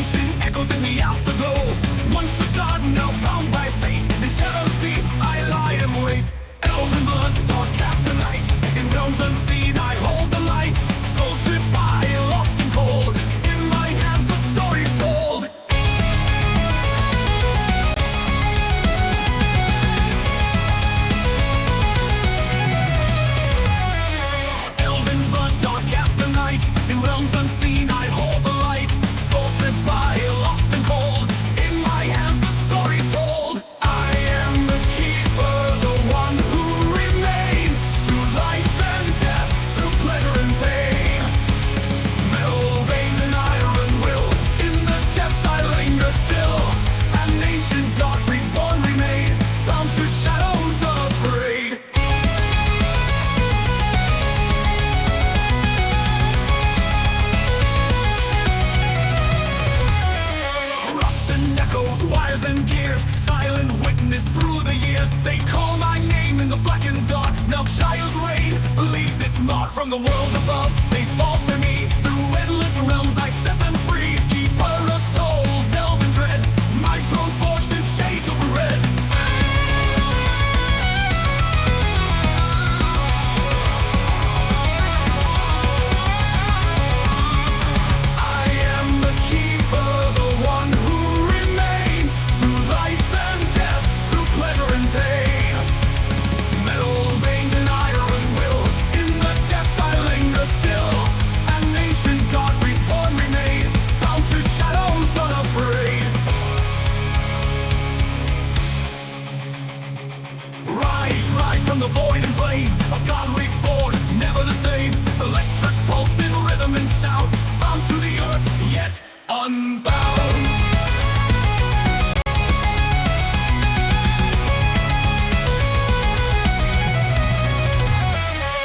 Ancient echoes in the afterglow. Once a god, now bound by fate. In shadows deep, I lie and wait. Elven blood, dark cast the night. In realms unseen, I hold the light. Soul stripped by, lost and cold. In my hands, the story's told. Elven blood, dark cast the night. In realms unseen, I hold the light. Soul stripped by, lost and cold. In my hands, the story's told. I am the keeper, the one who remains. Through life and death, through pleasure and pain. Metal veins and iron will. In the depths I linger still. An ancient god reborn remain. Bound to shadows unafraid. Rust and echoes, wires and gears. Silent witness through the years. They call my name in the black and dark. Nelshire's reign leaves its mark from the world above. They fall to me through endless realms. I set them free. Keeper of souls, elven dread. My throne forged in shades of red. I am the keeper, the one who remains. Through life and death, through pleasure and pain. Metal veins and iron will. In the depths I linger still. An ancient god reborn remain. Bound to shadows unafraid. Rise, rise from the void and flame. A god reborn, never the same. Electric pulse in rhythm and sound. Bound to the earth, yet unbound.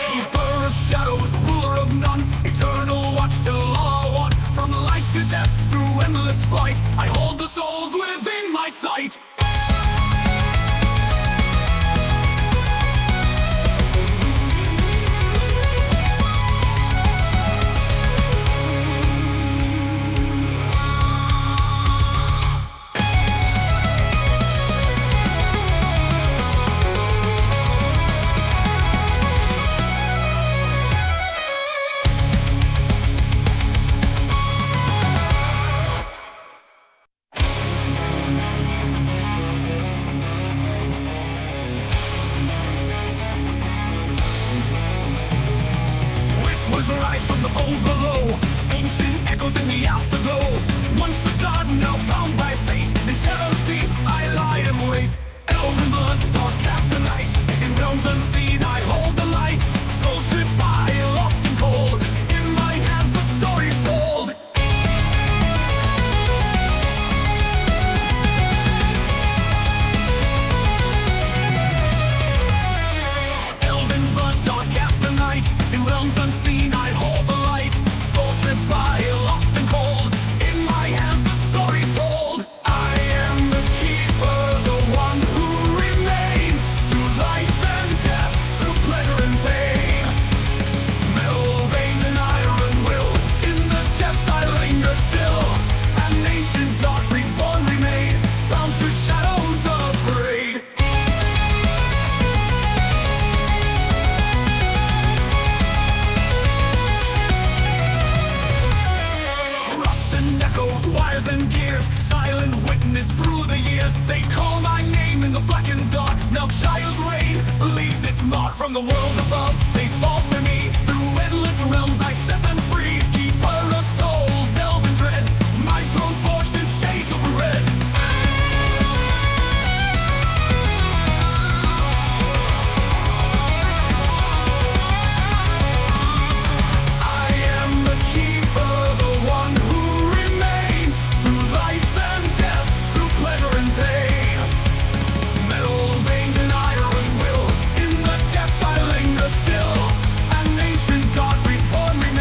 Keeper of shadows, ruler of none. Eternal watch till all are one. From life to death, through endless flight, I hold the souls within my sight. Whispers rise from the poles below. Ancient echoes in the afterglow. Once a god, now bound by fate. In shadows deep, I lie and wait. Elven blood, dark cast the night. In realms unseen, I hold the light. Soul stripped by, lost and cold. In my hands, the story's told. Elven blood, dark cast the night. In realms unseen, I hold the light. Soul stripped by, lost and cold. In my hands, the story's told. I am the keeper, the one who remains. Through life and death, through pleasure and pain. Metal veins and iron will. In the depths I linger still. An ancient god reborn remain. Bound to shadows unafraid. Rust and echoes, wires and gears. Silent witness through the years. They call my name in the black and dark. Nelshire's reign leaves its mark from the world above. They fall to me through endless realms. I set them free. Keeper of souls, elven dread. My throne forged in shades of red. I am the keeper, the one who remains. Through life and death, through pleasure and pain. Metal veins and iron will. In the depths I linger still. An ancient god reborn remain.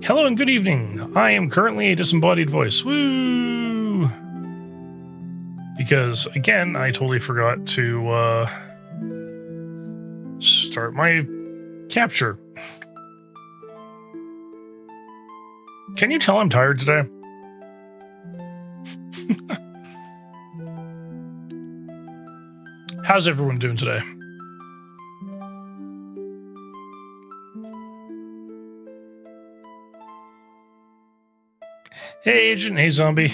Hello and good evening. I am currently a disembodied voice. Woo! Because, again, I totally forgot to start my capture. Can you tell I'm tired today? How's everyone doing today? Hey, Agent. Hey, Zombie.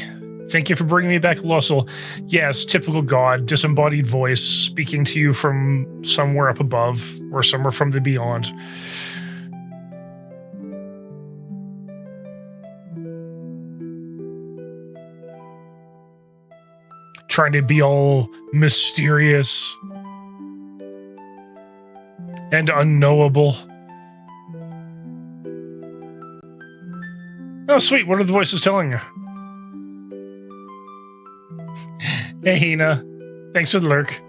Thank you for bringing me back, Lussel. Yes, typical god, disembodied voice, speaking to you from somewhere up above, or somewhere from the beyond. Trying to be all mysterious and unknowable. Oh, sweet. What are the voices telling you? Hey, Hina. Thanks for the lurk.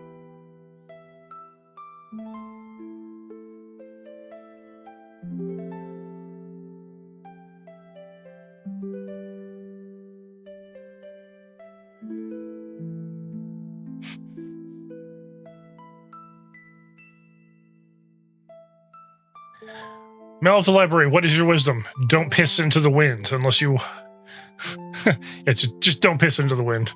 Mail of the library, what is your wisdom? Don't piss into the wind, unless you... yeah, just don't piss into the wind.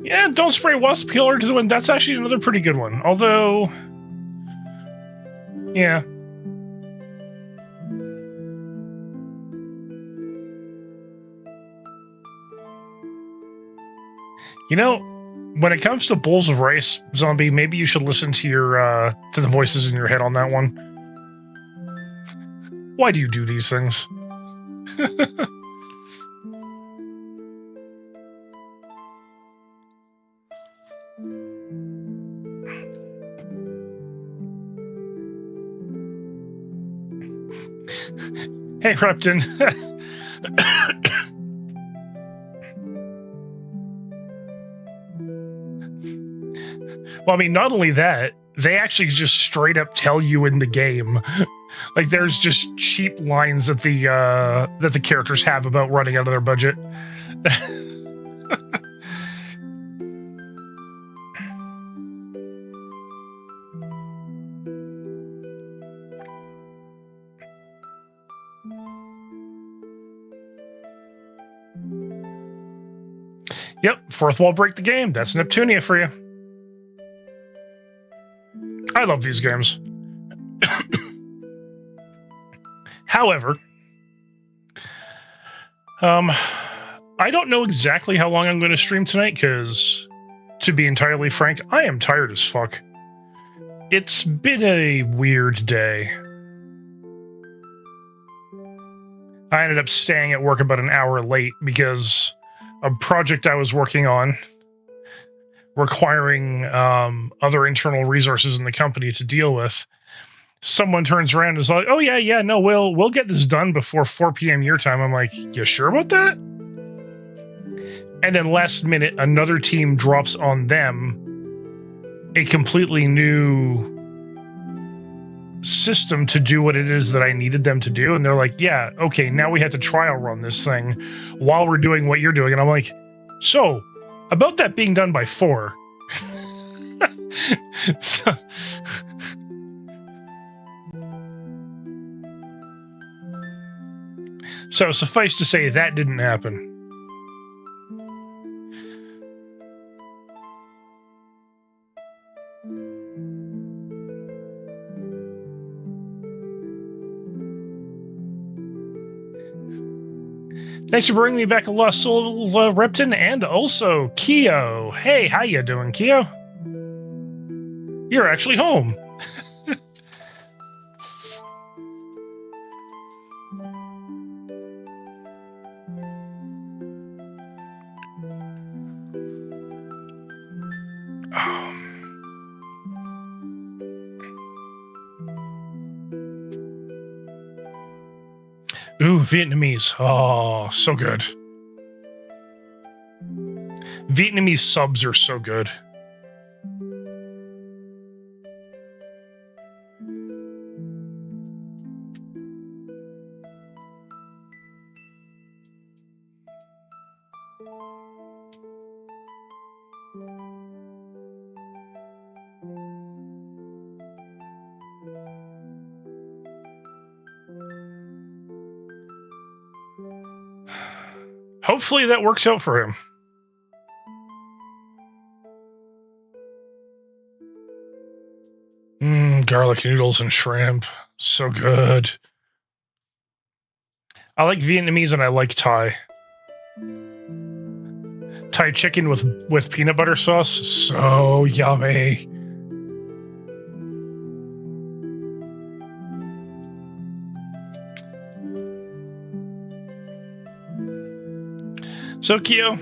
Yeah, don't spray wasp killer to the wind. That's actually another pretty good one. Although... yeah. You know, when it comes to bowls of rice, Zombie, maybe you should listen to your to the voices in your head on that one. Why do you do these things? Hey, Repton. Well, I mean, not only that, they actually just straight up tell you in the game. Like, there's just cheap lines that the characters have about running out of their budget. Yep, fourth wall break the game. That's Neptunia for you. I love these games. However, I don't know exactly how long I'm going to stream tonight because, to be entirely frank, I am tired as fuck. It's been a weird day. I ended up staying at work about an hour late because a project I was working on requiring other internal resources in the company to deal with. Someone turns around and is like, "Oh yeah, no, we'll get this done before 4 p.m. your time." I'm like, "You sure about that?" And then last minute, another team drops on them a completely new system to do what it is that I needed them to do. And they're like, "Yeah, okay, now we have to trial run this thing while we're doing what you're doing." And I'm like, "So, about that being done by 4. So suffice to say, that didn't happen. Thanks for bringing me back a lost soul, Repton, and also Keo. Hey, how you doing, Keo? You're actually home. Ooh, Vietnamese. Oh, so good. Vietnamese subs are so good. Hopefully that works out for him. Garlic noodles and shrimp. So good. I like Vietnamese and I like Thai. Thai chicken with peanut butter sauce. So yummy. So, Kyo,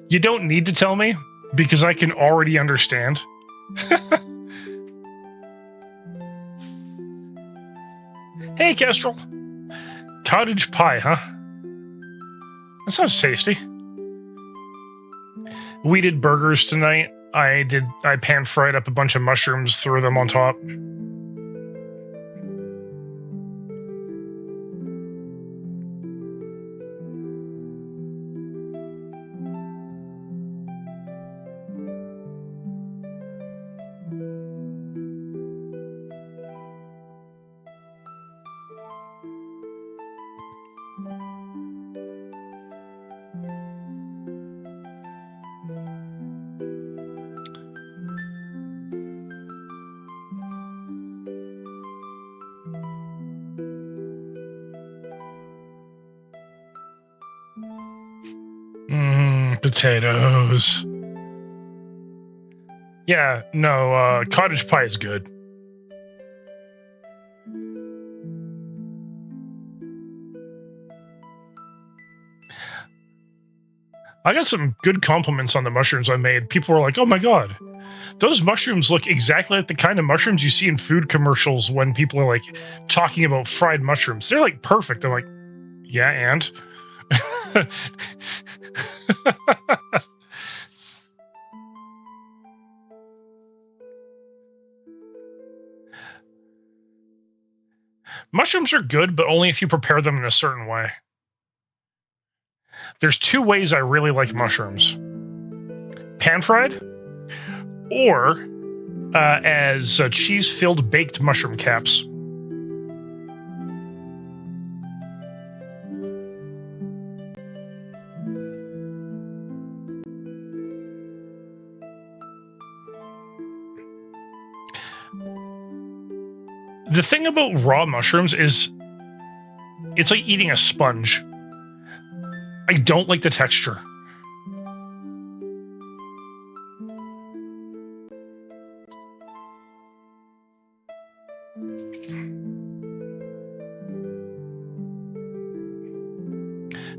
you don't need to tell me because I can already understand. Hey, Kestrel. Cottage pie, huh? That sounds tasty. We did burgers tonight. I pan fried up a bunch of mushrooms, threw them on top. Potatoes. Yeah, no, cottage pie is good. I got some good compliments on the mushrooms I made. People were like, oh my god, those mushrooms look exactly like the kind of mushrooms you see in food commercials when people are like talking about fried mushrooms. They're like perfect. I'm like, yeah, and? Mushrooms are good, but only if you prepare them in a certain way. There's two ways I really like mushrooms. Pan-fried, or as cheese-filled baked mushroom caps. The thing about raw mushrooms is it's like eating a sponge. I don't like the texture.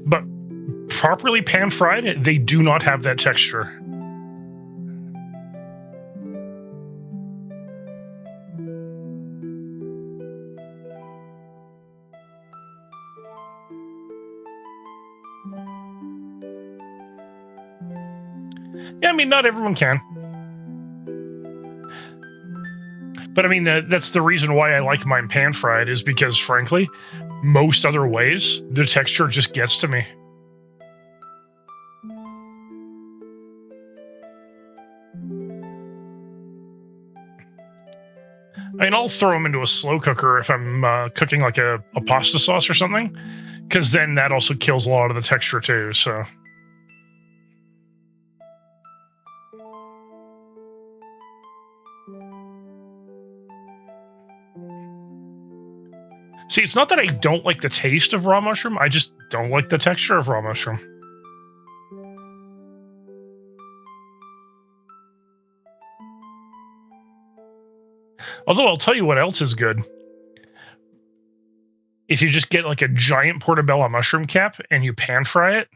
But properly pan-fried, they do not have that texture. Yeah, I mean, not everyone can. But I mean, that's the reason why I like mine pan-fried, is because, frankly, most other ways, the texture just gets to me. I mean, I'll throw them into a slow cooker if I'm cooking like a pasta sauce or something, because then that also kills a lot of the texture too, so... See, it's not that I don't like the taste of raw mushroom, I just don't like the texture of raw mushroom. Although I'll tell you what else is good. If you just get like a giant portobello mushroom cap and you pan fry it,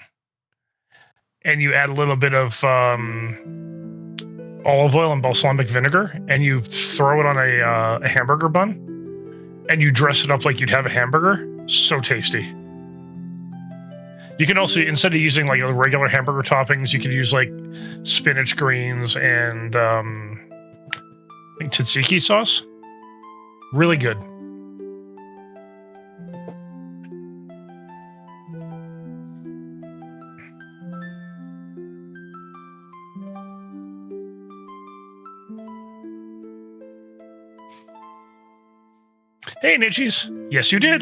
and you add a little bit of olive oil and balsamic vinegar, and you throw it on a hamburger bun, and you dress it up like you'd have a hamburger. So tasty. You can also, instead of using like regular hamburger toppings, you could use like spinach greens and I think tzatziki sauce. Really good. Hey, Nitchies. Yes, you did.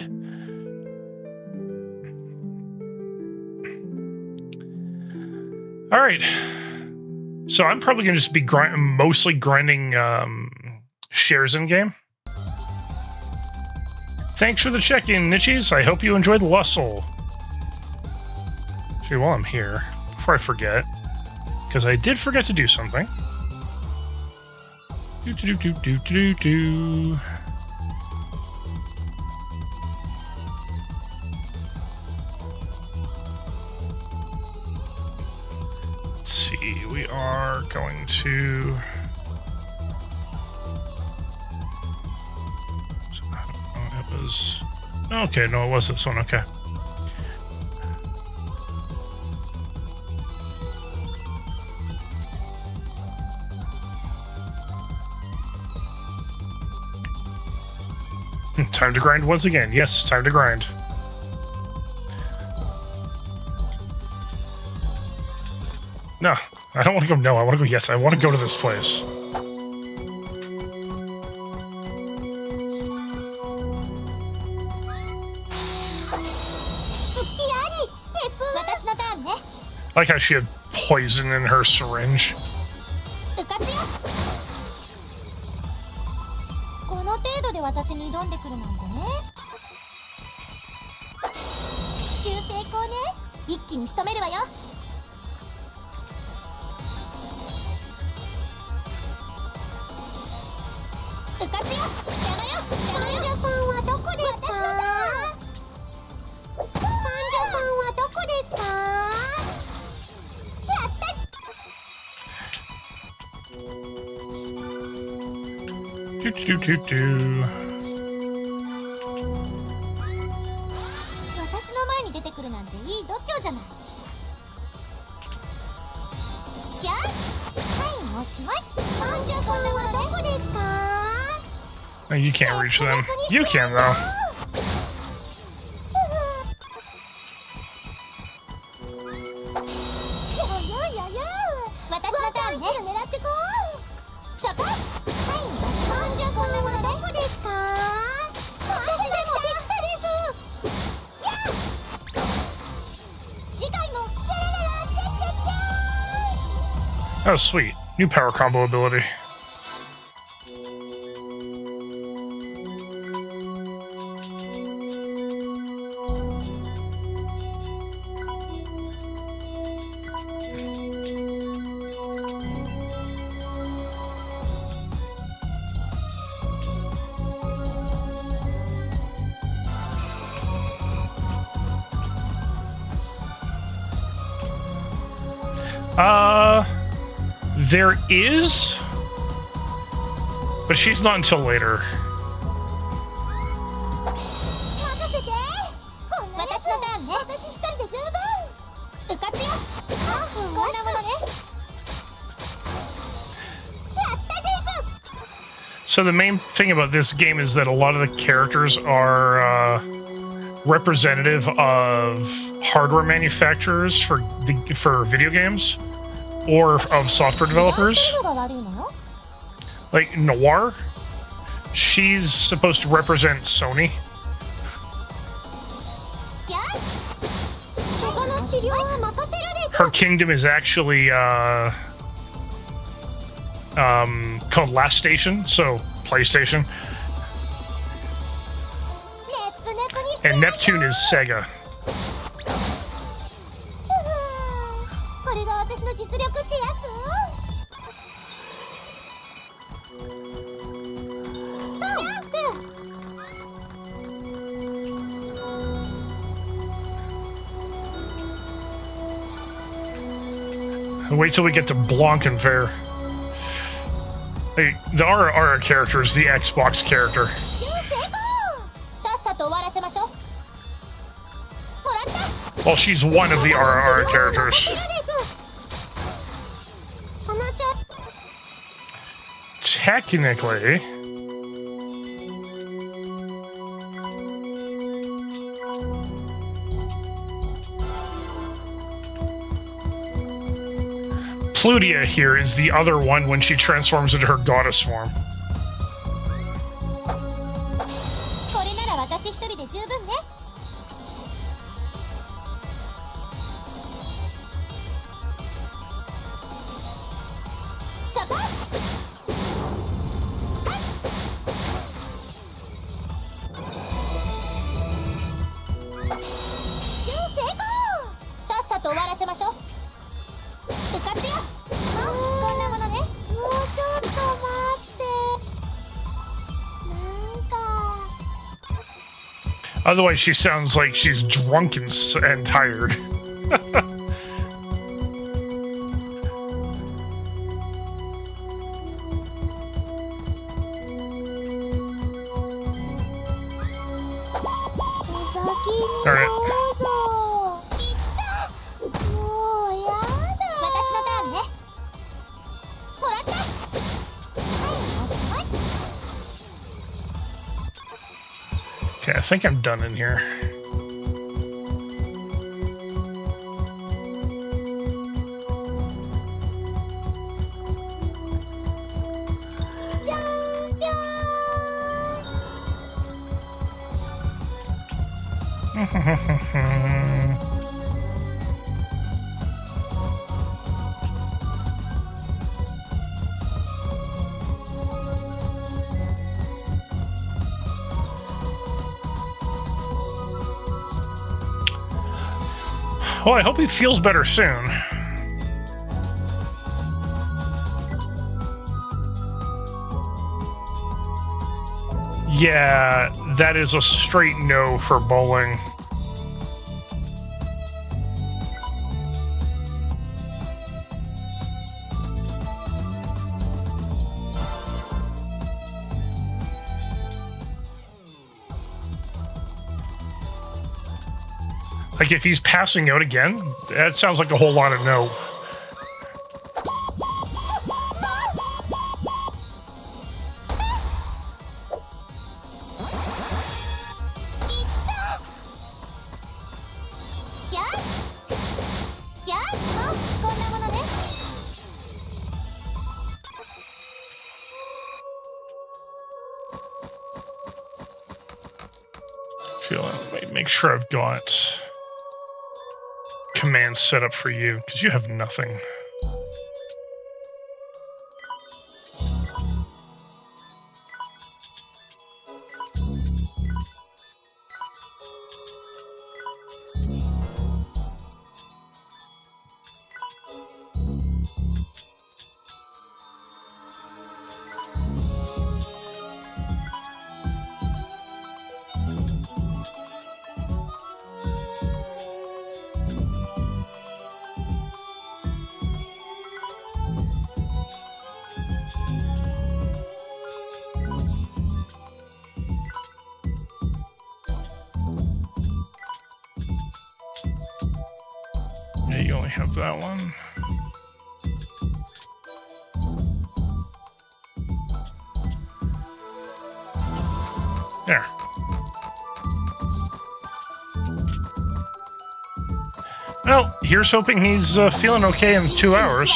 All right. So I'm probably going to just be mostly grinding shares in game. Thanks for the check-in, Nitchies. I hope you enjoyed Lost Soul. Actually, while I'm here, before I forget, because I did forget to do something. Do. Let's see, we are going to... It was... Okay, no, it was this one, okay. Time to grind once again. Yes, time to grind. No, I don't want to go no, I want to go yes. I want to go to this place. I like how she had poison in her syringe. Do. Oh, you can't reach them. You can, though. Oh, sweet. New power combo ability. There is, but she's not until later. So the main thing about this game is that a lot of the characters are representative of hardware manufacturers for video games. Or of software developers. Like Noire, she's supposed to represent Sony. Her kingdom is actually called Last Station, so PlayStation. And Neptune is Sega. Wait till we get to Blankenfair. Hey, the RR character is the Xbox character. Well, she's one of the RR characters. Technically. Plutia here is the other one when she transforms into her goddess form. Otherwise, she sounds like she's drunk and tired. Alright. Okay, I think I'm done in here. Well, I hope he feels better soon. Yeah, that is a straight no for bowling. Like, if he's passing out again, that sounds like a whole lot of no. Make sure I've got commands set up for you, because you have nothing. Yeah, you only have that one. There. Well, here's hoping he's feeling okay in 2 hours.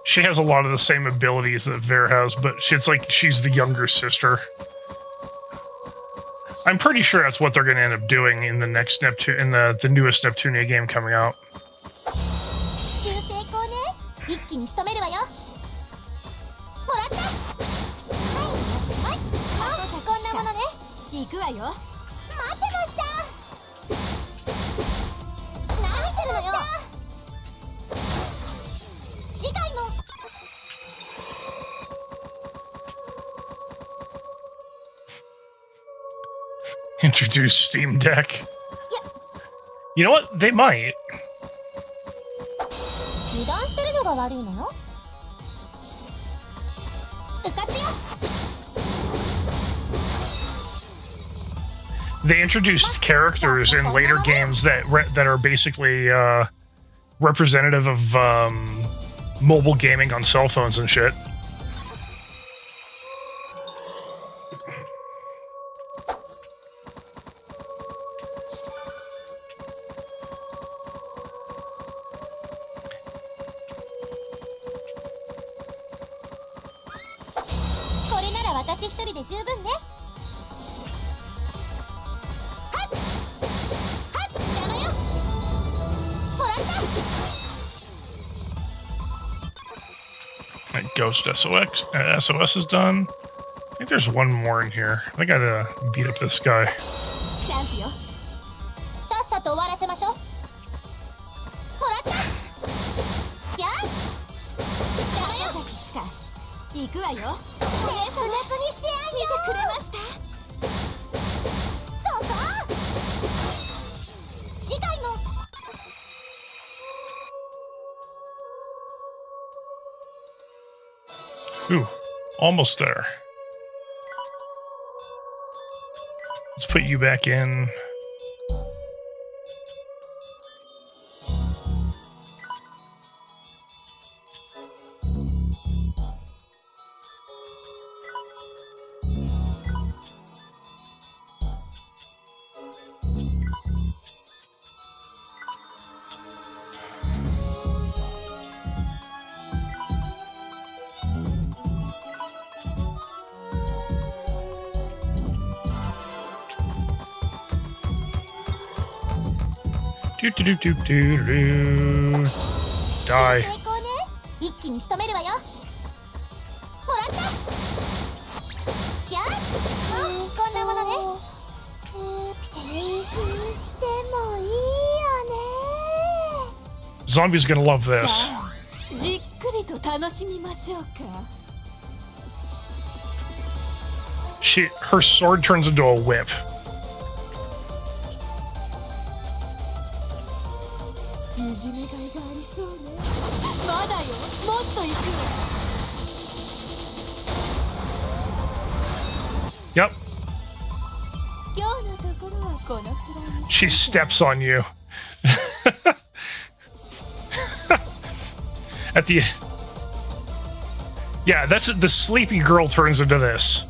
She has a lot of the same abilities that Ver has, but it's like she's the younger sister. I'm pretty sure that's what they're going to end up doing in the next Neptune, in the newest Neptunia game coming out. introduce Steam Deck. You know what? They might. They introduced characters in later games that are basically representative of mobile gaming on cell phones and shit. Ghost SOS is done. I think there's one more in here. I gotta beat up this guy. Ooh, almost there. Let's put you back in. Die. Zombie's gonna love this. Her sword turns into a whip. Yep. She steps on you. At the... Yeah, that's the sleepy girl turns into this.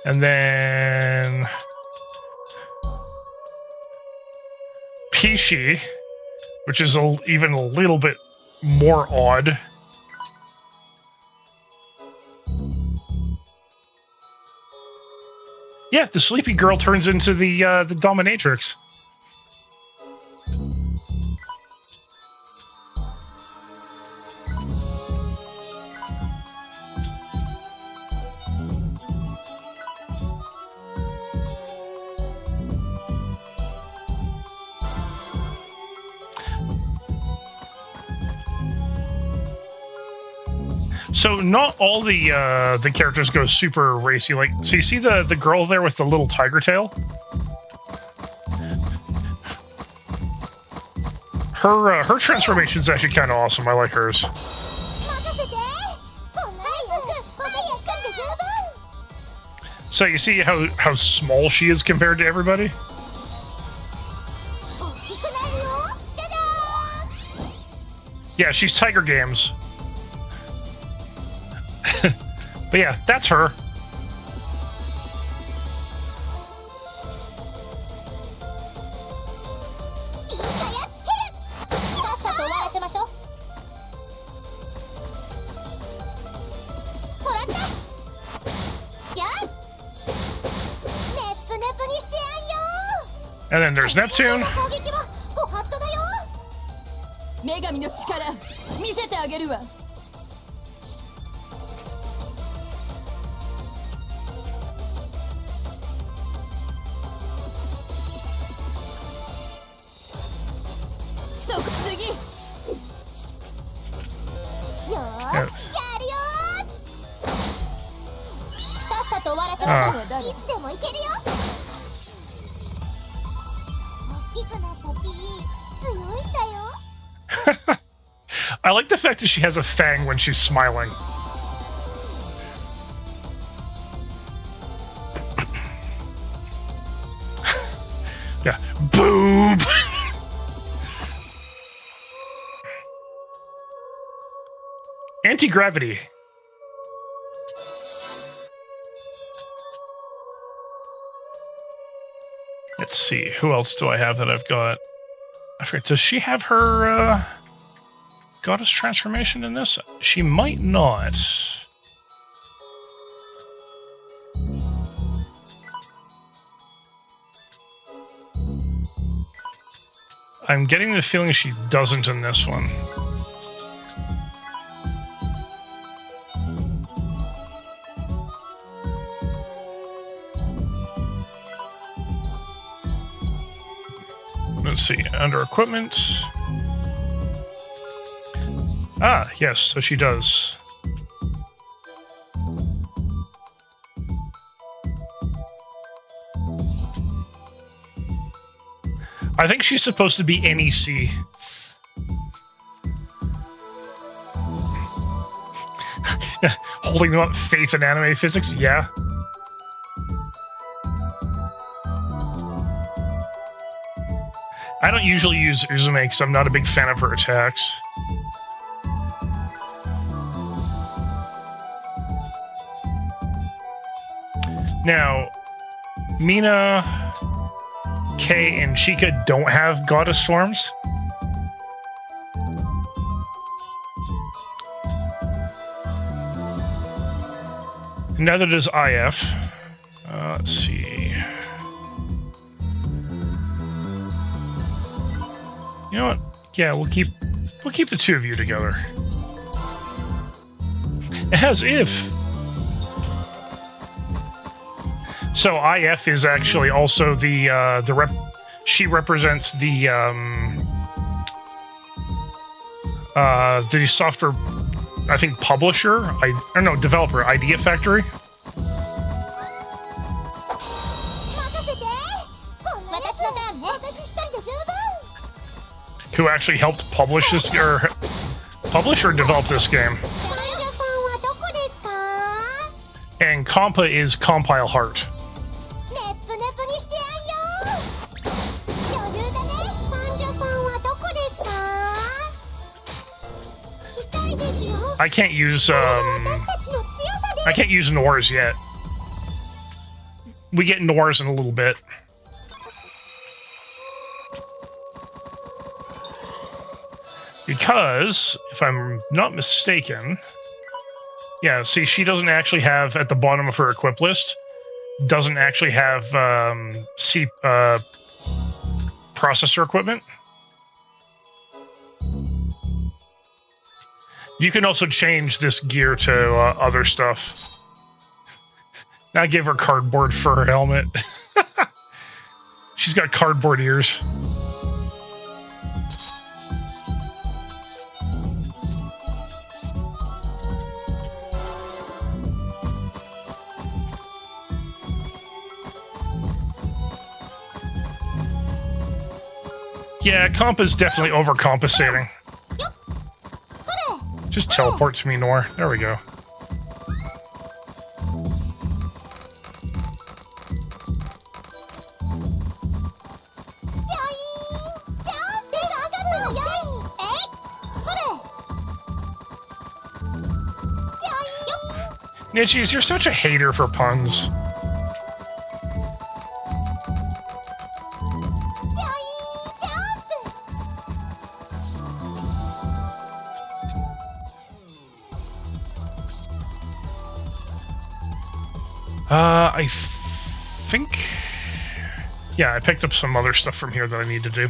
And then Pishi, which is even a little bit more odd. Yeah, the sleepy girl turns into the dominatrix. So not all the characters go super racy. Like, so you see the girl there with the little tiger tail? Her transformation is actually kind of awesome. I like hers. So you see how small she is compared to everybody? Yeah, she's Tiger Games. But yeah, that's her. And then there's Neptune. I like the fact that she has a fang when she's smiling. Yeah, boob. Anti-gravity. Let's see, who else do I have that I've got? I forget, does she have her goddess transformation in this? She might not. I'm getting the feeling she doesn't in this one. Let's see, under equipment. Ah, yes, so she does. I think she's supposed to be NEC. Holding them up, face and anime physics, yeah. I don't usually use Uzume because I'm not a big fan of her attacks. Now, Mina, Kei, and Chika don't have goddess swarms. Neither does IF. Let's see. You know what? Yeah, we'll keep the two of you together. As if. So IF is actually also she represents the software, I think, publisher, developer, Idea Factory. Who actually helped publish this, or develop this game. And Compa is Compile Heart. I can't use Noires yet. We get Noires in a little bit. Because, if I'm not mistaken, yeah, see, she doesn't actually have, at the bottom of her equip list, doesn't actually have processor equipment. You can also change this gear to other stuff. Now give her cardboard for her helmet. She's got cardboard ears. Yeah, Compa's definitely overcompensating. Just teleport to me, Noire. There we go. Nichis, you're such a hater for puns. I think... Yeah, I picked up some other stuff from here that I need to do.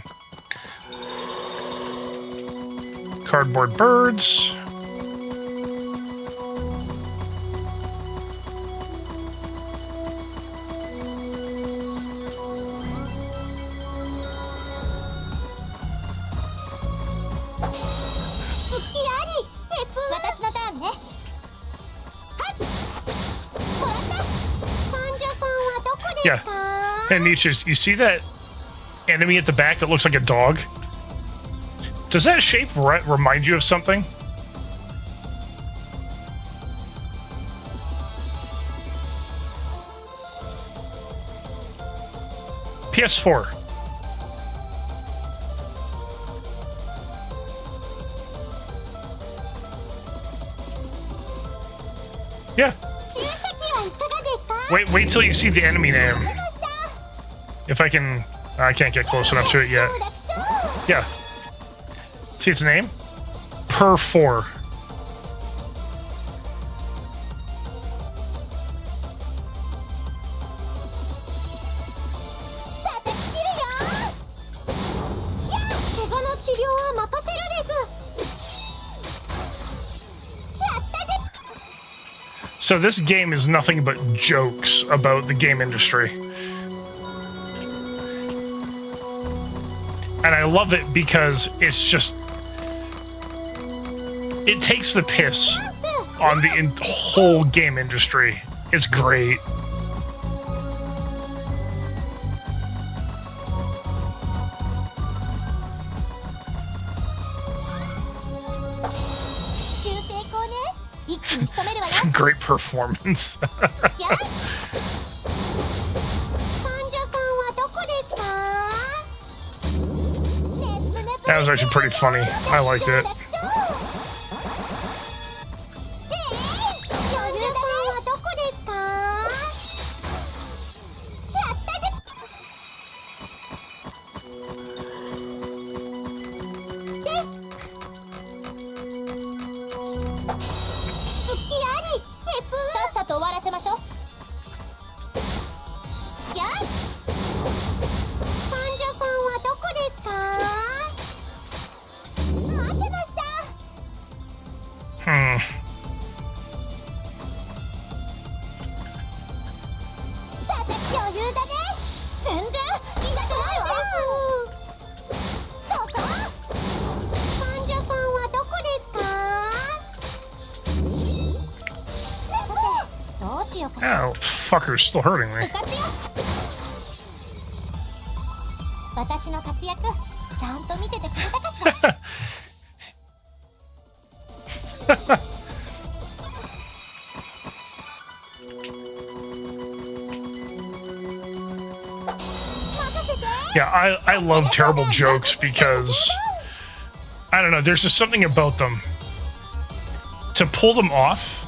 Cardboard birds. Yeah. Hey, Nietzsche, you see that enemy at the back that looks like a dog? Does that shape remind you of something? PS4. Yeah. Wait till you see the enemy name. If I can... I can't get close enough to it yet. Yeah. See its name? Per 4. So this game is nothing but jokes about the game industry. And I love it because it's just... It takes the piss on the whole game industry. It's great. Great performance. That was actually pretty funny. I liked it. Ow, fucker's still hurting me. Yeah, I love terrible jokes because, I don't know, there's just something about them. To pull them off,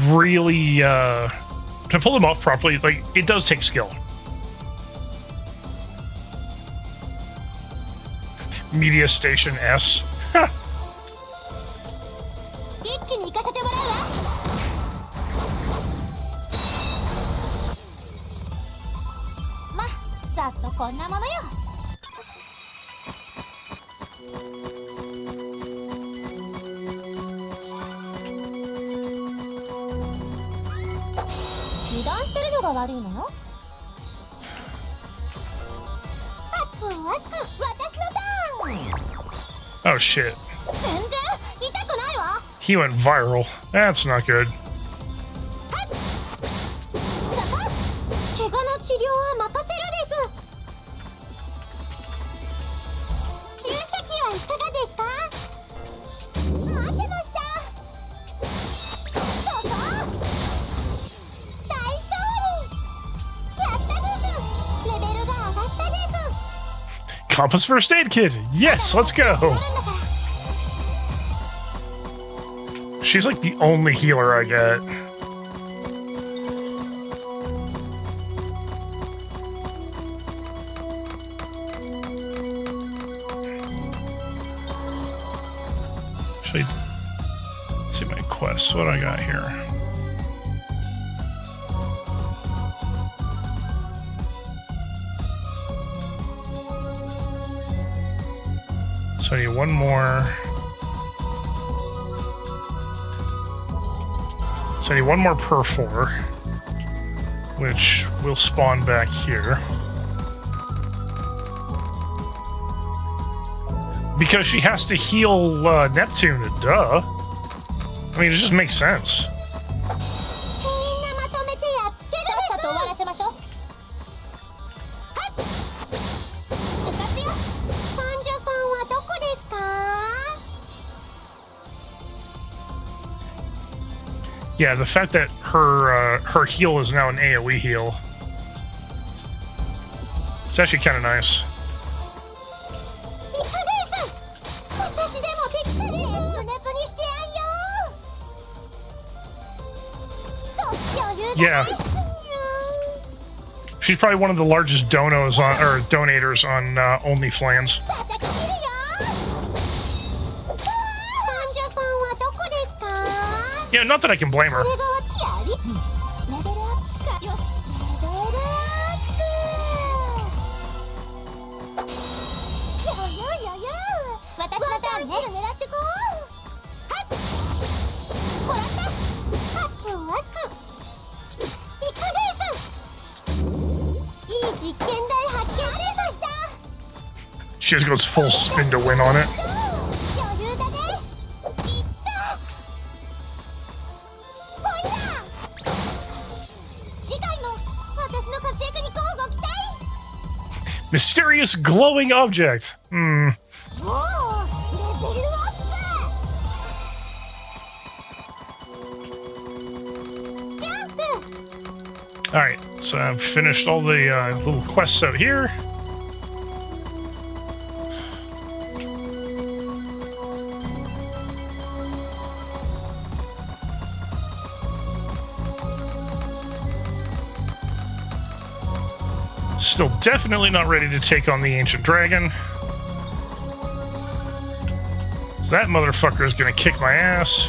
really, to pull them off properly, like, it does take skill. Media Station S. Oh shit. He went viral. That's not good. Compass First Aid Kit! Yes, let's go! She's like the only healer I get. Actually, let's see my quests. What do I got here? So I need one more. So I need one more per 4, which will spawn back here. Because she has to heal Neptune, duh. I mean, it just makes sense. Yeah, the fact that her heal is now an AoE heal. It's actually kind of nice. Yeah. She's probably one of the largest donators on OnlyFans. Yeah, not that I can blame her. She just goes full spin to win on it. Mysterious glowing object. Alright, so I've finished all the little quests out here. Still definitely not ready to take on the Ancient Dragon. So that motherfucker is gonna kick my ass.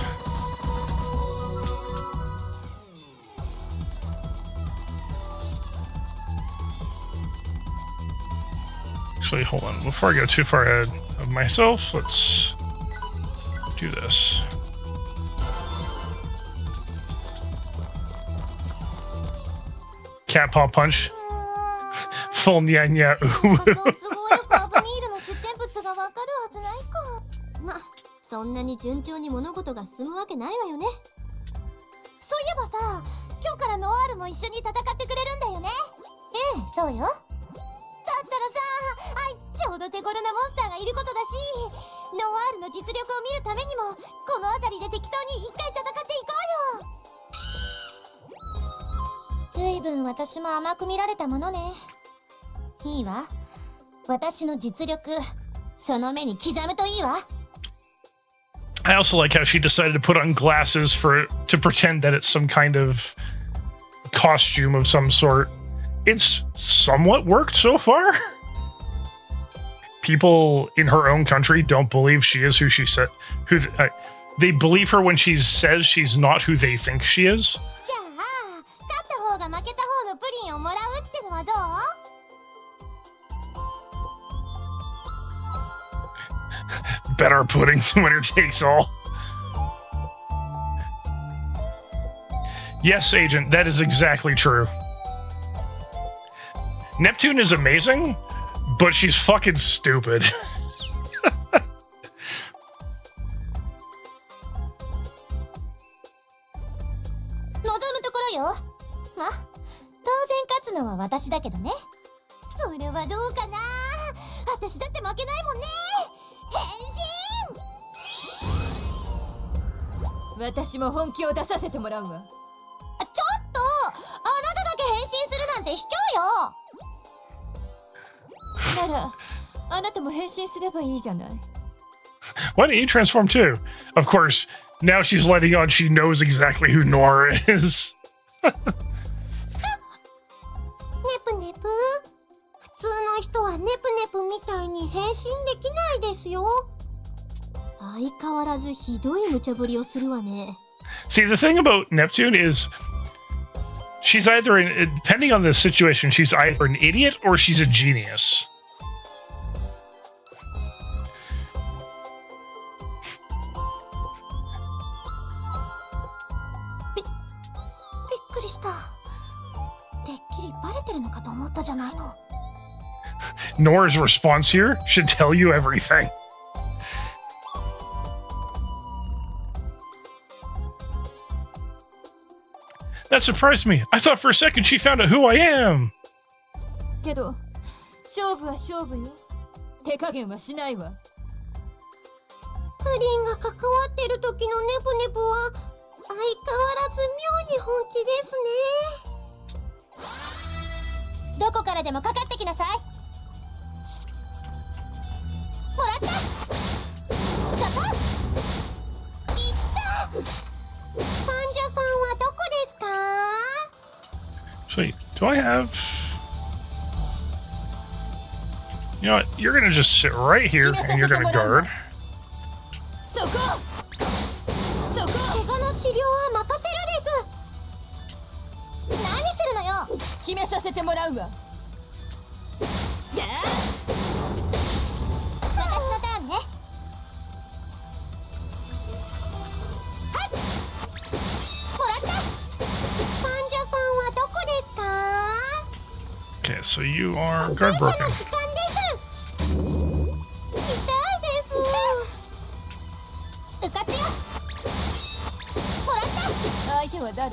Actually, hold on. Before I go too far ahead of myself, let's do this. Cat paw punch. Full nya nya ooh. ま、そんなに順調に物事が進むわけないわよね。そういえばさ、今日からノワールも一緒に戦ってくれるんだよね。ええ、そうよ。だったらさ、ちょうど手頃なモンスターがいることだし、ノワールの実力を見るためにも、この辺りで適当に一回戦っていこうよ。ずいぶん私も甘く見られたものね。いいわ。私の実力、その目に刻むといいわ。I also like how she decided to put on glasses to pretend that it's some kind of costume of some sort. It's somewhat worked so far. People in her own country don't believe she is who she said. They believe her when she says she's not who they think she is. じゃあ、勝った方が負けた方のプリンをもらうってのはどう？Better pudding, winner takes all. Yes, Agent, that is exactly true. Neptune is amazing, but she's fucking stupid. 望むところよ。ま、当然勝つのは私だけどね。それはどうかな。私だって負けないもんね。私も本気を出させてもらうわ。ちょっと、あなただけ変身するなんて卑怯よ。なら、あなたも変身すればいいじゃない。Why don't you transform too? Of course, now she's letting on she knows exactly who Noire is. ネプネプ。普通の人はネプネプみたいに変身できないですよ。相変わらずひどい無茶ぶりをするわね。See, the thing about Neptune is she's either, depending on the situation, she's either an idiot or she's a genius. びっくりした。てっきりバレてるのかと思ったじゃないの。Nora's response here should tell you everything. That surprised me. I thought for a second she found out who I am. けど、勝負は勝負よ。手加減はしないわ。プリンが関わってる時のネプネプは相変わらず妙に本気ですね。どこからでもかかってきなさい。もらった。そこ。いった。患者さんはどこですか？ Actually, do I have... You know what? You're gonna just sit right here and you're gonna guard. そこ。そこ。怪我の治療は任せるです。何するのよ。決めさせてもらうわ。やあ。私のターンね。はい。もらった。患者さんはどこですか？ Okay, so you are 注 guard 射の broken. 時間です。痛いです。うかつよ。もらった。相手は誰？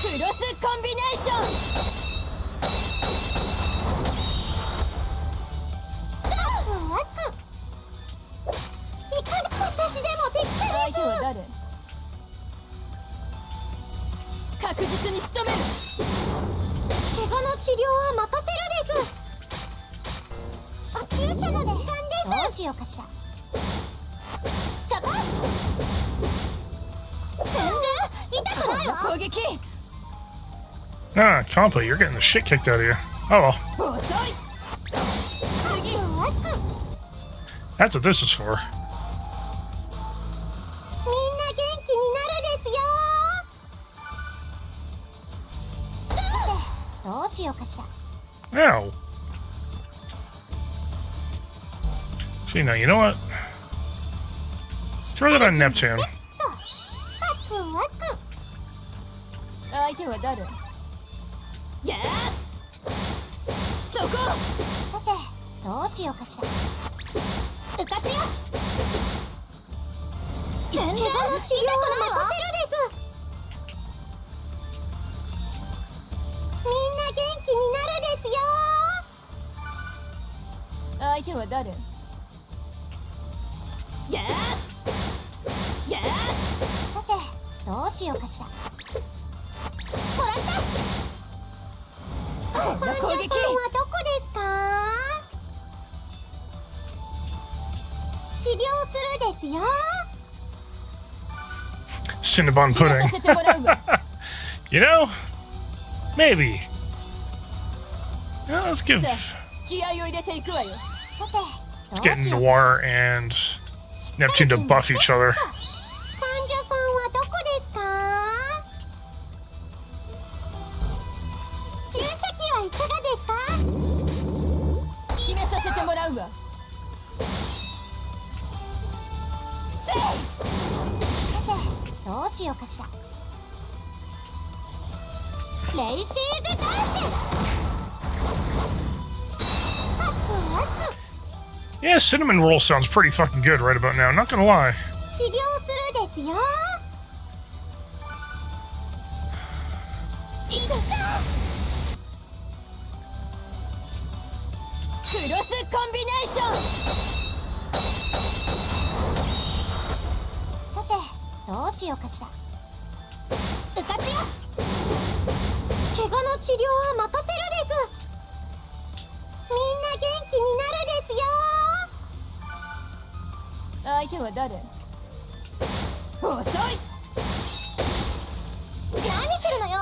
クロスコンビネーション。いかに私でもできた相手はです。誰？確実に仕留める。怪我の治療は任せるです。お注射の時間です。どうしようかしら。そこ。全然痛くないわ。攻撃。 Ah, Compa, you're getting the shit kicked out of you. Oh well. 遅い。次。 That's what this is for. みんな元気になるですよ。さて、どうしようかしら。 Ow. See, now, you know what? Throw that on Neptune. ワクワク。相手は誰？やあ。そこ。さて、どうしようかしら。うかつよ。全然痛くないわ。任せるです。みんな元気になるですよ。相手は誰？やあ。やあ。さて、どうしようかしら。もらった。患者さんはどこですか？治療するですよ。 Cinnabon 決めさ pudding. せてもらうわ。You know? Maybe. Yeah, let's give さあ、気合を入れていくわよ。さて、どう get しよう。 Noire and Neptune to buff each other. 患者さんはどこですか？注射器はいかがですか？決めさせてもらうわ。せい。さて、どうしようかしら。レイシーズダンス。ワクワク。 Yeah, cinnamon roll sounds pretty fucking good right about now, not gonna lie. 治療するですよ。いった。クロスコンビネーション。さて、どうしようかしら。うかつよ。怪我の治療は任せるです。みんな元気になるですよ。相手は誰？遅い。何するのよ。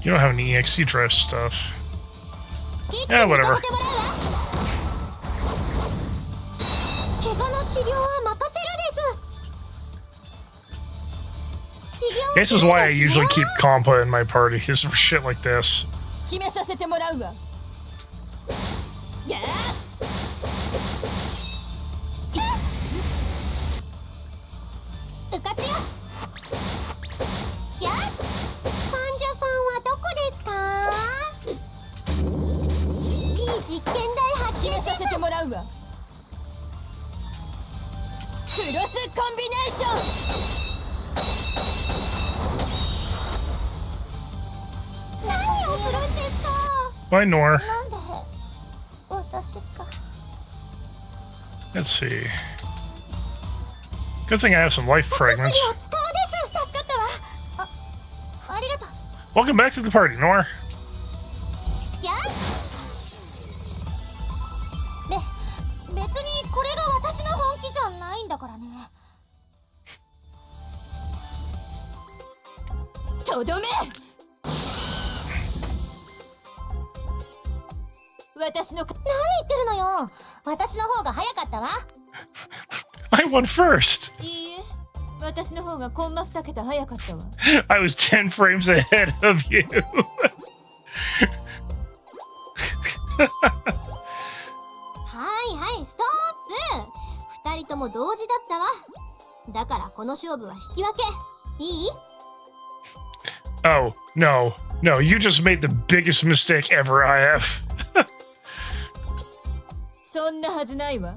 You don't have any EXC drive stuff. 一気 Yeah, に行 whatever. かせてもらうわ。怪我の治療は任せるです。治療 This is why I usually keep Compa in my party, is for shit like this. 決めさせてもらうわ。やあ。うかつよ。やっ。患者さんはどこですか？いい実験台発見決めさせです。てもらうわ。クロスコンビネーション。何をするんですか？ Bye, Noire. なんで私私か。 Let's see. Good thing I have some life お薬を fragments. 使うです。助かったわ。ありがとう。 Welcome back to the party, Noire. やい。別にこれが私の本気じゃないんだからね。とどめ。私の何言ってるのよ。私の方が早かったわ。I won first. いいえ、私の方がコンマ2桁早かったわ。I was 10 frames ahead of you. はいはい、ストップ。2人とも同時だったわ。だからこの勝負は引き分け。いい？ Oh, no. No, you just made the biggest mistake ever, I have. そんなはずないわ。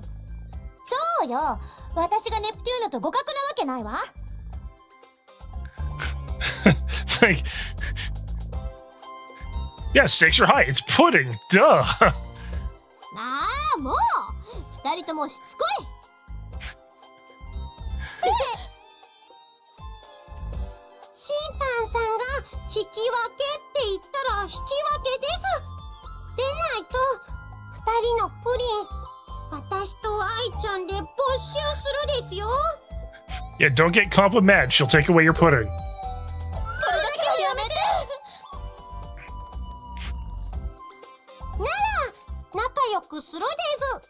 そうよ。私がネプテューヌと互角なわけないわ。It's like... Yeah, stakes are high. It's pudding. Duh. ああ、もう2人ともしつこい。審判さんが引き分けって言ったら引き分けです。でないと2人のプリン、私と愛ちゃんで没収するですよ。 Yeah, don't get Compa mad. She'll take away your pudding. それだけはやめて。なら仲良くするです。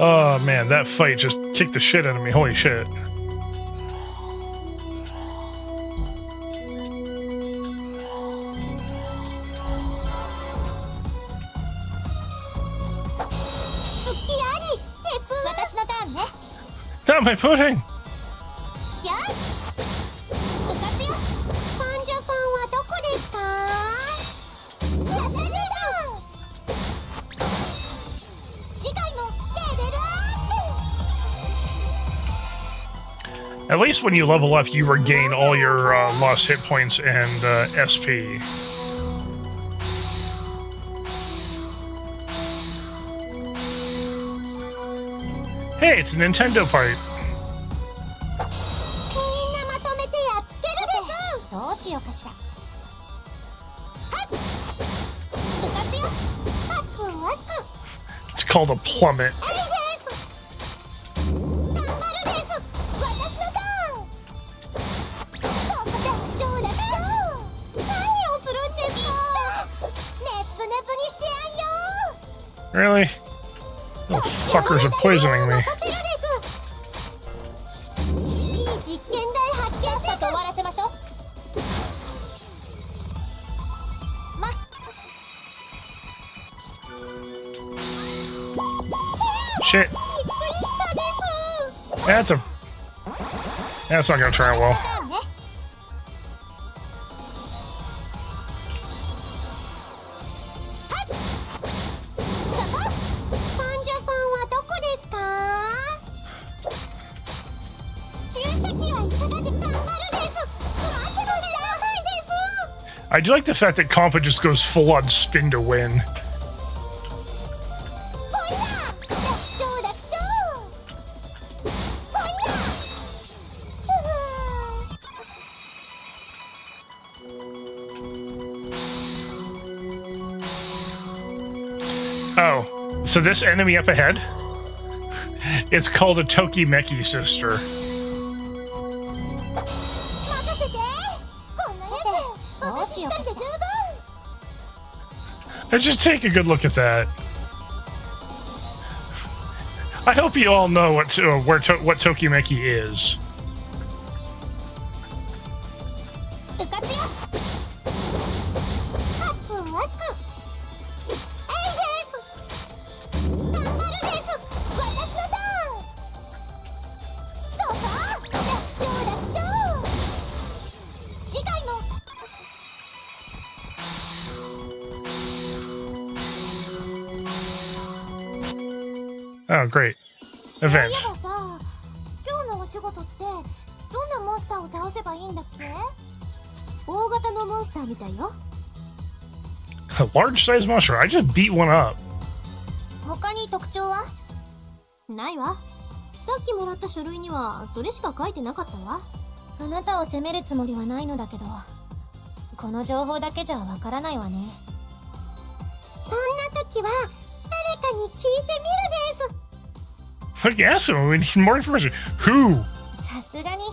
Oh, man, that fight just kicked the shit out of me. Holy shit. Not my pudding! やい。部活よ。患者さんはどこですか？やったです。次回もレベルアップ。 At least when you level up, you regain all your lost hit points and SP. Hey, it's a Nintendo part. みんなまとめてやっつけるです。どうしようかしら。はい。部活よ。ワクワク。 It's called a plummet. あれです。頑張るです。私のターン。ここで上落勝。何をするんですか。ネプネプにしてやんよ。 Really? Those fuckers are poisoning me. いい実験台発見です。さっさと終わらせましょう。Shit. びっくりしたです。 That's not gonna turn out well. 患者さんはどこですか？注射器はいかがで頑張るです。待ってくださいです。 I do like the fact that Compa just goes full on spin to win. ほいな、楽勝。ほいな。Oh, so this enemy up ahead? It's called a Tokimeki sister. 任せて。こんなやつ私一人で十分。 Let's just take a good look at that. I hope you all know what Tokimeki is. 部活よ。ワクワク。えいです。頑張るです。私のターン。そうそう。楽勝。次回も。 Oh, great. そうい Event. えばさ、今日のお仕事ってどんなモンスターを倒せばいいんだっけ？ドモンスターみたいよ。 A large size monster. I just beat one up. 他に特徴は？ないわ。さっきもらった書類にはそれしか書いてなかったわ。あなたを責めるつもりはないのだけど、この情報だけじゃわからないわね。そんな時は誰かに聞いてみるです。 Like, ask him. We need more information. Who? さすがに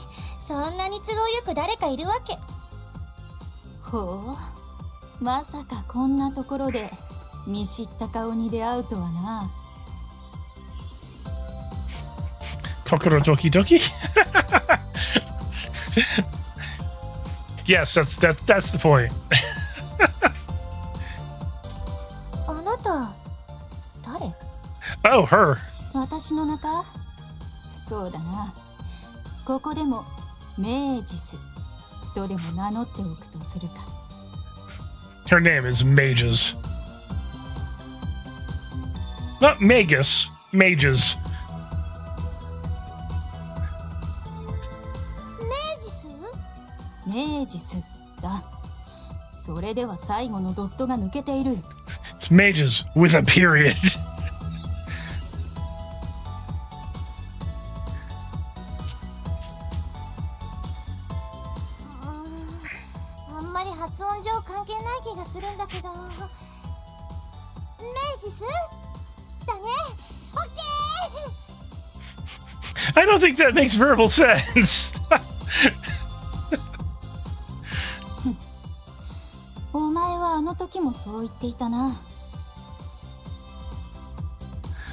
そんなに都合よく誰かいるわけ。ほう、まさかこんなところで見知った顔に出会うとはな。Kokoro Doki Doki? Yes, that's the point. あなた誰？ Oh, her. 私の中？そうだな。ここでもメージスとでも名乗っておくとするか。Her name is Mages. Not Magus, Mages. メージスだ。それでは最後のドットが抜けている。It's Mages with a period. あんまり発音上関係ない気がするんだけど。メージスだね。オッケー。 I don't think that makes verbal sense. お前はあの時もそう言っていたな。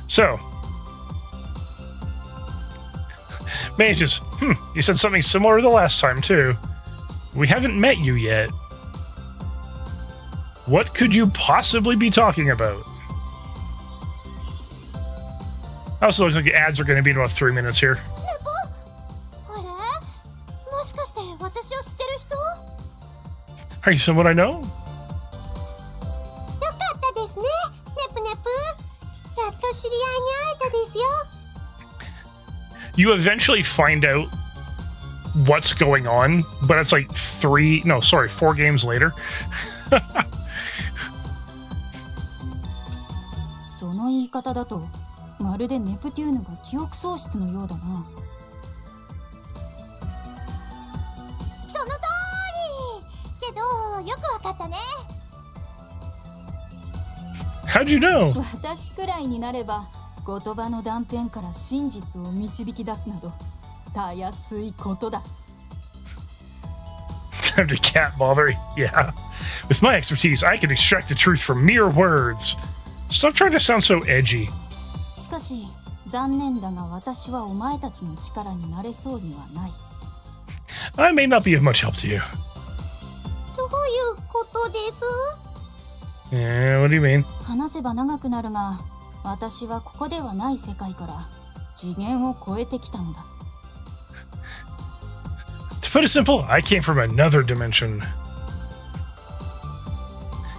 So, Mages, you said something similar the last time, too. We haven't met you yet. What could you possibly be talking about? Also looks like the ads are going to be in about 3 minutes here. あれ？もしかして私を知ってる人？ Are you someone I know? よかったですね、ネプネプ。やっと知り合いに会えたですよ。 You eventually find out what's going on, but it's like 4 games later. その言い方だとまるでネプテューヌが記憶喪失のようだな。その通り。けどよくわかったね。 How'd you know? 私くらいになれば言葉の断片から真実を導き出すなどたやすいことだ。Time to cat bother. Yeah. With my expertise, I can extract the truth from mere words. Stop trying to sound so edgy. しかし残念だが私はお前たちの力になれそうにはない。 I may not be of much help to you. どういうことです？ Yeah, what do you mean? 話せば長くなるが、私はここではない世界から次元を超えてきたのだ。 To put it simple, I came from another dimension.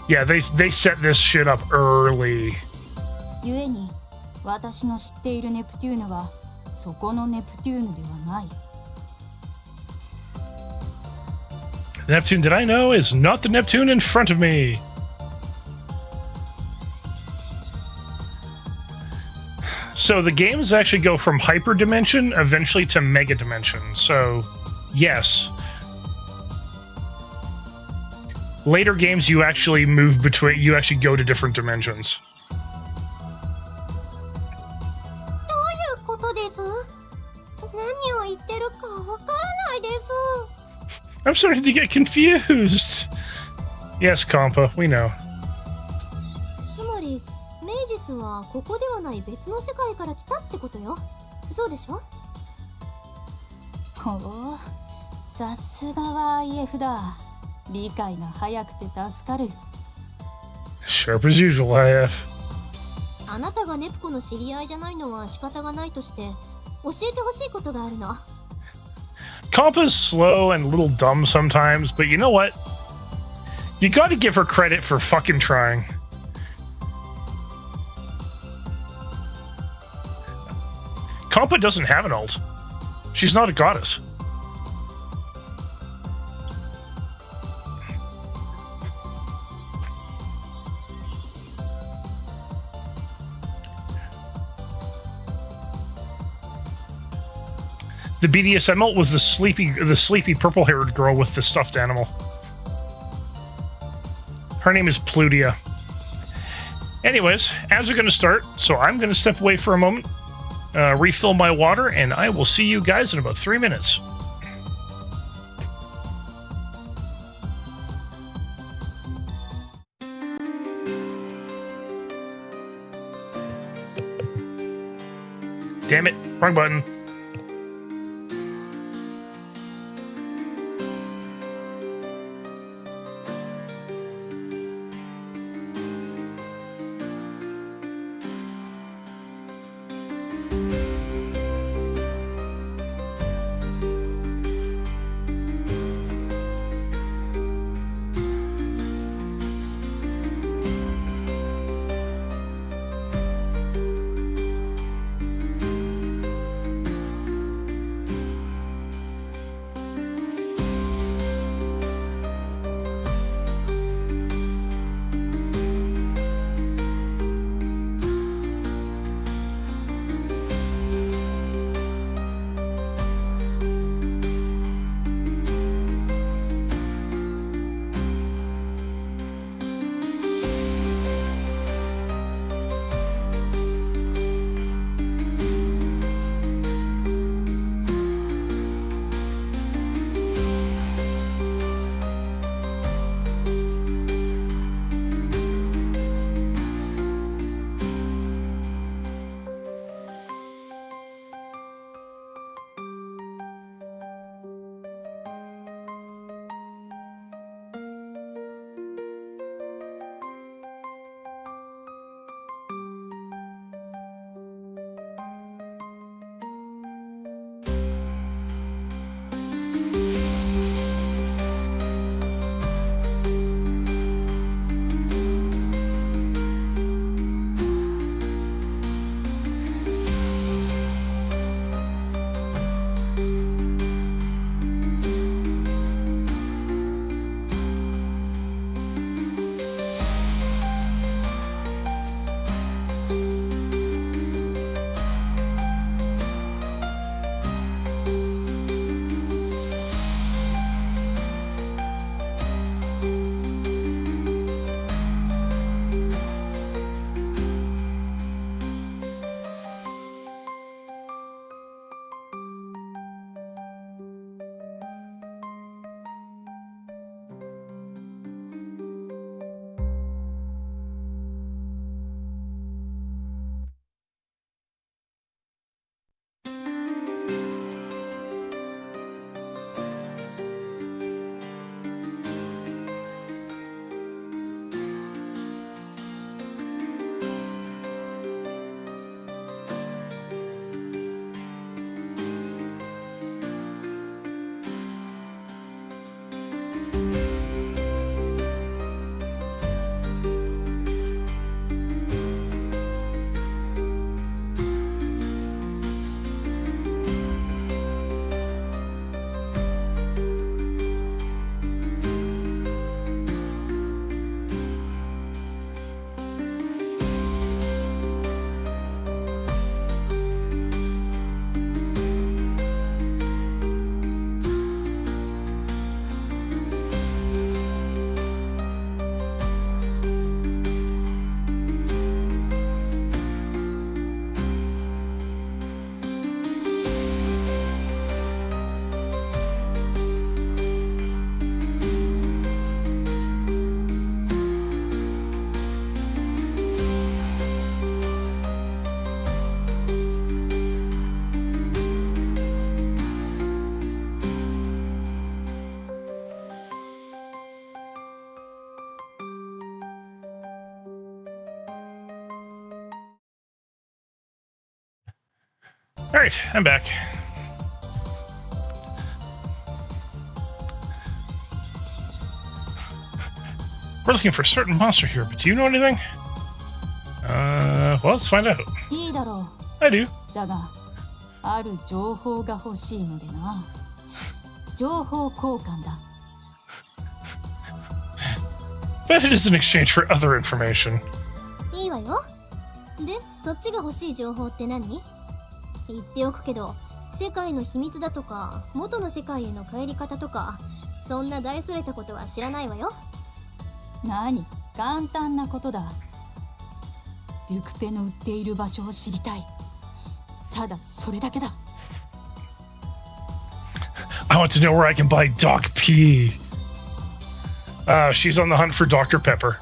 Yeah, they set this shit up early. 故に私の知っているネプテューヌはそこのネプテューヌではない。 The Neptune that I know is not the Neptune in front of me. So the games actually go from Hyperdimension eventually to Megadimension. So, yes. Later games you actually move between, you actually go to different dimensions. どういうことです？何を言ってるかわからないです。 I'm starting to get confused. Yes, Compa, we know. つまりメイジスはここではない別の世界から来たってことよ。そうでしょ？ほう、さすがは IF だ。理解が早くて助かる。 Sharp as usual, IF. あなたがネプコの知り合いじゃないのは仕方がないとして教えてほしいことがあるの。 Kompa's slow and a little dumb sometimes, but you know what? You gotta give her credit for fucking trying. Kompa doesn't have an ult. She's not a goddess. The BDSM ult was the sleepy purple-haired girl with the stuffed animal. Her name is Plutia. Anyways, ads are going to start, so I'm going to step away for a moment, refill my water, and I will see you guys in about 3 minutes. Damn it, wrong button. Alright, I'm back. We're looking for a certain monster here, but do you know anything? Well, let's find out. いいだろ I do. う。だが、ある情報が欲しいのでな。情報交換だ。But it is in exchange for other information. いいわよ。で、そっちが欲しい情報って何？言っておくけど、世界の秘密だとか元の世界への帰り方とか、そんな大それたことは知らないわよ。何、簡単なことだ。デュクペの売っている場所を知りたい。ただそれだけだ。I want to know where I can buy Doc P. She's on the hunt for Dr. Pepper.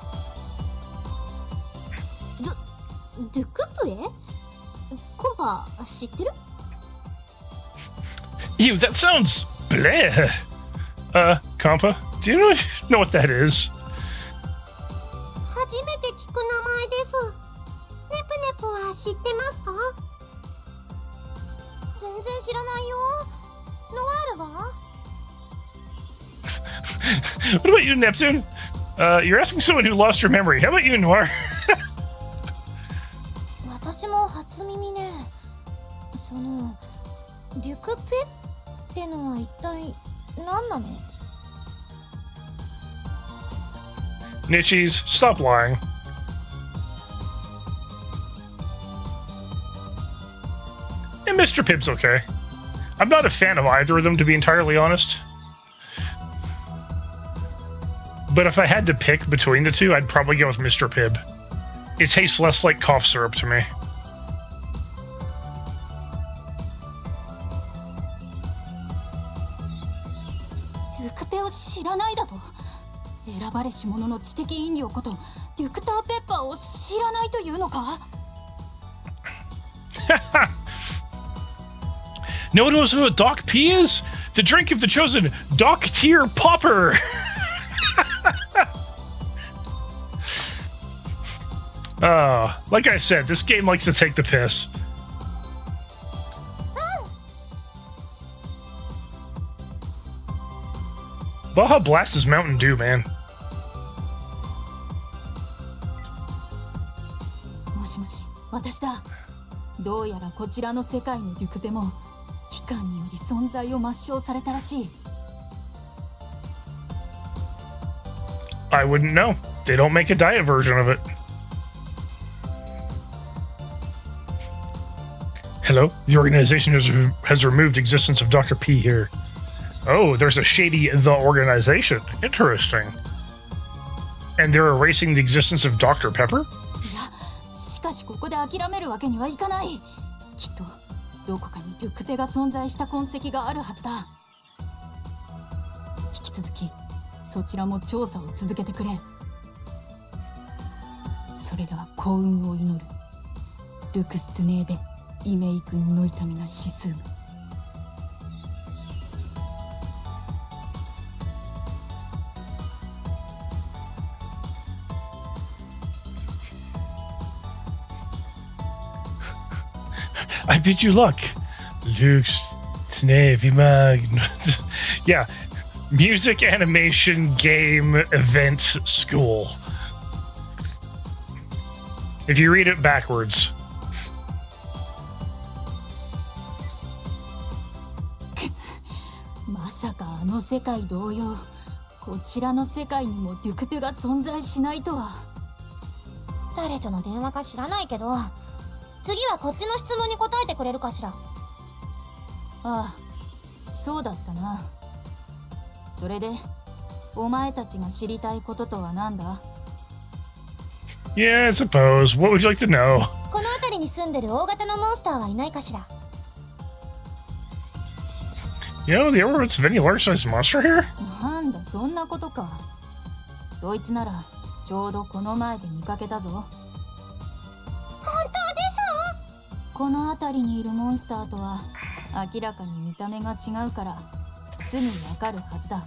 ドゥクプへ？コンパ知ってる？ Ew, that sounds bleh. Compa, do you know what that is? 初めて聞く名前です。ネプネプは知ってますか？全然知らないよ。ノワールは？ What about you, Neptune? You're asking someone who lost her memory. How about you, Noire? 私も初耳ね。そのデュクペってのは一体何なの？ Nichies, stop lying. And Mr. Pibb's okay. I'm not a fan of either of them, to be entirely honest. But if I had to pick between the two, I'd probably go with Mr. Pibb. It tastes less like cough syrup to me. デュクペを知らないだと？選ばれし者の知的飲料ことデュクターペッパーを知らないというのか？ No one knows what Doc P is? The drink of the chosen Doc Tier Popper! Like I said, this game likes to take the piss. Baja Blast is Mountain Dew, man. もしもし、私だ。どうやらこちらの世界のデュクペも機関により存在を抹消されたらしい。I wouldn't know. They don't make a diet version of it. Hello? The organization has removed existence of Dr. P here. Oh, there's a shady The Organization. Interesting. And they're erasing the existence of Dr. Pepper? いや、しかしここで諦めるわけにはいかない。きっとどこかにデュクペが存在した痕跡があるはずだ。引き続きそちらも調査を続けてくれ。それでは幸運を祈る。ルクストゥネーベイメイ君の痛みな指数。I bid you luck. Luke's Snevimag. Yeah. Music, animation, game, event, school. If you read it backwards. まさかあの世界同様、こちらの世界にもデュクペが存在しないとは。誰との電話か知らないけど、次はこっちの質問に答えてくれるかしら。ああ、そうだったな。それでお前たちが知りたいこととは何だ？ Yeah, I suppose. What would you like to know? この辺りに住んでる大型のモンスターはいないかしら。 You know, the ever of any large-sized monster here? なんだ、そんなことか。そいつならちょうどこの前で見かけたぞ。本当です？この辺りにいるモンスターとは明らかに見た目が違うからすぐわかるはずだ。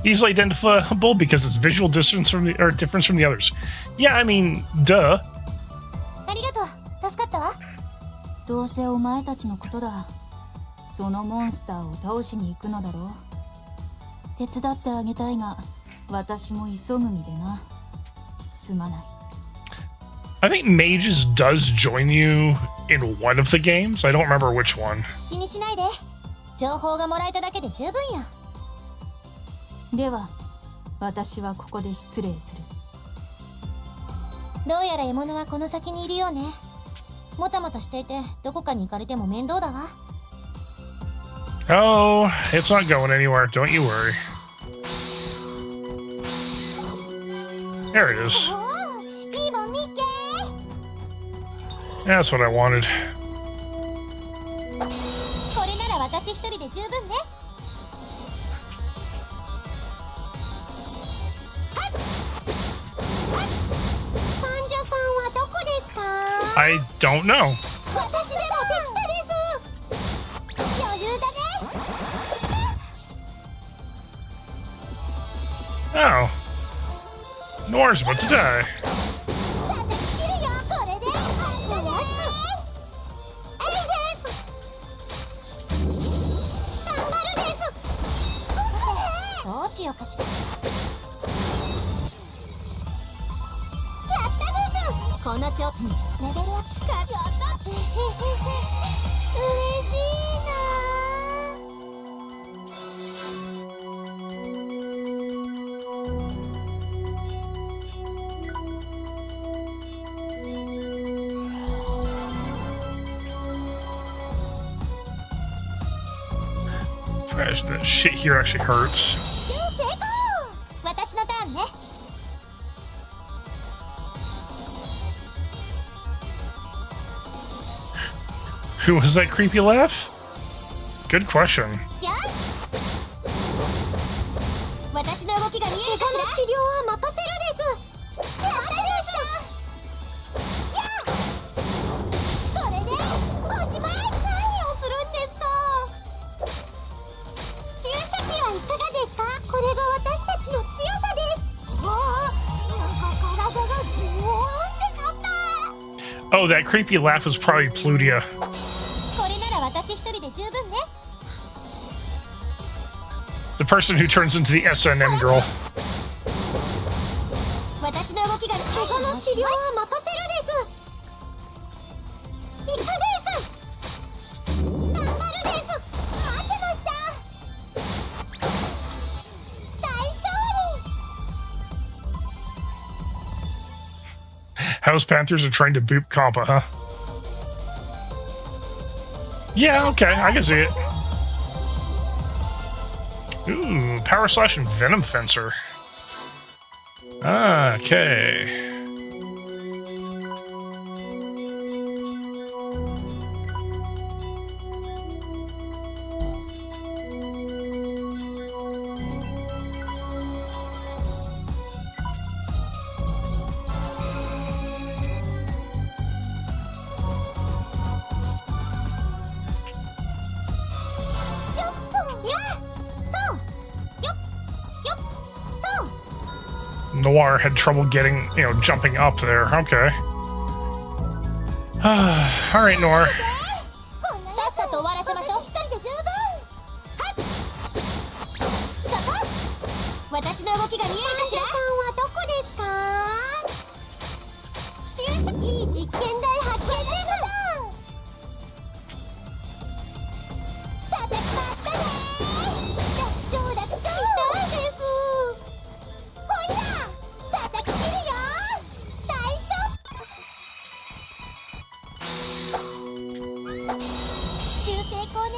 Easily identifiable because it's visual distance from the or difference from the others. Yeah, I mean, duh. ありがとう、助かったわ。どうせお前たちのことだ。そのモンスターを倒しに行くのだろう。手伝ってあげたいが、私も急ぐ身でな。すまない。I think Mages does join you in one of the games. I don't remember which one. 気にしないで。情報がもらえただけで十分よ。では、私はここで失礼する。どうやら獲物はこの先にいるようね。もたもたしていてどこかに行かれても面倒だわ。 Oh, it's not going anywhere. Don't you worry. There it is. おお、いいもん見っけ。 That's what I wanted. これなら私一人で十分ね。患者さんはどこですか？ I don't know. 私でもできたです。余裕だね。 Oh. Noire's about to die. だってできるよ、これで。あったね。エリです。頑張るです。どうしようかしら。やったです。このちょっとレベルは近かった。嬉しいな。 That shit here actually hurts. 成功。私のターンね。 Who was that creepy laugh? Good question. やい。私の動きが見えるかしら。治療は任せるです。やったです。やあ。これでおしまい。何をするんですか。注射器はいかがですか。これが私たちの強さです。わあ、なんか体がズーンってなった。 Oh, that creepy laugh was probably Plutia. これなら私一人で十分ね。 The person who turns into the SNM girl. 私の動きが怪我の治療は任せるです。イカです。頑張るです。待ってました。大勝利。 House Panthers are trying to boop Compa, huh? Yeah, okay, I can see it. Ooh, Power Slash and Venom Fencer. Okay. Noire had trouble getting, jumping up there. Okay. Alright, Noire. さっさと終わらせましょう。一人で十分。はい。そこ。私の動きが見えるかしら。さんはどこですか。注射いい実験台発見です。叩きまったね。楽勝痛いです。ほいだ。叩き切るよ。大勝。奇襲成功ね。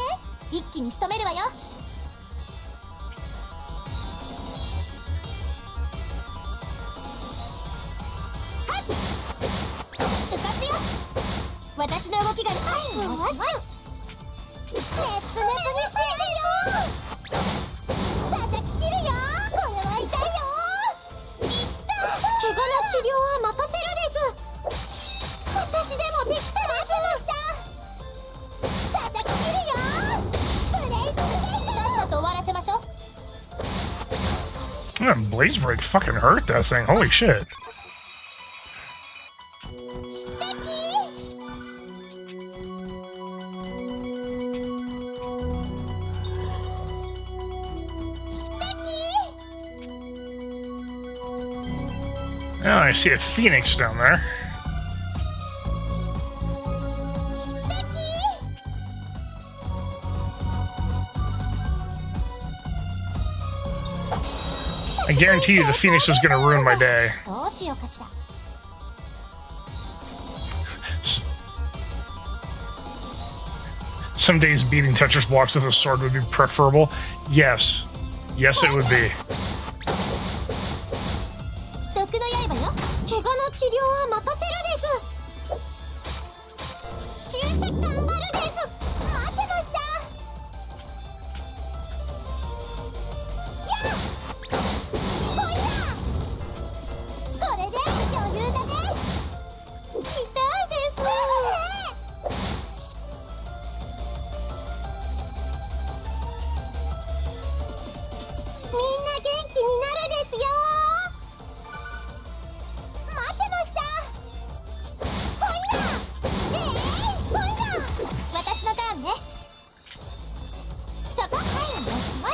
一気に仕留めるわよ。はい。うかつよ。私の動きがはい。おしまい。ネプネプにしてやるよ。叩き切るよ。これは痛いよ。いった。怪我の治療は任せるです。私でもできたです。叩き切るよ。ブレイズブレイズ。さっさと終わらせましょう。 Yeah, Blaze Break fucking hurt that thing. Holy shit. Now I see a phoenix down there. I guarantee you the phoenix is gonna ruin my day. どうしようかしら。Some days beating Tetris blocks with a sword would be preferable. Yes. Yes, it would be. 毒の刃よ。怪我の治療は任せるです。注射頑張るです。待ってました。やっほいだ。これで余裕だね。痛いです。みんな元気になるですよ。待ってました。ほいだ。ほいだ。私のターンね。そこはいおしまい。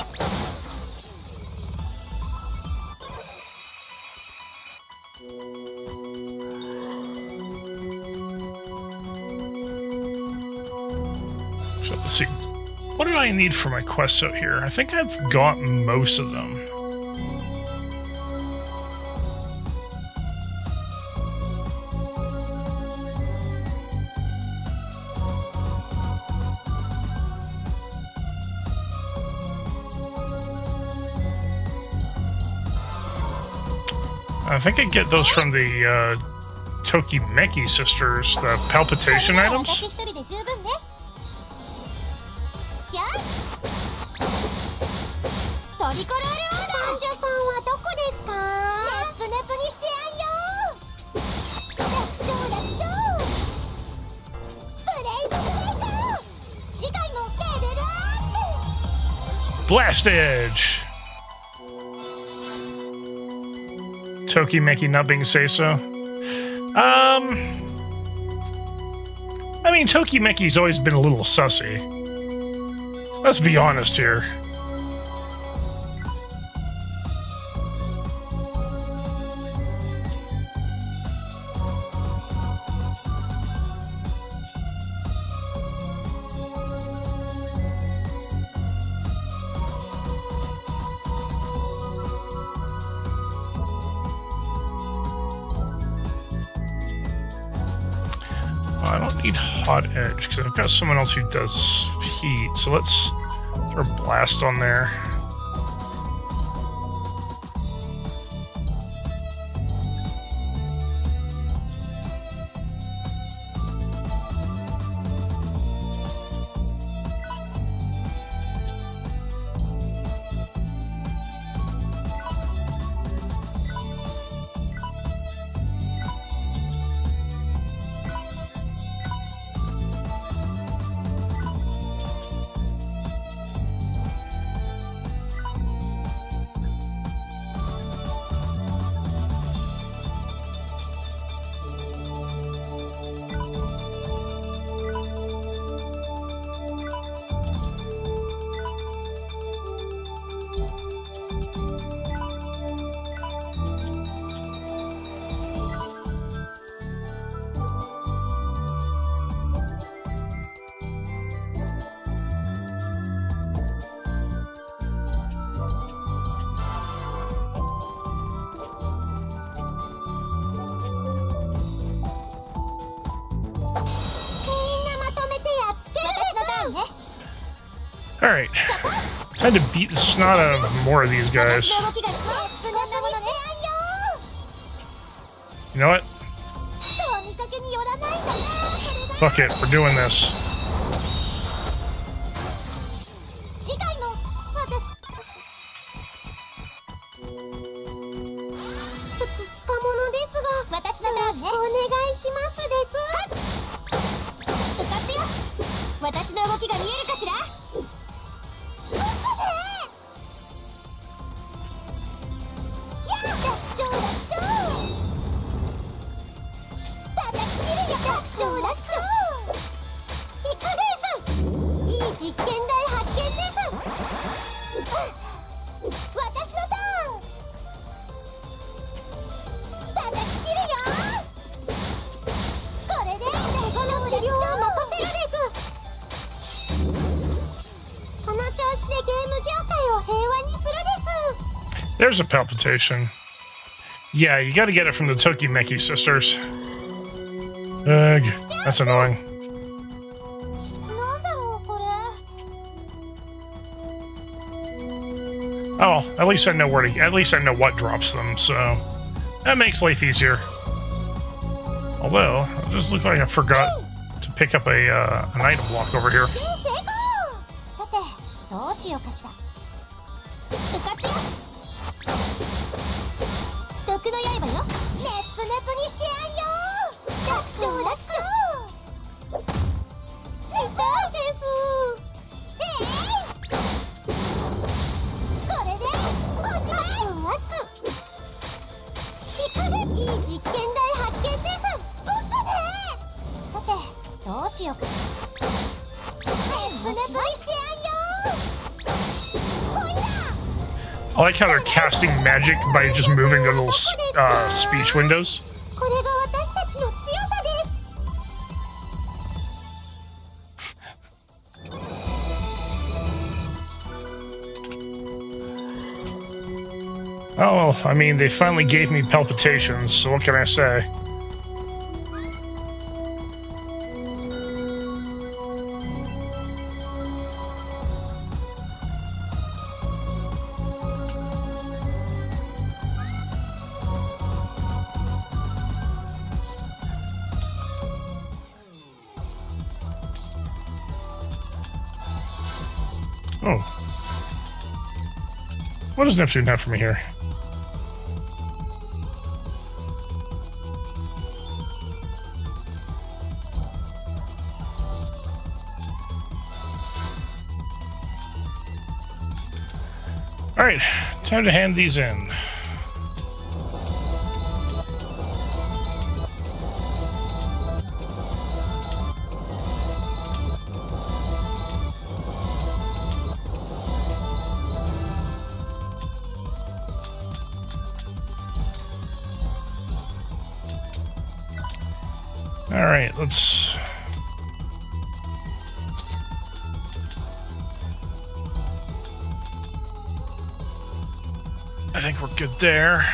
So let's see. What do I need for my quests out here? I think I've got most of them. I think I get those from the Tokimeki sisters, the palpitation items. 私一人で十分ね。やい。トリコロールオーダー。患者さんはどこですか？ネプネプにしてやんよ。楽勝楽勝。ブレイクブレイク。次回もレベルアップ。 Blast Edge! Tokimeki not being say-so. I mean, Tokimeki's always been a little sussy. Let's be honest here. I don't need Hot Edge because I've got someone else who does heat. So let's throw Blast on there. Alright. Time to beat the snot out of more of these guys. You know what? Fuck it, we're doing this. There's a palpitation. Yeah, you gotta get it from the Tokimeki sisters. Ugh, that's annoying. Oh, at least I know where to. At least I know what drops them, so that makes life easier. Although, it just looks like I forgot to pick up an item block over here. 成功。さて、どうしようかしら。うかつよ。毒の刃よ。ネップネプにしてやんよ。楽勝楽勝。痛いです。これでおしまい。ワクワク。いい実験台発見です。ゴッドね。さて、どうしようか。ネップネプにしてやんよ。ほいだ。 I like how they're casting magic by just moving their little speech windows. これが私たちの強さです。 Oh, I mean, they finally gave me palpitations, so what can I say? Oh. What does Neptune have for me here? Alright, time to hand these in. Alright, let's... I think we're good there.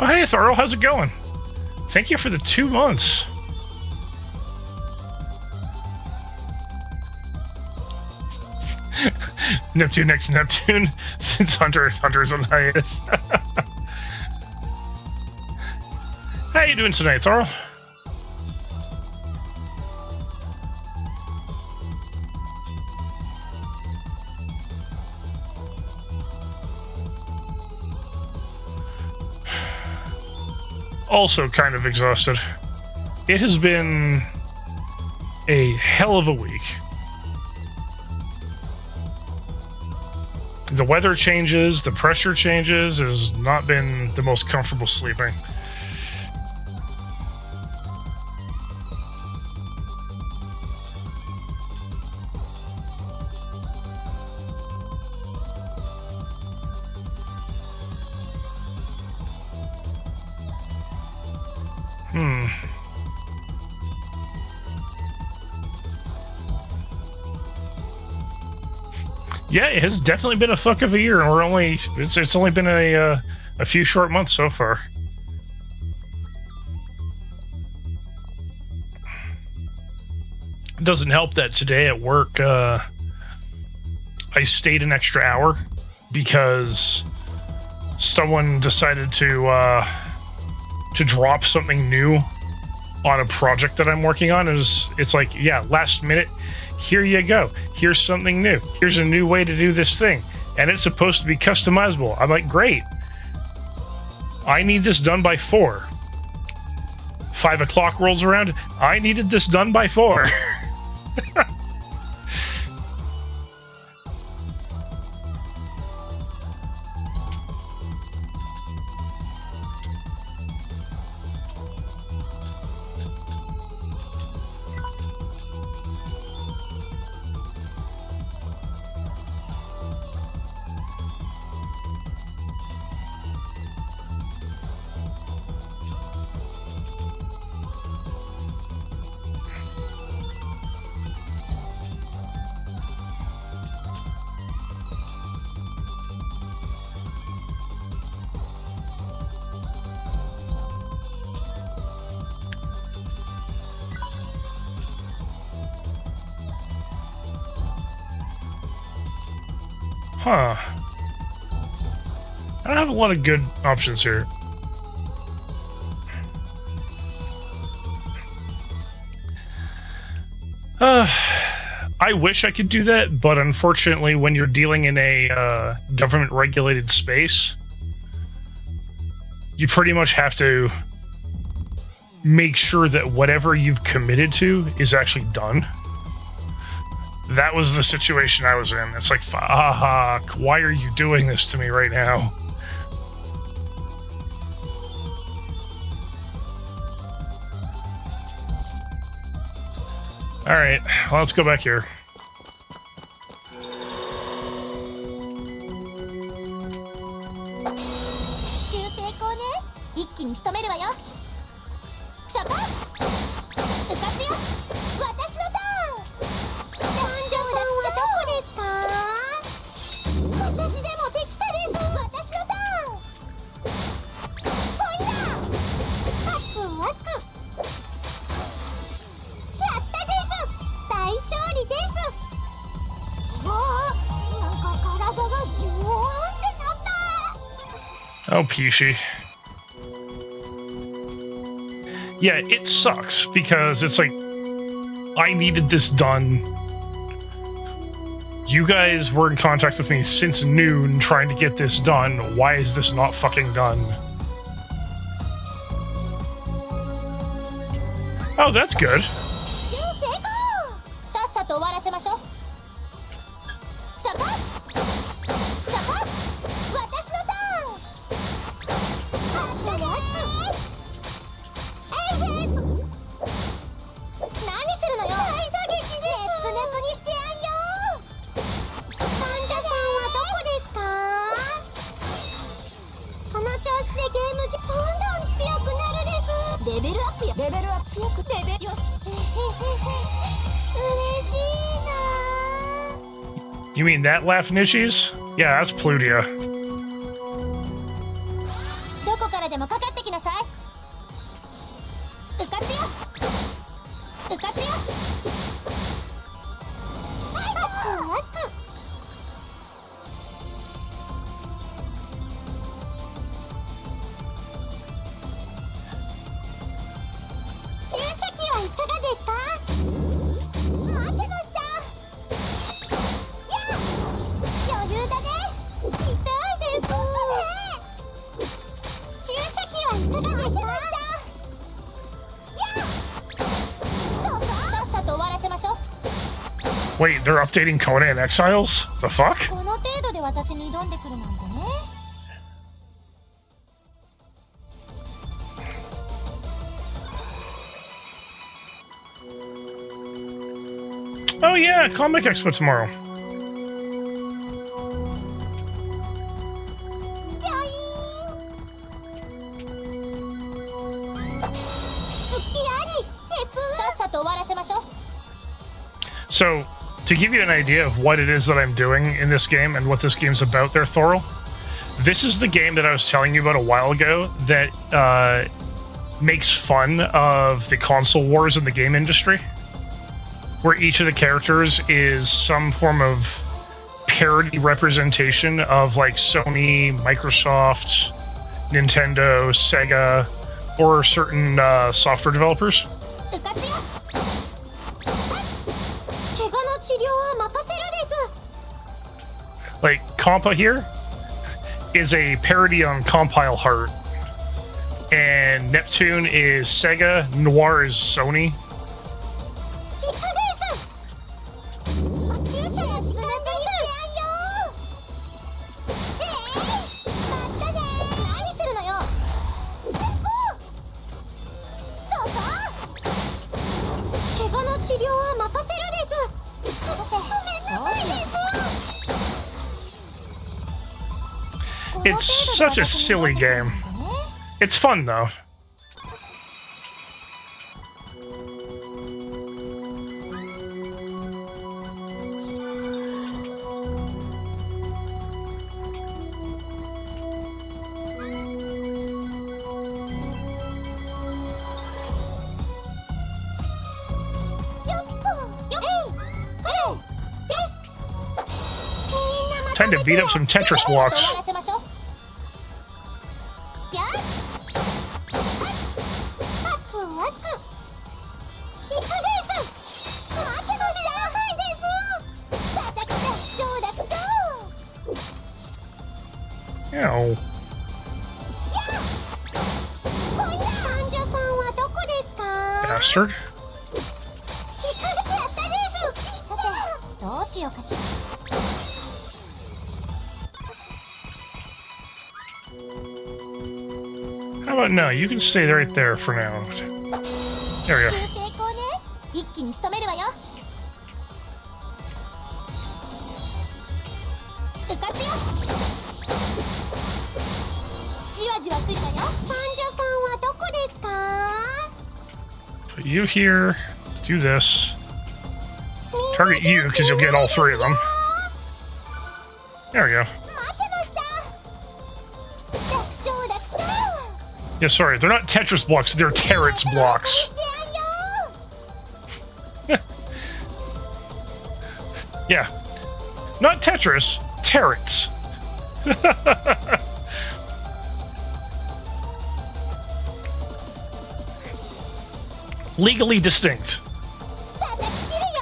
Oh, hey, Thurl, how's it going? Thank you for the 2 months. Neptune next Neptune, since Hunter's on hiatus. How you doing tonight, Thurl? Also kind of exhausted. It has been a hell of a week. The weather changes, the pressure changes, has not been the most comfortable sleeping. Yeah, it has definitely been a fuck of a year, and it's only been a few short months so far. It doesn't help that today at work I stayed an extra hour because someone decided to drop something new on a project that I'm working on. It's like, yeah, last minute. Here you go. Here's something new. Here's a new way to do this thing. And it's supposed to be customizable. I'm like, great. I need this done by 4. 5 o'clock rolls around. I needed this done by 4. Huh. I don't have a lot of good options here. I wish I could do that, but unfortunately, when you're dealing in a government-regulated space, you pretty much have to make sure that whatever you've committed to is actually done. That was the situation I was in. It's like, fuck, why are you doing this to me right now? Alright, well, let's go back here. 一気に仕留めるわよ。そこうかつよ。私のターン。男女さんはどこですか？私でもできたです。私のターン。ポインター。パックワック。やったです。大勝利です。わあ、なんか体がギューンってなった。Oh, Peachy. Yeah, it sucks because it's like, I needed this done. You guys were in contact with me since noon trying to get this done. Why is this not fucking done? Oh, that's good. さっさと終わらせましょう。そこそこ私のターン。あったねー。何するのよ。大打撃です。ネプネプにしてやんよ。患者さんはどこですか？この調子でゲームでどんどん強くなるです。レベルアップや。レベルアップ強くレベルよし。嬉しいな。 You mean that Laughnishes? Yeah, that's Plutia. どこからでもかかってきなさい。うかつよ。うかつよ。はい、注射器はいかがですか？待ってました。やあ、余裕だね。痛いです。注射器はいかがですか？ Wait, they're updating Conan Exiles? The fuck? この程度で私に挑んでくるなんてね。 Oh yeah, Comic Expo tomorrow. So, to give you an idea of what it is that I'm doing in this game and what this game's about there, Thorol, this is the game that I was telling you about a while ago that makes fun of the console wars in the game industry, where each of the characters is some form of parody representation of like Sony, Microsoft, Nintendo, Sega, or certain software developers. Like, Compa here is a parody on Compile Heart, and Neptune is Sega, Noire is Sony. It's such a silly game. It's fun though. Time to beat up some Tetris blocks. 終わらせましょう。やっワクワクイカです。待ってましたはいです。叩きだ超楽勝 Ow. 患者さんはどこですか Bastard. イカでやったですさてどうしようかしら How about no? You can stay right there for now. There we 修 go. 正功ね一気に仕留めるわようかつよじわじわ来るわよ患者さんはどこですか Put you here. Do this. Target you because you'll get all three of them. There we go. 待ってました楽勝楽勝 Yeah, sorry, they're not Tetris blocks, they're Terrets blocks. してやんよ Yeah. Not Tetris, Terrets. Legally distinct. 叩き切るよ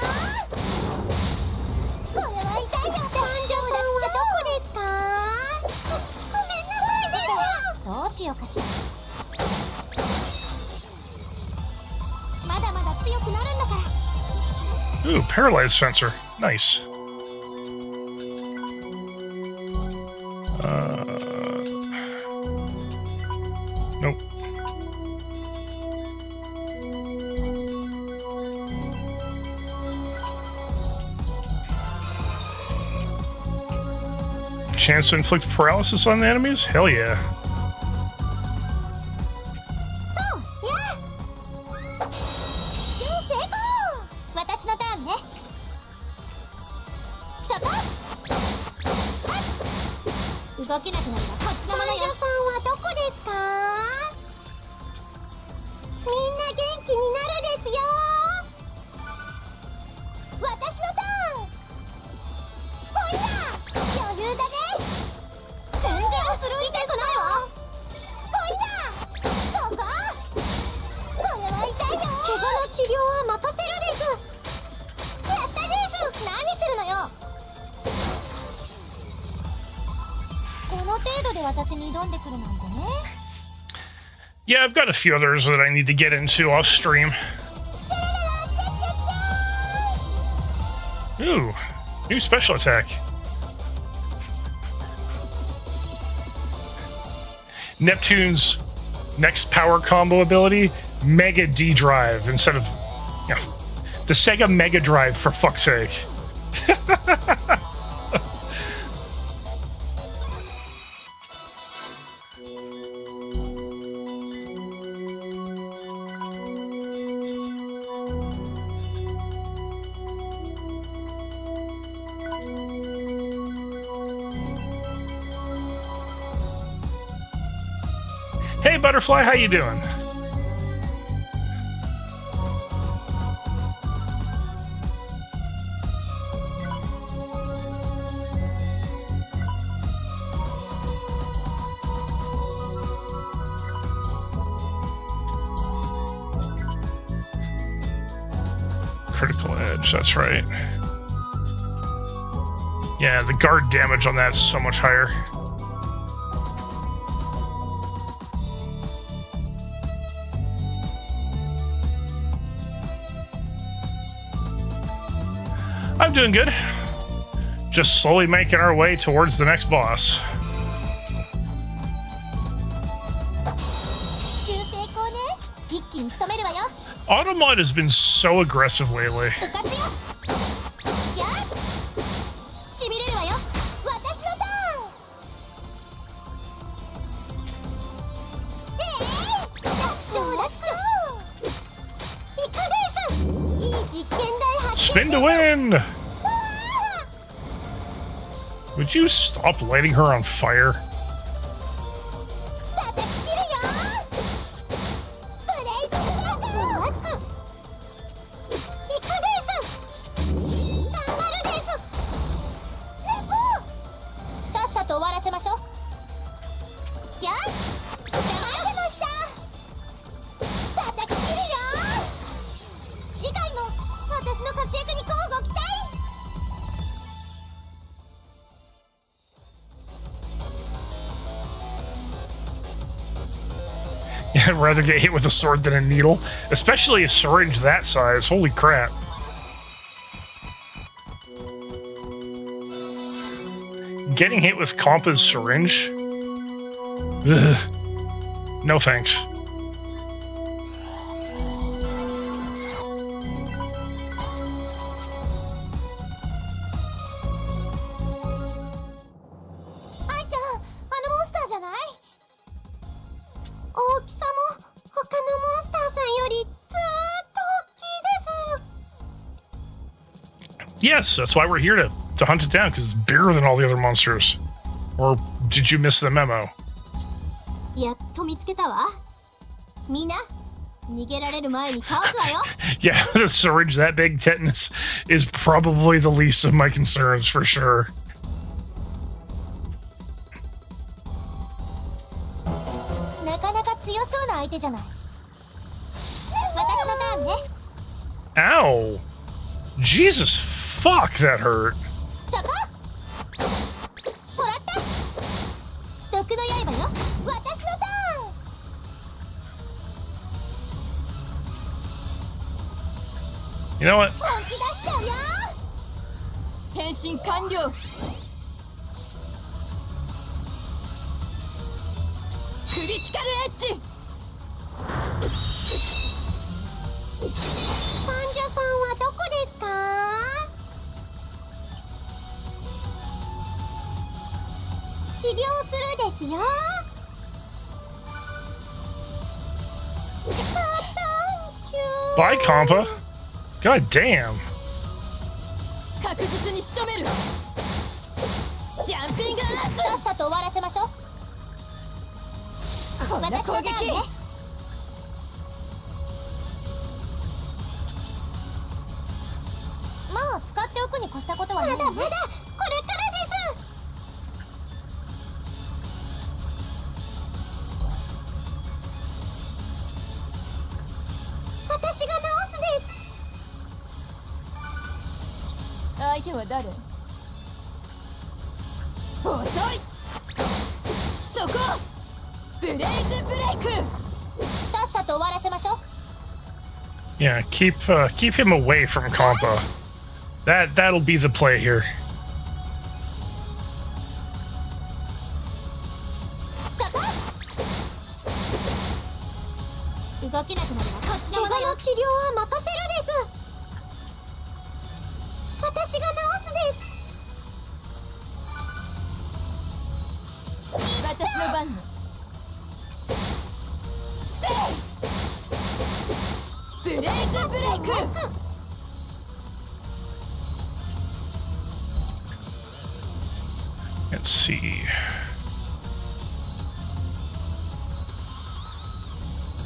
これは痛いよ患者さんはどこですかごめんなさいですどうしようかしらまだまだ強くなるんだから Ooh, paralyzed sensor. Nice. Nope. Chance to inflict paralysis on the enemies? Hell yeah. そうや新成功私のターンねそこ動けなくなるのはこっちのものよ患者さんはどこですかみんな元気になるですよ私のターンほいだ余裕だね全然する痛くないわほいだそここれは痛いよ怪我の治療は任せるですやったです何するのよこの程度で私に挑んでくるなんてね Yeah, I've got a few others that I need to get into off stream. Ooh, new special attack. Neptune's next power combo ability, Mega D Drive instead of, you know, the Sega Mega Drive for fuck's sake. Hey Butterfly, how you doing? Critical edge, that's right. Yeah, the guard damage on that's so much higher. I'm doing good. Just slowly making our way towards the next boss. 修正功ね一気に仕留めるわよ Automod has been so aggressive lately. うかつよやっしびれるわよ私のターン楽勝楽勝イカですいい実験台発見 Spin to win! Would you stop lighting her on fire? 叩き切るよブレイクワクワクイカです頑張るですネコと終わらせましょう。やい、邪魔してました。叩き切るよ。次回も私の活躍に乞うご期待。Yeah, I'd rather get hit with a sword than a needle, especially a syringe that size. Holy crap. Getting hit with Compa's syringe? Ugh. No thanks. Ai-chan, あのモンスターじゃない？大きさも他のモンスターさんよりずーっと大きいです。 Yes, that's why we're here to hunt it down, because it's bigger than all the other monsters. Or did you miss the memo? やっと見つけたわ。みんな逃げられる前に倒すわよ。Yeah, with a syringe that big, tetanus is probably the least of my concerns, for sure. なかなか強そうな相手じゃない。私のターンね。 Ow! Jesus, fuck, that hurt. そこもらった。毒の刃よ。私のターン。 You know what? 本気出しちゃうよ。変身完了。クリティカルエッジ。患者さんはどこですか？治療するですよ。Bye, Compa. God damn. 確実に仕留める。ジャンピングアーツ。さっさと終わらせましょう。こんな攻撃。まあ使っておくに越したことはない。まだまだこれからです。私が直すです。相手は誰？遅い。そこ。ブレイズブレイク。さっさと終わらせましょう。 Yeah, keep him away from Compa. That'll be the play here. そこ。動けなくなればこっちのものよ。怪我の治療は任せるです。私が直すです。私の番ね。ブレイズブレイク。 Let's see.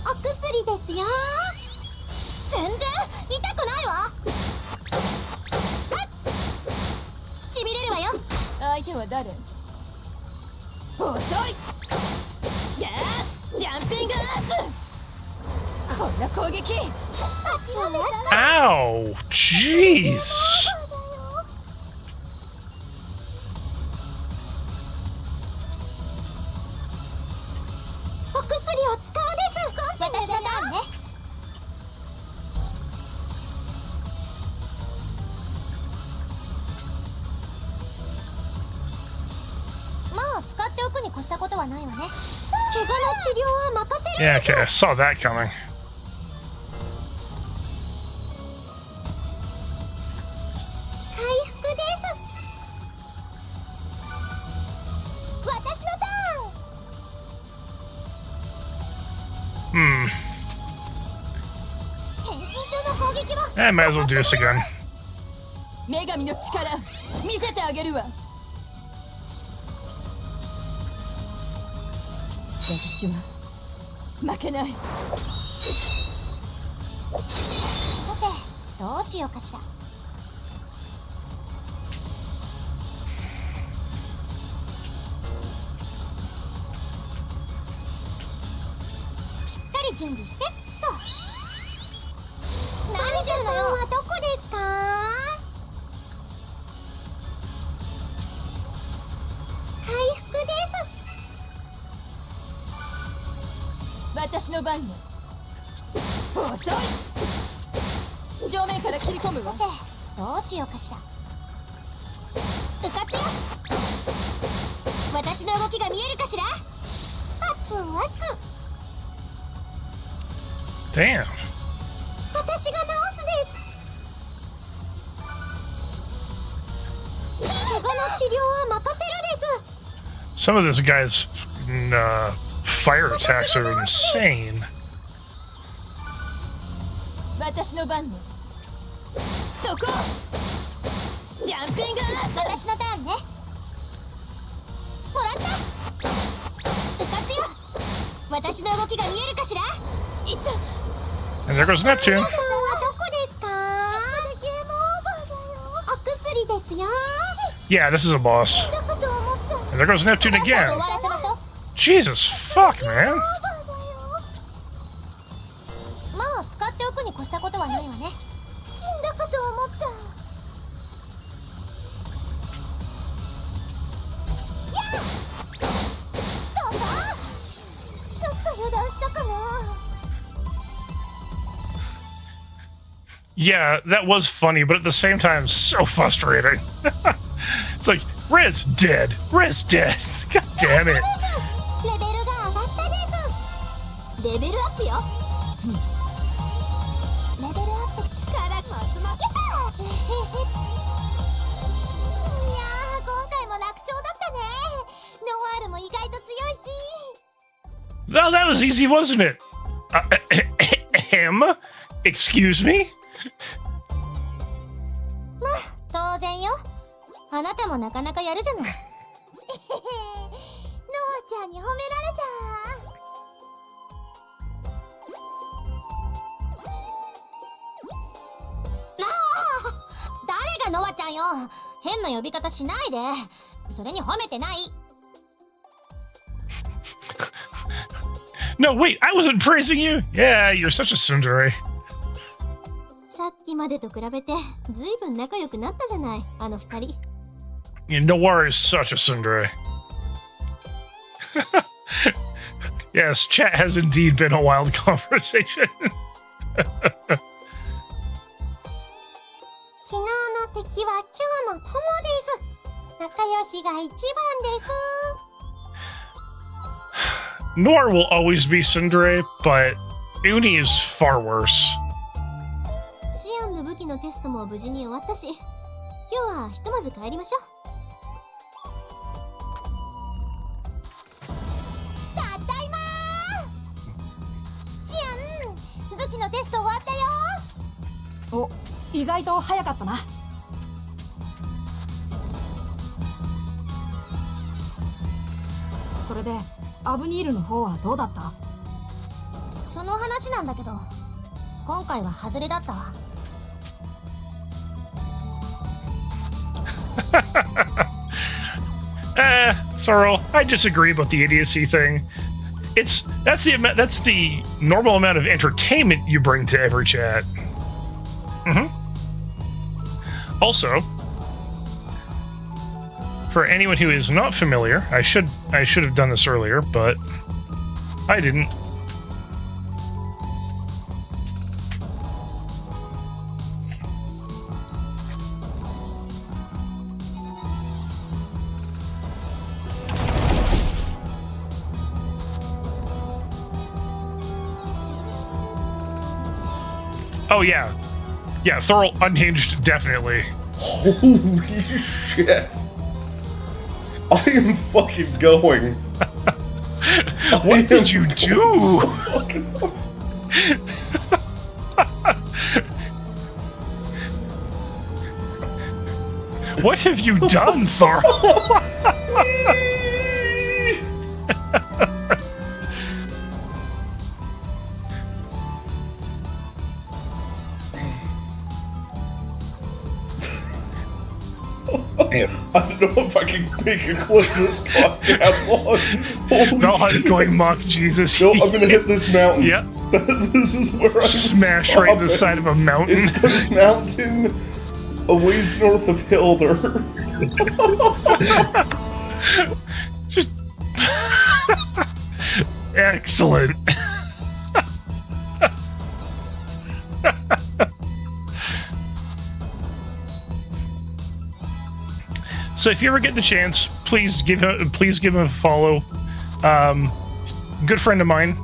お薬ですよ。全然痛くないわ。しびれるわよ。相手は誰？遅い。やー、ジャンピングアーツ。こんな攻撃。Ow! Jeez! お薬を使うです。私のターンね。まあ使っておくに越したことはないわね。怪我の治療は任せる。 Yeah, okay, I saw that coming. 回復です。私のターン。Hmm. 変身中の攻撃は I might as well do this again. 女神の力見せてあげるわ。私は負けない。さてどうしようかしら。準備してっと。何するのよ。はどこですか？回復です。私の番ね。遅い。正面から切り込むわ。さて、どうしようかしら。うかつよ。私の動きが見えるかしら。ワクワク。Damn. 私が直すです。怪我の治療は任せるです。 Some of this guy's fire attacks are insane. 私の番ね。そこ。ジャンピングアート。私のターンね。もらった。うかつよ。私の動きが見えるかしら。いった。 And there goes Neptune. 皆さんはどこですか？ゲームオーバーだよ。お薬ですよ。 Yeah, this is a boss. そんなこと思った。 And there goes Neptune 終 again. わらせましょう。 Jesus, fuck, オー man. バーだよ。まあ使っておくに越したことはないわね。死んだかと思った。やっ！そうか。ちょっと油断したかな。 Yeah, that was funny, but at the same time, so frustrating. It's like, Riz dead. Riz dead. God damn it. レベルが上がったです。レベルアップよ。レベルアップ。力がますます。やったー。いやー、今回も楽勝だったね。ノワールも意外と強いし。 Well, that was easy, wasn't it? Excuse me? まあ当然よ。あなたもなかなかやるじゃない。ノアちゃんに褒められた。なあ、誰がノアちゃんよ。変な呼び方しないで。それに褒めてない。 No, wait, I wasn't praising you. Yeah, you're such a tsundere. さっきまでと比べてずいぶん仲良くなったじゃない、あの二人。 Yeah, Noire is such a tsundere. Yes, chat has indeed been a wild conversation. 昨日の敵は今日の友です。仲良しが一番です。 Noire will always be tsundere, but Uni is far worse. シアンの武器のテストも無事に終わったし、今日はひとまず帰りましょう。ただいまー。シアン、武器のテスト終わったよ。お、意外と早かったな。それでアブニールの方はどうだった？その話なんだけど、今回は外れだったわ。Thorough, I disagree about the idiocy thing. That's the normal amount of entertainment you bring to every chat. Also, for anyone who is not familiar, I should have done this earlier, but I didn't. Oh yeah. Yeah, Thorough unhinged, definitely. Holy shit. I am fucking going. What did you do? What have you done, Thorough? I don't know if I can make a clip this goddamn long. Holy No, I'm shit. going mock Jesus. No, I'm gonna hit this mountain. Yep. This is where I Smash right in the side of a mountain. It's the mountain a ways north of Hilder. Just excellent. So if you ever get the chance, please give him a follow. Good friend of mine.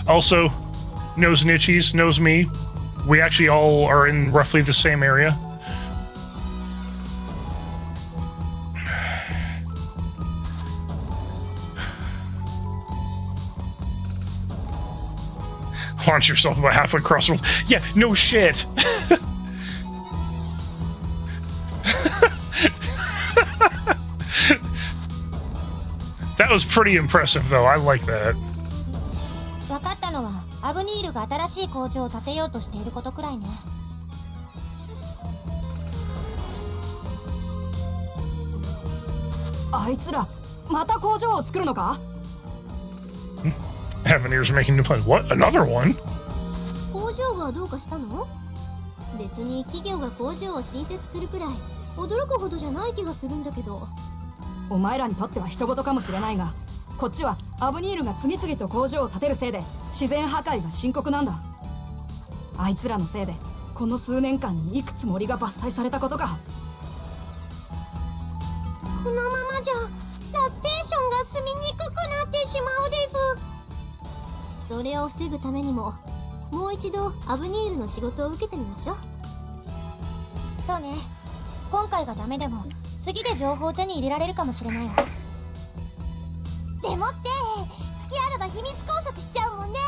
Also knows Nichies, knows me. We actually all are in roughly the same area. Launch yourself about halfway across the world. Yeah, no shit. That was pretty impressive, though. I like that. 分かったのはアブニールが新しい工場を建てようとしていることくらいね。あいつらまた工場を作るのか？ Avenir's making new plans. What? Another one? 工場がどうかしたの？別に企業が工場を新設するくらい驚くほどじゃない気がするんだけど。お前らにとっては人事かもしれないが、こっちはアブニールが次々と工場を建てるせいで自然破壊が深刻なんだ。あいつらのせいでこの数年間にいくつ森が伐採されたことか。このままじゃラステーションが住みにくくなってしまうです。それを防ぐためにももう一度アブニールの仕事を受けてみましょう。そうね、今回がダメでも次で情報を手に入れられるかもしれないわ。でもって隙あれば秘密工作しちゃうもんね。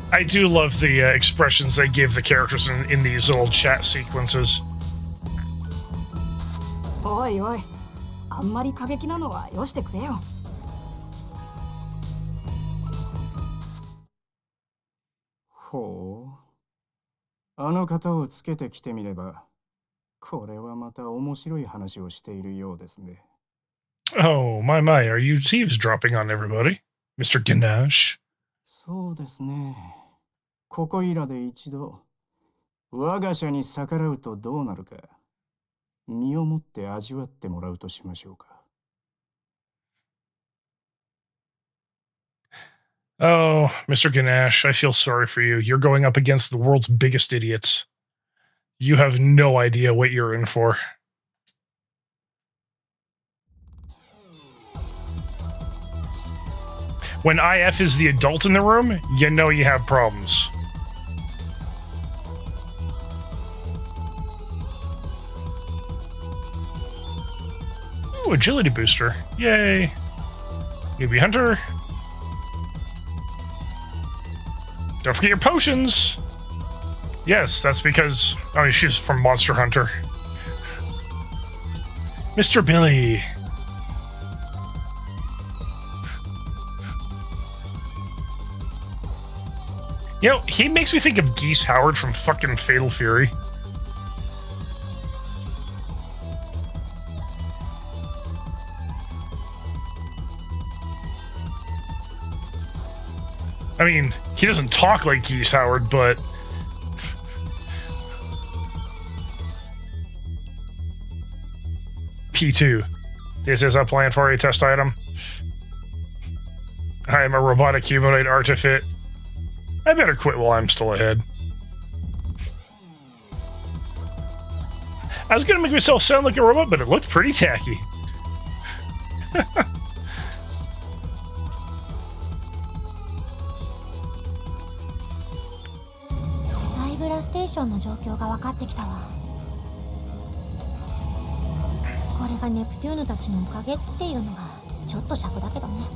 I do love the expressions they give the characters in these little chat sequences. おいおい、あんまり過激なのはよしてくれよ。ほう。あの方をつけてきてみれば、これはまた面白い話をしているようですね。Oh, my, are you eavesdropping on everybody? Mr. Ganesh? そうですね。ここいらで一度、我が社に逆らうとどうなるか、身をもって味わってもらうとしましょうか。Oh, Mr. Ganesh, I feel sorry for you. You're going up against the world's biggest idiots. You have no idea what you're in for. When IF is the adult in the room, you know you have problems. Ooh, agility booster. Yay. Newbie hunter. Don't forget your potions. Yes, that's because... Oh, she's from Monster Hunter. Mr. Billy. You know, he makes me think of Geese Howard from fucking Fatal Fury. I mean, he doesn't talk like Geese Howard, but... P2. This is a plan for a test item. I am a robotic humanoid artifact. I better quit while I'm still ahead. I was gonna make myself sound like a robot, but it looked pretty tacky. ライブラステーションの状況が分かってきたわ。これがネプテューヌたちのおかげっていうのがちょっと尺だけどね。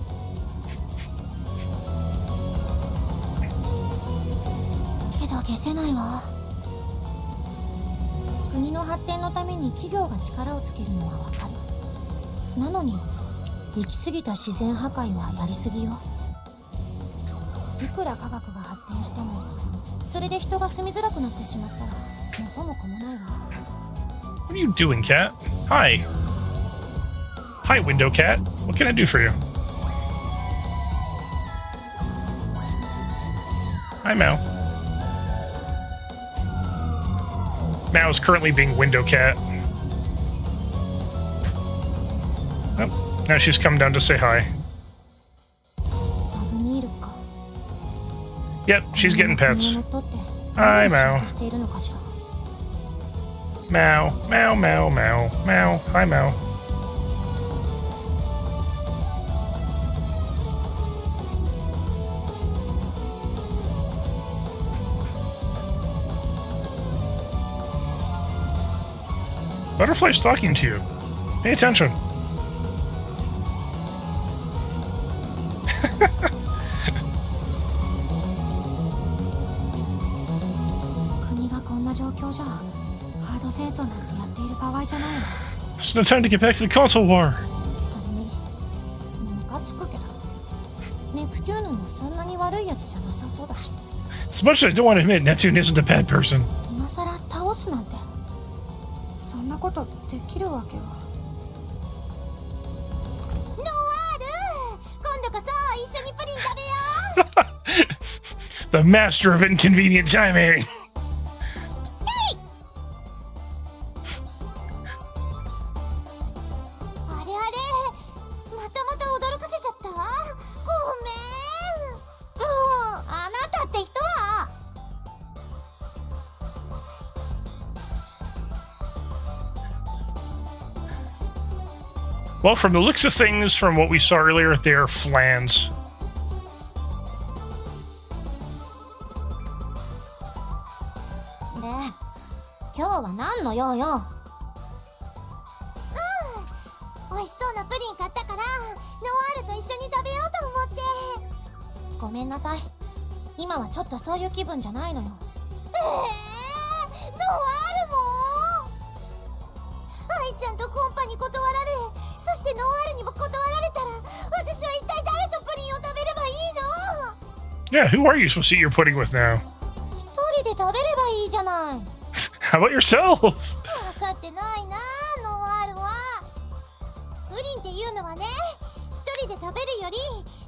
けど消せないわ。国の発展のために企業が力をつけるのは分かる。なのに行き過ぎた自然破壊はやりすぎよ。いくら科学が発展してもそれで人が住みづらくなってしまったら元も子もないわ。 What are you doing, cat? Hi. Hi, window cat. What can I do for you? Hi, Mao. Mao is currently being window cat. Oh, now she's come down to say hi. アブニールか。 Yep, she's getting 国 pets. の人って Hi, 何をしよ Mao. うとしているのかしら。 Mao, Mao, Mao, Mao, Mao. Hi, Mao. Butterfly's talking to you. Pay attention. It's no time to get back to the console war. それにムカつくけどネプテューヌもそんなに悪いやつじゃなさそうだし As much as I don't want to admit, Neptune isn't a bad person. 今さら倒すなんてそんなことできるわけは。ノワール今度こそ一緒にプリン食べよう The master of inconvenient timing. あれあれまたまた驚かせちゃったごめんもうあなたって人は Well, from the looks of things, from what we saw earlier, they're flans. で今日は何の用よ。美味しそうなプリン買ったからノワールと一緒に食べようと思って。ごめんなさい、今はちょっとそういう気分じゃないのよ。ノワールも愛ちゃんとコンパに断られ、そしてノワールにも断られたら私は一体誰とプリンを食べればいいの。 Yeah, who are you supposed to eat your pudding with now? 一人で食べればいいじゃない。 How about yourself? 分かってないなノワールは。プリンっていうのはね、一人で食べるより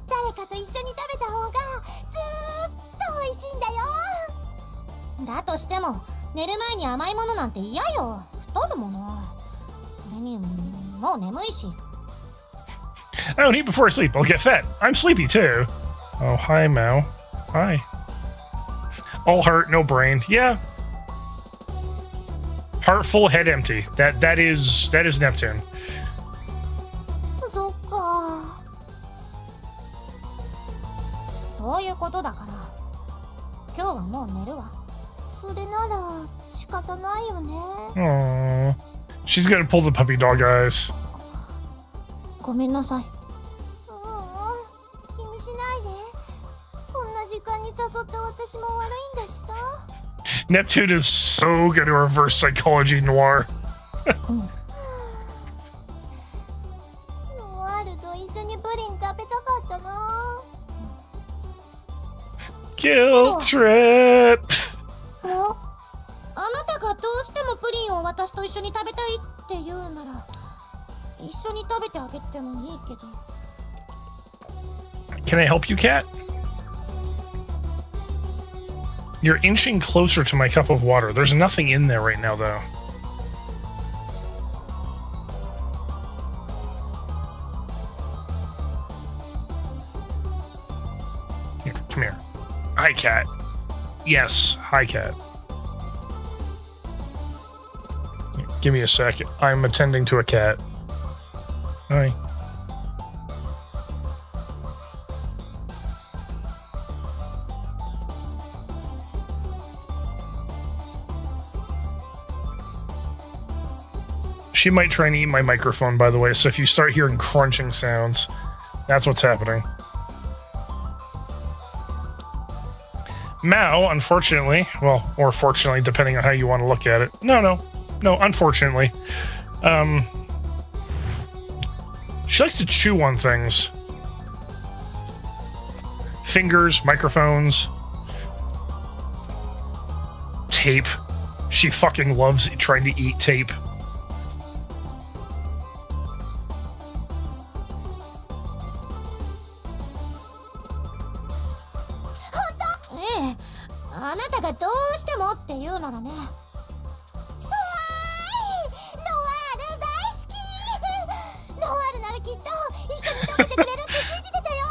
誰かと一緒に食べた方がずーっと美味しいんだよ。だとしても寝る前に甘いものなんて嫌よ。太るもの。それにもう眠いし。 I don't eat before I sleep. I'll get fat. I'm sleepy too. Oh, hi, Mao. Hi. All heart, no brain. Yeah. Heart full, head empty. That is Neptune. そっか。そういうことだから今日はもう寝るわ。それなら仕方ないよね。 Aww. She's gonna pull the puppy dog eyes. ごめんなさい。気にしないで。こんな時間に誘った私も悪いんだしさ。 Neptune is so good at reverse psychology noir. ノワールと一緒にプリン食べたかったな。 Guilt trip. あなたがどうしてもプリンを私と一緒に食べたいって言うなら一緒に食べてあげてもいいけど。 Can I help you, cat? You're inching closer to my cup of water. There's nothing in there right now, though. Here, come here. Hi, cat. Yes, hi, cat. Here, give me a second. I'm attending to a cat. Hi. She might try and eat my microphone, by the way, so if you start hearing crunching sounds, that's what's happening. Mao, unfortunately, well, or fortunately, depending on how you want to look at it. No, unfortunately. She likes to chew on things. Fingers, microphones, tape. She fucking loves trying to eat tape. してもって言うならね。うわーい、ノワール大好き。ノワールならきっと一緒に食べてくれるって信じてたよ。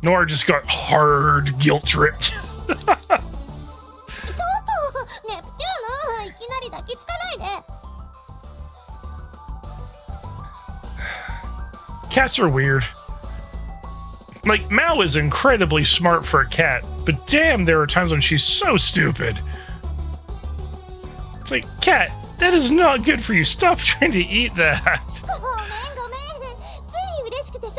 Noire just got hard guilt tripped. ちょっとネプチューヌ、いきなり抱きつかないで。 Cats are weird. Like, Mao is incredibly smart for a cat, but damn, there are times when she's so stupid. It's like, cat, that is not good for you. Stop trying to eat that. ごめんごめん、つい嬉しくてさ。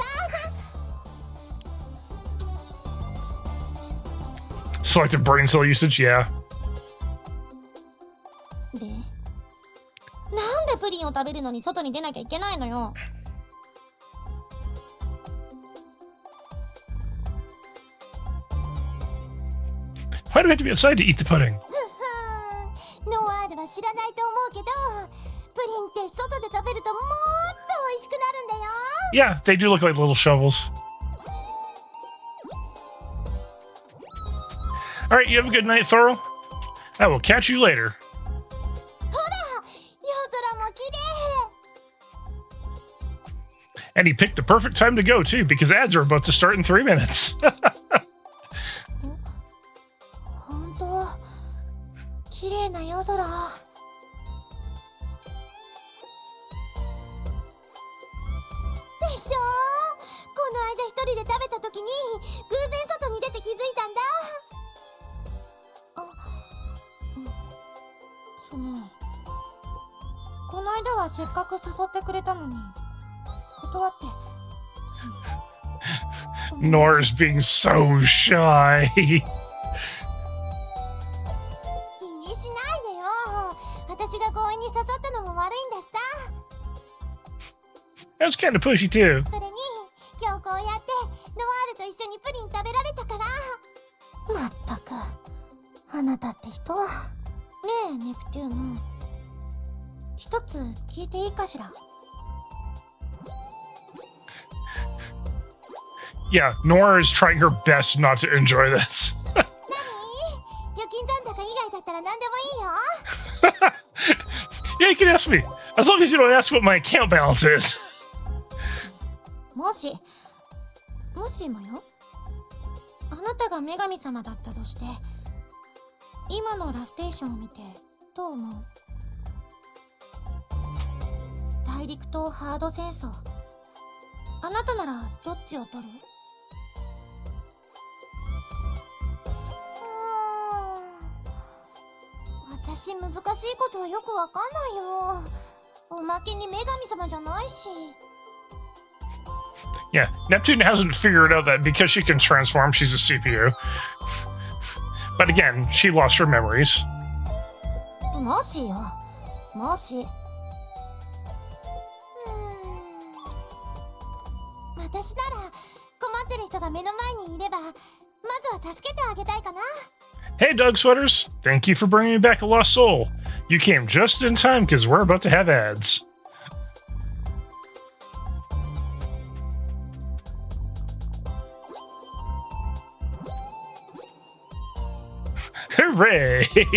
Selective brain cell usage, yeah. で、なんでプリンを食べるのに外に出なきゃいけないのよ。 Why do we have to be outside to eat the pudding? ノワールは知らないと思うけど、プリンって外で食べるともっと美味しくなるんだよ。 Yeah, they do look like little shovels. Alright, you have a good night, Thorol. I will catch you later. ほら、夜空も綺麗。 And he picked the perfect time to go, too, because ads are about to start in 3 minutes. 本当、綺麗な夜空。でしょ？この間一人で食べた時に偶然外に出て気づいたんだ。あ、うん、その、この間はせっかく誘ってくれたのに断って。 Noire's being so shy. 気にしないでよ。私が強引に誘ったのも悪いんだしさ。 That's kind of pushy, too. それに今日こうやってノワールと一緒にプリン食べられたから。まったく、あなたって人は。ねえネプテューヌ、一つ聞いていいかしら。 Yeah, Noire is trying her best not to enjoy this. 何？預金残高以外だったら何でもいいよ。 Yeah, you can ask me. As long as you don't ask what my account balance is. もしもよ、あなたが女神様だったとして、今のラステーションを見てどう思う？大陸とハード戦争、あなたならどっちを取る？私難しいことはよくわかんないよ。おまけに女神様じゃないし。 Yeah, Neptune hasn't figured out that because she can transform, she's a CPU. But again, she lost her memories. もしよ、もし。私なら困ってる人が目の前にいれば、まずは助けてあげたいかな。 Hey, Doug Sweaters. Thank you for bringing me back a lost soul. You came just in time because we're about to have ads. Hooray! それで、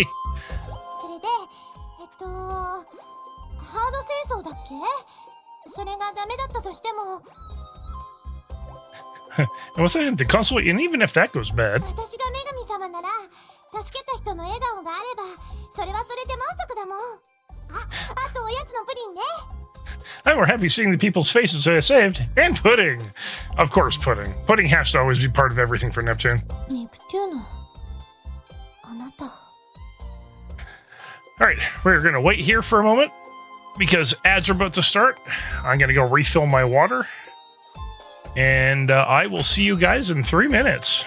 ハード戦争だっけ？それがダメだったとしても。 And what's that in the console? And even if that goes bad. 私が女神様なら、助けた人の笑顔があれば、それはそれで満足だもん。あとおやつのプリンね。 And we're happy seeing the people's faces I saved. And pudding! Of course, pudding. Pudding has to always be part of everything for Neptune. ネプテューヌ、あなた。 Alright, we're going to wait here for a moment because ads are about to start. I'm going to go refill my water. And I will see you guys in 3 minutes.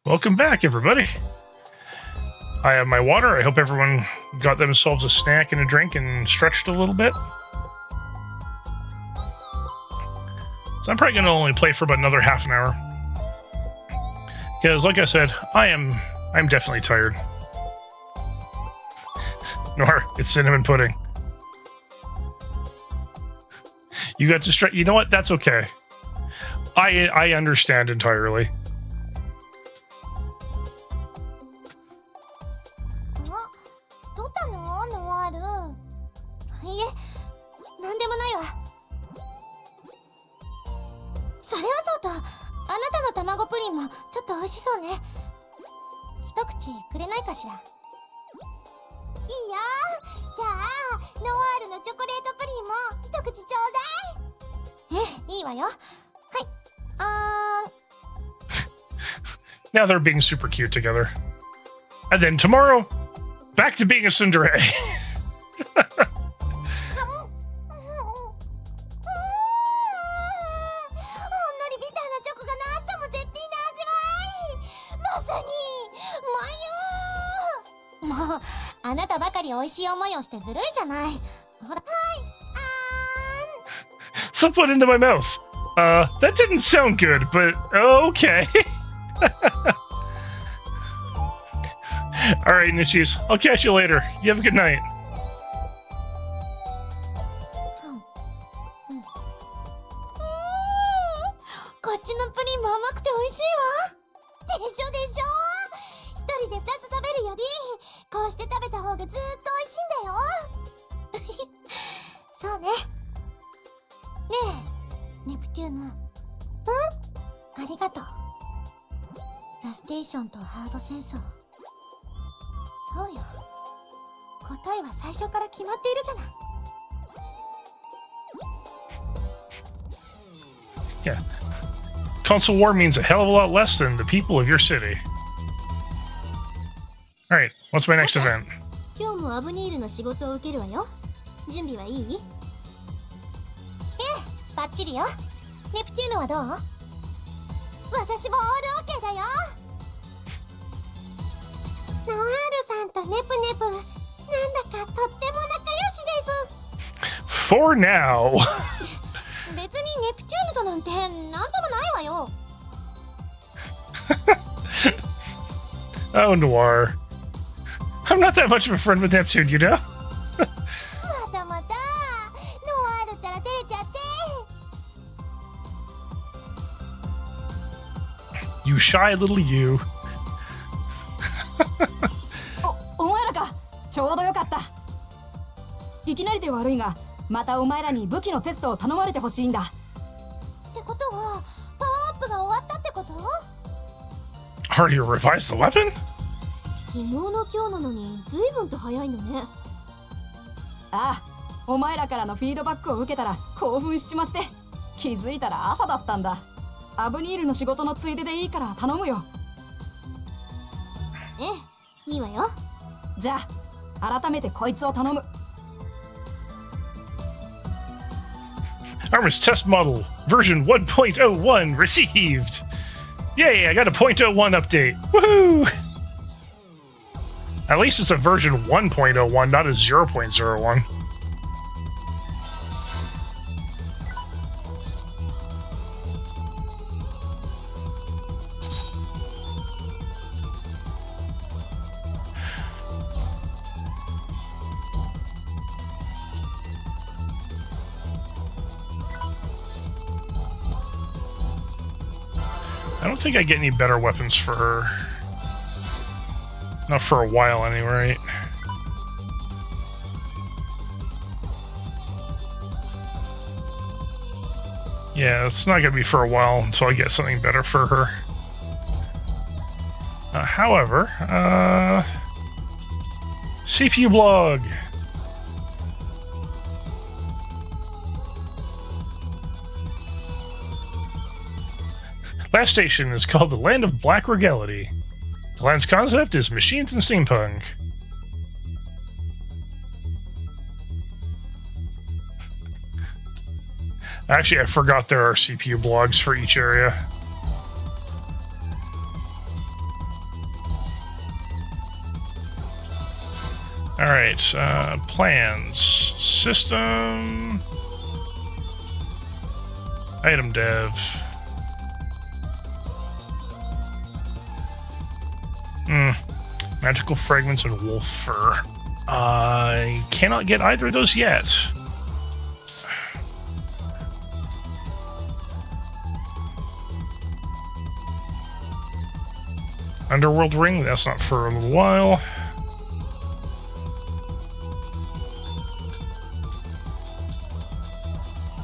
Welcome back, everybody. I have my water. I hope everyone got themselves a snack and a drink and stretched a little bit. So I'm probably going to only play for about another half an hour. Because, like I said, I'm definitely tired. Noire, it's cinnamon pudding. You got to stretch. You know what? That's okay. I understand entirely. どうしたのノワール。いえ、なんでもないわ。それはそうと、あなたの卵プリンもちょっと美味しそうね。一口くれないかしら。いいよ。じゃあ、ノワールのチョコレートプリンも一口ちょうだい。ええ、いいわよ。はい。Now they're being super cute together. And then tomorrow, back to being a tsundere. ほんのりビターなチョコがなんとも絶品な味わい。まさにマヨー。もうあなたばかり美味しい思いをしてずるいじゃない。ほら、はい、Some put into my mouth. That didn't sound good, but okay. Alright, Nichis. I'll catch you later. You have a good night. こっちのプリンも甘くて美味しいわ。でしょでしょ。一人で2つ食べるよりこうして食べた方がずっと美味しいんだよ。そうね。ねえ、ネプテューヌ。ありがとう。ラステーションとハードセンサー。そうよ。答えは最初から決まっているじゃない。Yeah. Console war means a hell of a lot less than the people of your city. Alright, what's my next event? 今日もアブニールの仕事を受けるわよ。準備はいい？ええ、バッチリよ。ネプテューヌはどう？私もオールオッケーだよ。ノワールさんとネプネプ、なんだかとっても仲良しです。For now. 別にネプテューヌとなんてなんともないわよ。Oh, Noire. I'm not that much of a friend with Neptune, you know? またまた、ノワールったら照れちゃって。You shy little you. お前らか。ちょうどよかった。いきなりで悪いが、またお前らに武器のテストを頼まれてほしいんだ。ってことは、パワーアップが終わったってこと？ Already revised the weapon? 昨日の今日なのに随分と早いのね。ああ、お前らからのフィードバックを受けたら興奮しちまって、気づいたら朝だったんだ。アブニールの仕事のついででいいから頼むよ。ええ、いいわよ。じゃあ改めてこいつを頼む。 Armor's test model, version 1.01 received. Yay, I got a .01 update. Woohoo! At least it's a version 1.01, not a 0.01. I don't think I get any better weapons for her. Not for a while, anyway. Yeah, it's not gonna be for a while until I get something better for her. However, CPU blog. Last station is called the Land of Black Regality. The land's concept is machines and steampunk. Actually, I forgot there are CPU blogs for each area. Alright, plans. System. Item dev. Magical fragments and wolf fur. I cannot get either of those yet. Underworld ring, that's not for a little while.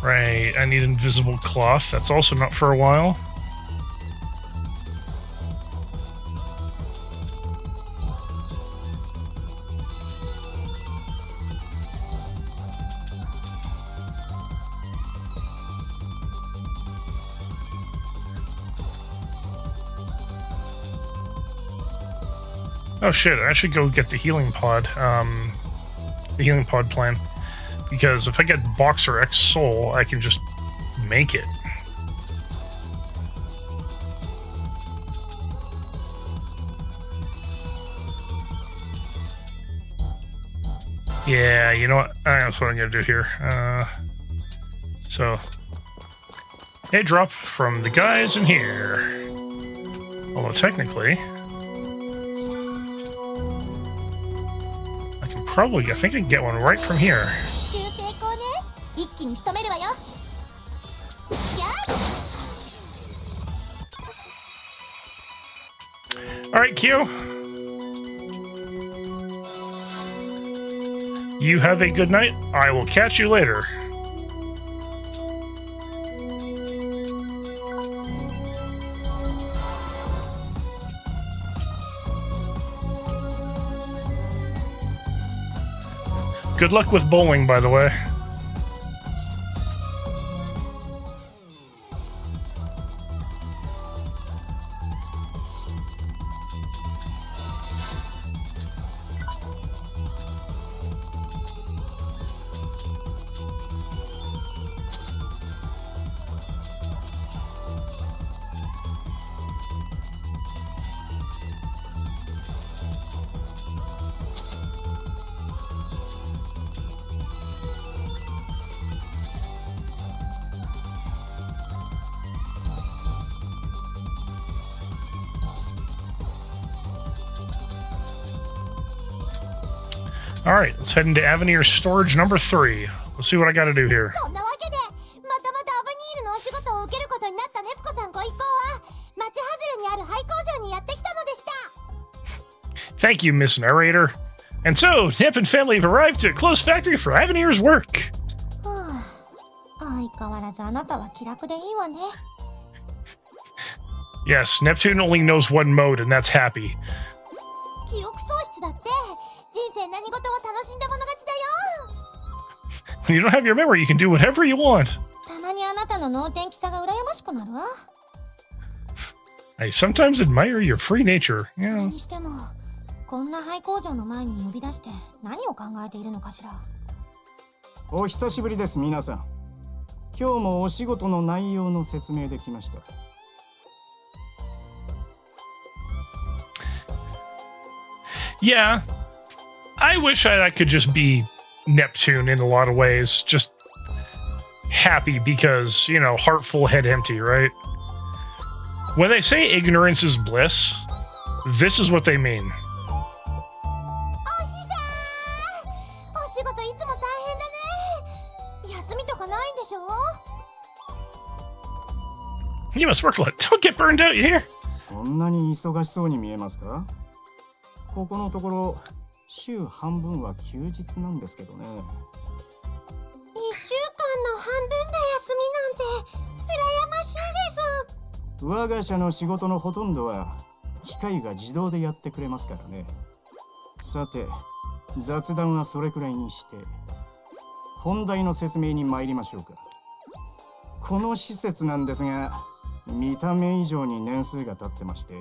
Right, I need invisible cloth, that's also not for a while. Oh shit, I should go get the healing pod plan. Because if I get Boxer X Soul, I can just make it. Yeah, you know what? That's what I'm gonna do here. So, a drop from the guys in here. Although technically, I think I can get one right from here. 奇襲成功ね。一気に仕留めるわよ。やっ Alright, Q. You have a good night. I will catch you later. Good luck with bowling, by the way. Alright, let's head into Avenir storage number 3. Let's see what I gotta do here. そんなわけで、またまたアバニールのお仕事を受けることになったネプコさんご一行は、町外れにある廃工場にやってきたのでした。Thank you, Miss Narrator. And so, Nep and family have arrived to a close factory for Avenir's work. はあ、相変わらずあなたは気楽でいいわね。Yes, Neptune only knows one mode, and that's happy. 記憶喪失だって、人生何事も楽しんだもの勝ちだよ。When you don't have your memory, you can do whatever you want. たまにあなたの能天気さが羨ましくなるわ。I sometimes admire your free nature. それ Yeah. にしても、こんな廃工場の前に呼び出して何を考えているのかしら。お久しぶりです、皆さん。今日もお仕事の内容の説明できました。Yeah. I wish I could just be Neptune in a lot of ways. Just happy because, you know, heart full, head empty, right? When they say ignorance is bliss, this is what they mean. おひさー、お仕事いつも大変だね。休みとかないんでしょ？ You must work a lot. Don't get burned out, you hear? そんなに忙しそうに見えますか？ここのところ週半分は休日なんですけどね。1週間の半分が休みなんて羨ましいです。我が社の仕事のほとんどは機械が自動でやってくれますからね。さて、雑談はそれくらいにして本題の説明に参りましょうか。この施設なんですが、見た目以上に年数が経ってまして、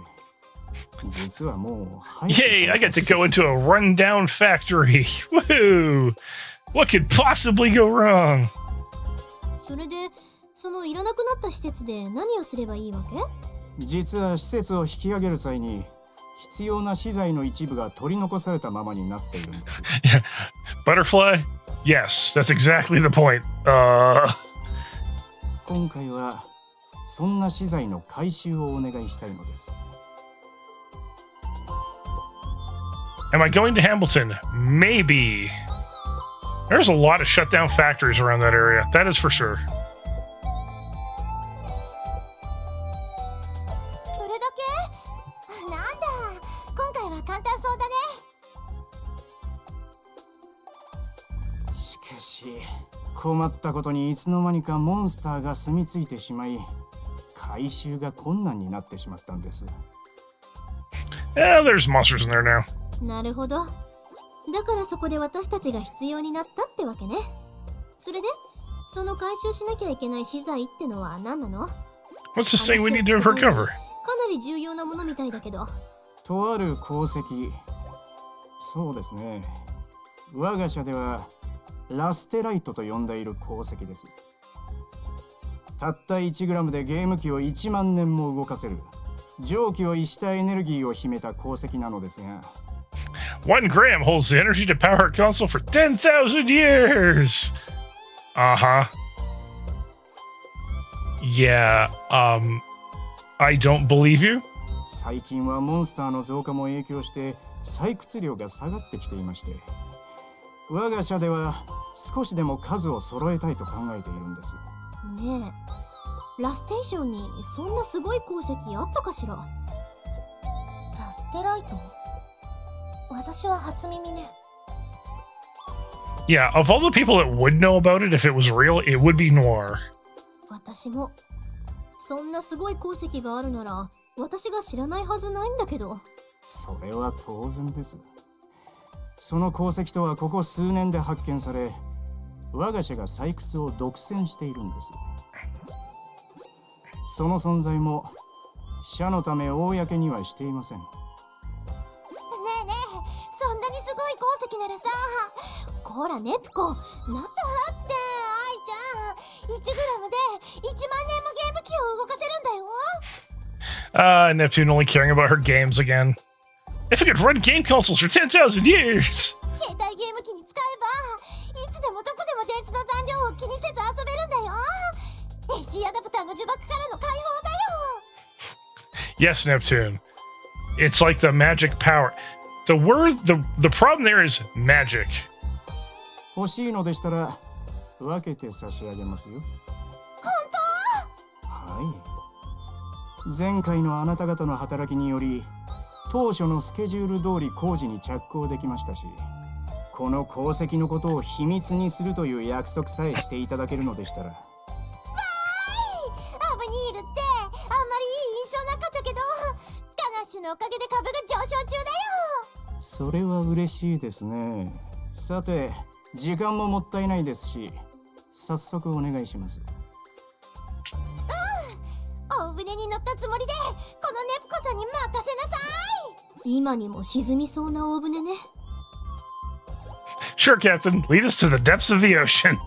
実はもう Yay, I get to go into a rundown factory. Woohoo! What could possibly go wrong? それで、そのいらなくなった施設で何をすればいいわけ？実は施設を引き上げる際に必要な資材の一部が取り残されたままになっているんです。Yeah. Butterfly? Yes, that's exactly the point. 今回はそんな資材の回収をお願いしたいのです。Am I going to Hamilton? Maybe. There's a lot of shut down factories around that area. That is for sure. それだけ？なんだ、今回は簡単そうだね。しかし困ったことにいつの間にかモンスターが住み着いてしまい、回収が困難になってしまったんです。Yeah, there's monsters in there now. なるほど。だからそこで私たちが必要になったってわけね。それで、その回収しなきゃいけない資材ってのは何なの？ What's this thing we need to recover? かなり重要なものみたいだけど。とある鉱石、そうですね。我が社ではラステライトと呼んでいる鉱石です。たった 1g でゲーム機を1万年も動かせる蒸気を逸したエネルギーを秘めた鉱石なのですが、1 gram holds the energy to power a console for 10,000 years. Uh-huh. Yeah, I don't believe you. 最近はモンスターの増加も影響して採掘量が下がってきていまして、我が社では少しでも数を揃えたいと考えているんです。ねえ、ラステーションにそんなすごい鉱石あったかしら？ラステライト？私は初耳ね。Yeah, of all the people that would know about it if it was real, it would be Noire. 私も。そんなすごい鉱石があるなら、私が知らないはずないんだけど。それは当然です。その鉱石とはここ数年で発見され、我が社が採掘を独占しているんです。その存在も社のため公にはしていません。ねえねえ、そんなにすごい鉱石ならさ、こらネプコ、なったって愛ちゃん、1グラムで1万年もゲーム機を動かせるんだよ。Neptune only caring about her games again. If I could run game consoles for 10,000 years! 携帯ゲーム機に使えば、いつでもどこでも電池の残量を気にせず遊べるんだよ。AC アダプターの呪縛からの解放だよ。Yes, Neptune. It's like the magic power. The problem there is magic. 欲しいのでしたら分けて差し上げますよ。本当？はい。前回のあなた方の働きにより、当初のスケジュール通り工事に着工できましたし、この鉱石のことを秘密にするという約束さえしていただけるのでしたら。アブニールってあんまりいい印象なかったけど、カナッシュのおかげで株が上昇中だよ。それは嬉しいですね。さて、時間ももったいないですし、早速お願いします。大船に乗ったつもりでこのネプコさんに任せなさい。今にも沈みそうな大船ね。Sure, Captain. Lead us to the depths of the ocean.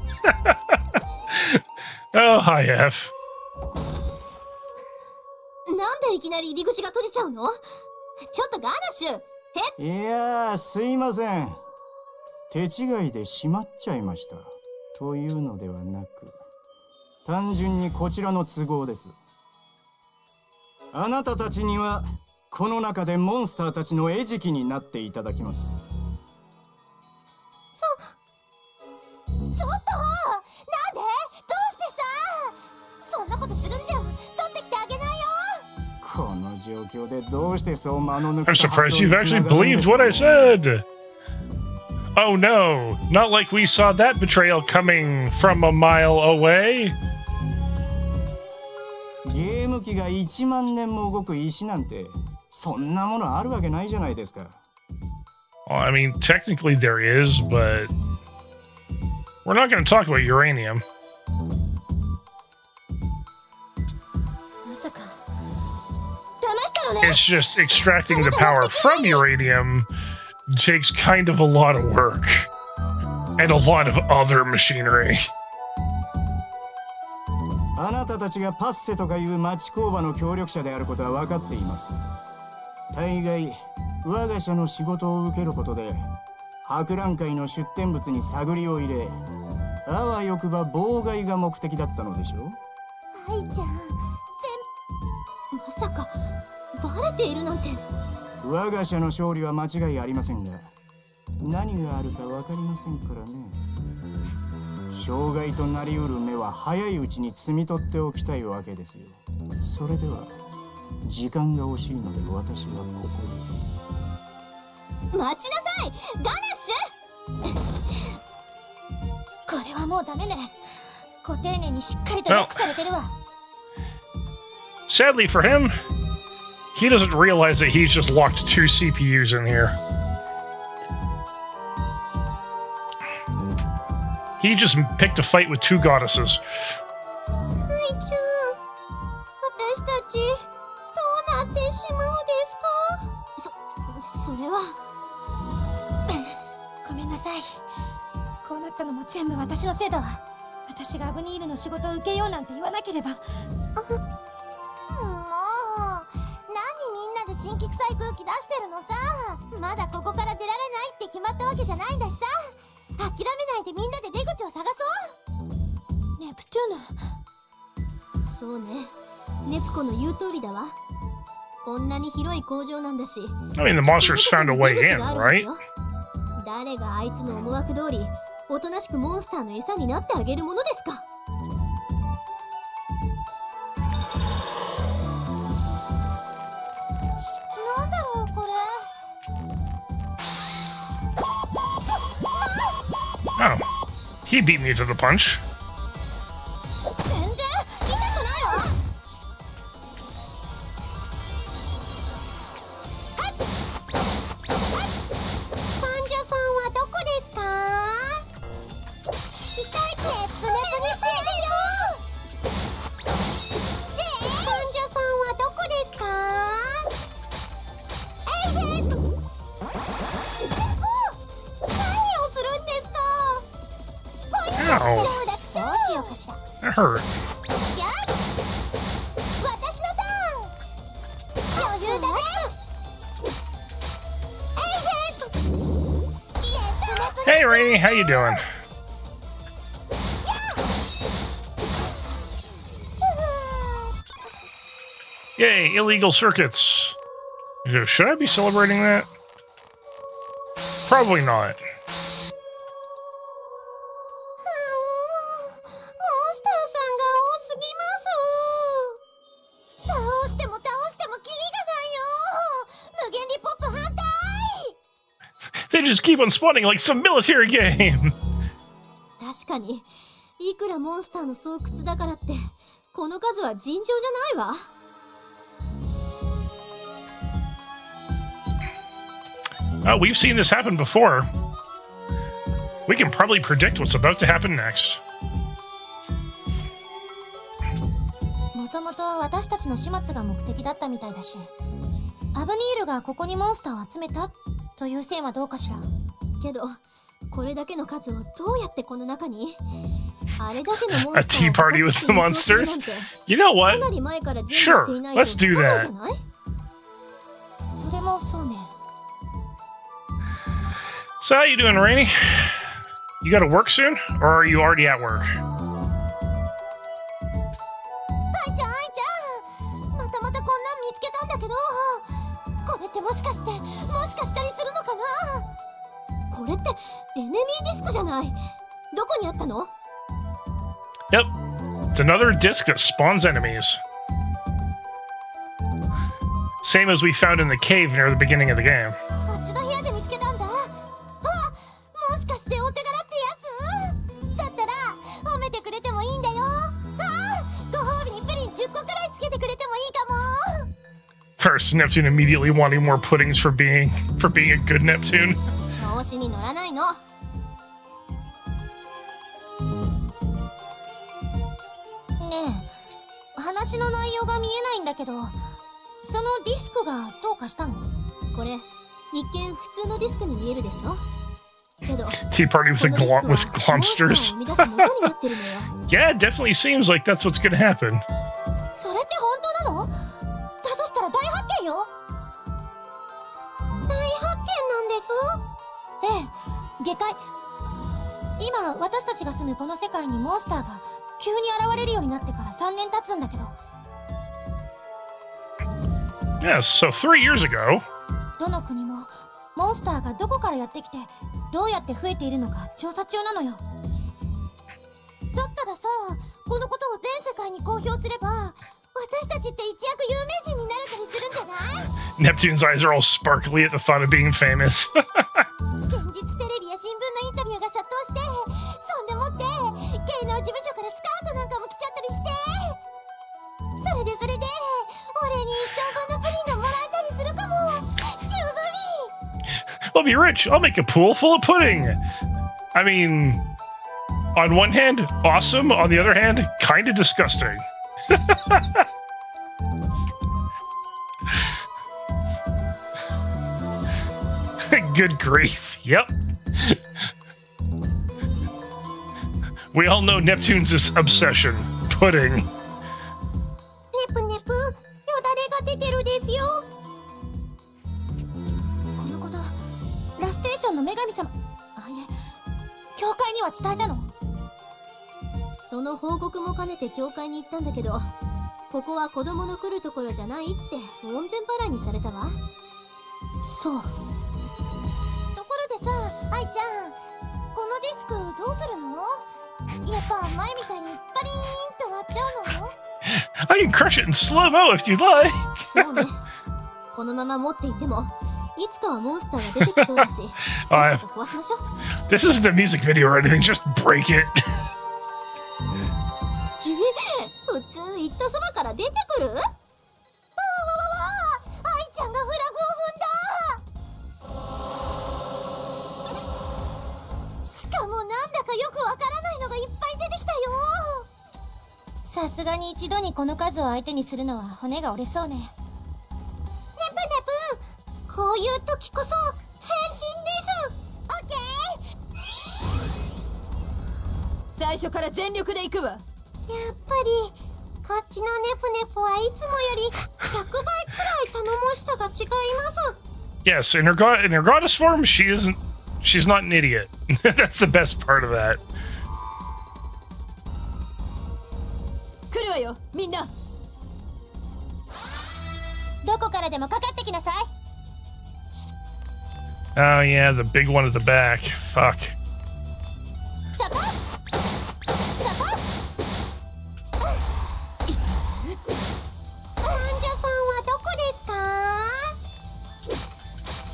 Oh, hi, F. なんでいきなり入り口が閉じちゃうの？ちょっとガーナッシュ。いやー、すいません。手違いで閉まっちゃいました。というのではなく、単純にこちらの都合です。あなたたちにはこの中でモンスターたちの餌食になっていただきます。ちょっとなんで？どうしてさ？そんなことするんじゃ取ってきてあげないよ。この状況でどうしてそう間の抜け I'm た発 surprised 想に you've つな actually がるんで believed すか what I ね。 said. Oh no, not like we saw that betrayal coming from a mile away. ゲーム機が1万年も動く石なんてそんなものあるわけないじゃないですか。Well, I mean, technically there is, but we're not going to talk about uranium. まさか騙したのね。 It's just extracting the power from uranium takes kind of a lot of work and a lot of other machinery. あなたたちがパッセとかいう町工場の協力者であることは分かっています。大概我が社の仕事を受けることで博覧会の出展物に探りを入れ、あわよくば妨害が目的だったのでしょう。愛ちゃん、まさかバレているなんて。我が社の勝利は間違いありませんが、何があるか分かりませんからね。障害となりうる目は早いうちに摘み取っておきたいわけですよ。それでは時間が惜しいので私はここで。待ちなさいガナッシュこれはもうダメね。ご丁寧にしっかりとロックされてるわ。Sadly for him, he doesn't realize that he's just locked 2 CPUs in here. He just picked a fight with 2 goddesses. 愛ちゃん、私たちどうなってしまうんですか？それはごめんなさい。こうなったのも全部私のせいだわ。私がアブニールの仕事を受けようなんて言わなければ。もう何みんなで辛気臭い空気出してるのさ。まだここから出られないって決まったわけじゃないんだしさ。諦めないでみんなで出口を探そう。ネプチューヌ。そうね、ネプコの言う通りだわ。こんなに広い工場なんだし。I mean, the monsters found a way in, right? 誰があいつの思惑通りおとなしくモンスターの餌になってあげるものですか。なんだろうこれ。Oh, he beat me to the punch. 全然痛くないわ。患者さんはどこですか？痛いってスネプにしてるよ。患者さんはどこですか？何をするんですか？どうしようかしら。 That hurt. やっ私のターン。余裕だね。Hey, Rainy, how you doing? Yay, illegal circuits. Should I be celebrating that? Probably not. モンスターさんが多すぎます。倒しても倒してもキリがないよ。無限リポップ反対。 They just keep on spawning like some military game. 確かにいくらモンスターの巣窟だからってこの数は尋常じゃないわ。We've seen this happen before. We can probably predict what's about to happen next. もともと私たちの始末が目的だったみたいだし、アブニールがここにモンスターを集めたという線はどうかしら。けどこれだけの数をどうやってこの中に。あれだけのモン A スター tea party with the monsters? You know か what? なり前から準備していないと Sure, let's do 不可能 that. じゃない？それもそうね。 So how you doing, Rainy? You gotta work soon? Or are you already at work? 愛ちゃん愛ちゃん、またこんなん見つけたんだけど、これってもしかしたりするのかな。これってエネミーディスクじゃない。どこにあったの？ Yep. It's another disc that spawns enemies. Same as we found in the cave near the beginning of the game. あっちの部屋で見つけたんだ。あ、もしかしてお手柄ってやつ？だったら褒めてくれてもいいんだよ。ご褒美にプリン10個くらいつけてくれてもいいかも。 First, Neptune immediately wanting more puddings for being a good Neptune. 調子に乗らないの。ねえ、話の内容が見えないんだけど、そのディスクがどうかしたの？これ一見普通のディスクに見えるでしょ。けど Tea party with このディスクは with glomsters. モンスターを生み出す元になってるのよ。 Yeah, it definitely seems like that's what's gonna happen. それって本当なの？だとしたら大発見よ。でかい。今私たちが住むこの世界にモンスターが急に現れるようになってから3年経つんだけど、 Yes, so 3 years ago. どの国もモンスターがどこからやってきてどうやって増えているのか調査中なのよ。だったらさ、このことを全世界に公表すれば私たちって一躍有名人になれたりするんじゃない？ Neptune's eyes are all sparkly at the thought of being famous. 現実テレビや新聞のインタビューが殺到して、そんでもって芸能事務所からスカウトなんかも来ちゃったりして、それで俺に一生分のプリンがもらえたりするかも。十分に。 I'll be rich. I'll make a pool full of pudding. I mean, on one hand, awesome. On the other hand, kind of disgusting. Good grief. Yep. We all know Neptune's obsession. Pudding. ネプネプ、よだれが出てるですよ。このことラステーションの女神様、あ、いえ、教会には伝えたの？その報告も兼ねて教会に行ったんだけど、ここは子供の来るところじゃないって門前払いにされたわ。そう。ところでさ、愛ちゃん、このディスクどうするの？やっぱ前みたいにパリーンと割っちゃうの？ I can crush it in slow-mo if you'd like. そうね。このまま持っていても、いつかはモンスターが出てきそうだし、さっさと壊しましょう。This isn't a music video or anything. Just break it. 普通行ったそばから出てくる？わわわわ、愛ちゃんがフラグを踏んだ。しかもなんだかよくわからないのがいっぱい出てきたよ。さすがに一度にこの数を相手にするのは骨が折れそうね。ネプネプ、こういう時こそ変身です。オッケー。最初から全力で行くわ。やっぱりこっちのネプネプはいつもより100倍くらい頼もしさが違います。 Yes, in her goddess form, she's not an idiot. That's the best part of that. 来るわよ、みんな。どこからでもかかってきなさい。 Oh yeah, the big one at the back. Fuck. そこそこ。患者さんはどこですか？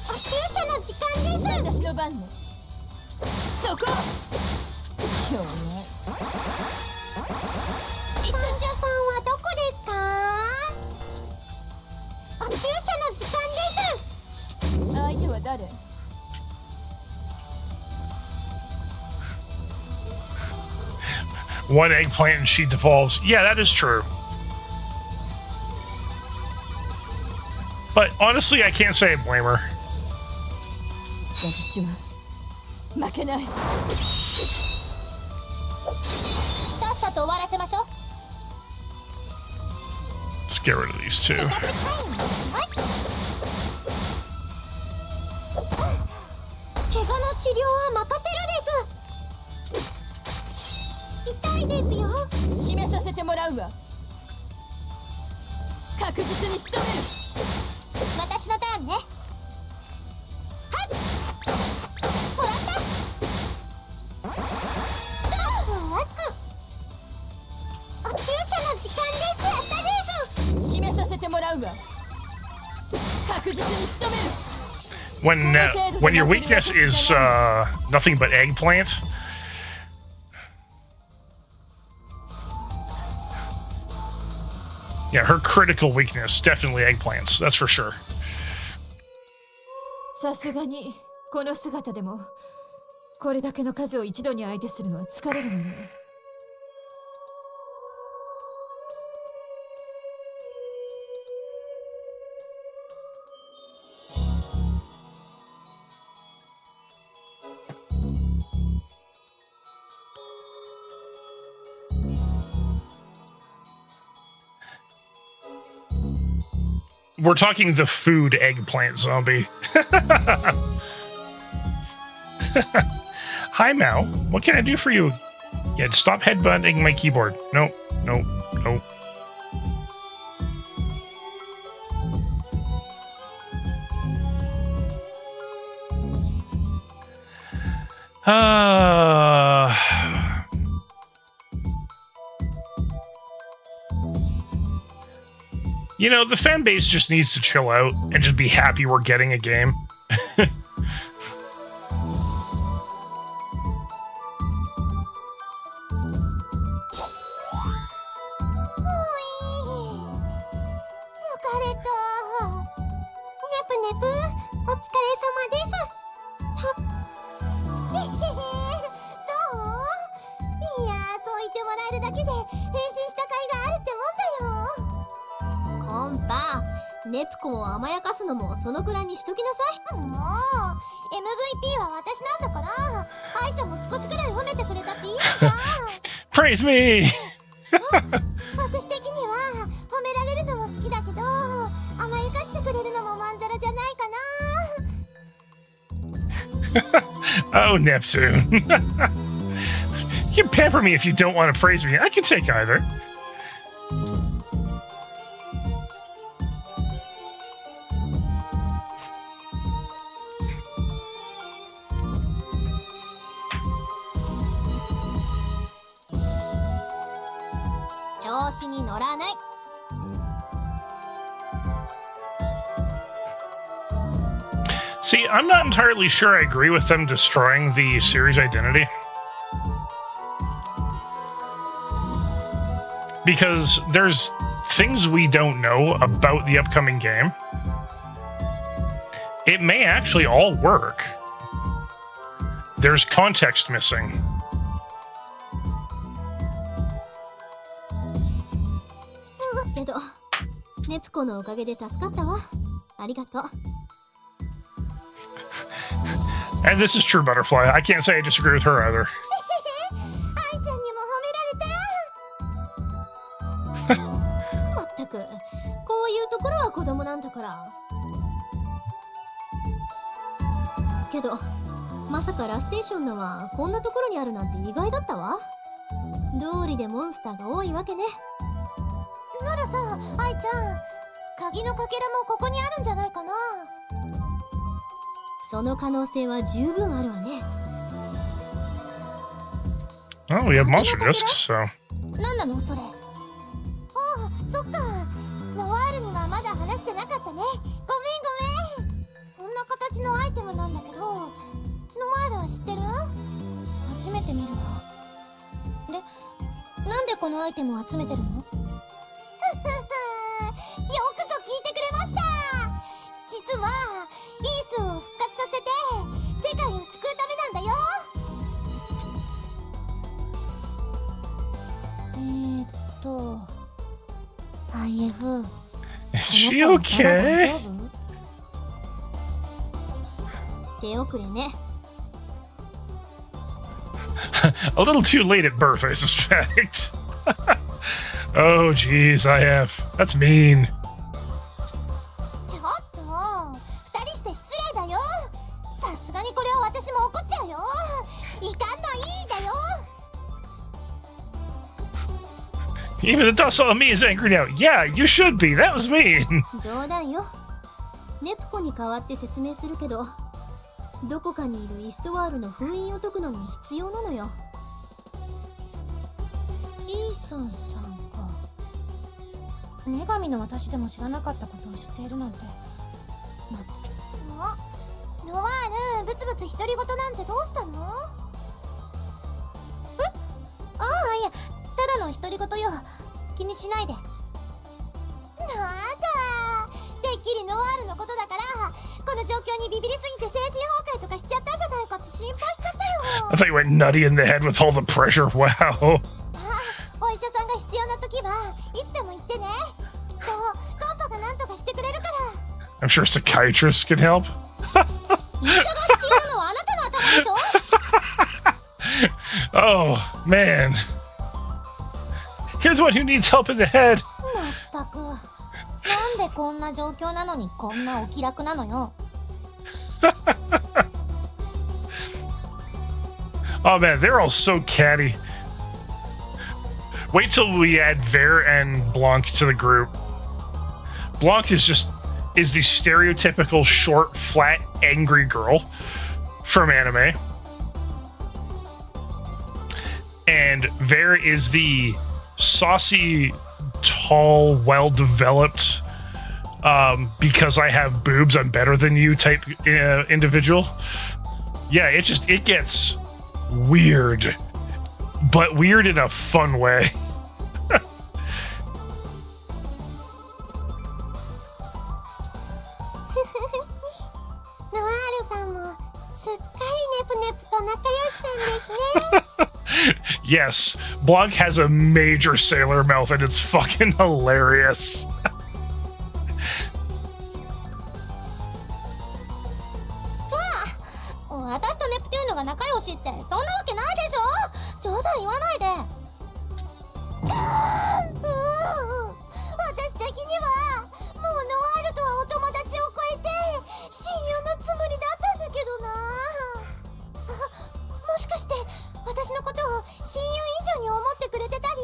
お注射の時間です。私の番ね。そこ。今日ね。患者さんはどこですか？お注射の時間です。相手は誰？ One eggplant and she devolves. Yeah, that is true. But honestly, I can't say I blame her. 私は負けない。さっさと終わらせましょう。 Let's get rid of these two. はい。怪我の治療は任せるです。痛いですよ。決めさせてもらうわ。確実に仕留める。私のターンね。はい。もらった。お注射の時間です。やったです。決めさせてもらうわ。確実に仕留める。When your weakness is nothing but eggplant. Yeah, her critical weakness, definitely eggplants, that's for sure. さすがにこの姿でもこれだけの数を一度に相手するのは疲れるのね。We're talking the food eggplant zombie. Hi, Mal. What can I do for you? Yeah, stop headbutting my keyboard. No, no, no. You know, the fan base just needs to chill out and just be happy we're getting a game.ネプコを甘やかすのもそのくらいにしときなさい。もう MVP は私なんだから、愛ちゃんも少しくらい褒めてくれたっていいじゃん。Praise me! 私的には褒められるのも好きだけど、甘やかしてくれるのもまんざらじゃないかな。Oh, Neptune. You can pamper me if you don't want to praise me. I can take either. See, I'm not entirely sure I agree with them destroying the series identity. Because there's things we don't know about the upcoming game. It may actually all work. There's context missing. And this is true, Butterfly. I can't say I disagree with her either. まったく、こういうところは子供なんだから。けど、まさかラステーションのはこんなところにあるなんて意外だったわ。道理でモンスターが多いわけね。ならさ、愛ちゃん、鍵のかけらもここにあるんじゃないかな。その可能性は十分あるわね。Oh, we have monster discs, so. なんなのそれ。ああ、そっか。ノワールにはまだ話してなかったね。ごめんごめん。こんな形のアイテムなんだけど、ノワールは知ってる？初めて見るわ。で、なんでこのアイテムを集めてるの？よくぞ聞いてくれました。実はリースを復活させて世界を救うためなんだよ。IF Is she okay? 手遅れね。A little too late at birth, I suspect. Oh, geez, I have. That's mean. ちょっと、二人して失礼だよ。さすがにこれは私も怒っちゃうよ。いかんのいいだよ。Even the docile me is angry now. Yeah, you should be. That was mean. 冗談よ。ネプコに代わって説明するけど、どこかにいるイストワールの封印を解くのに必要なのよ。イーソンさんか。女神の私でも知らなかったことを知っているなんて。ノワール、ブツブツ独り言なんてどうしたの？ああ、いや、ただの独り言よ。気にしないで。なんだ、てっきりノワールのことだから、この状況にビビりすぎて精神崩壊とかしちゃったんじゃないかって心配しちゃったよ。I thought you went nutty in the head with all the pressure. Wow. お医者さんが必要な時はいつでも言ってね。きっとカンパが何とかしてくれるから。I'm sure psychiatrists can help. 医者が必要なのはあなたの頭でしょ。Oh, man. Here's one who needs help in the head. まったく。なんでこんな状況なのにこんなお気楽なのよ。Oh man, they're all so catty. Wait till we add Vare and Blanc to the group. Blanc is the stereotypical short, flat, angry girl from anime. And Vare is the saucy, tall, well-developed, because I have boobs, I'm better than you type individual. Yeah, it gets weird, but weird in a fun way. Noire さんもすっかりネプネプと仲良しさんですね。Yes, Blanc has a major sailor mouth and it's fucking hilarious. 私とネプテューヌが仲良しってそんなわけないでしょ。冗談言わないで。私的にはもうノワールとはお友達を超えて親友のつもりだったんだけどな。もしかして私のことを親友以上に思ってくれてたり、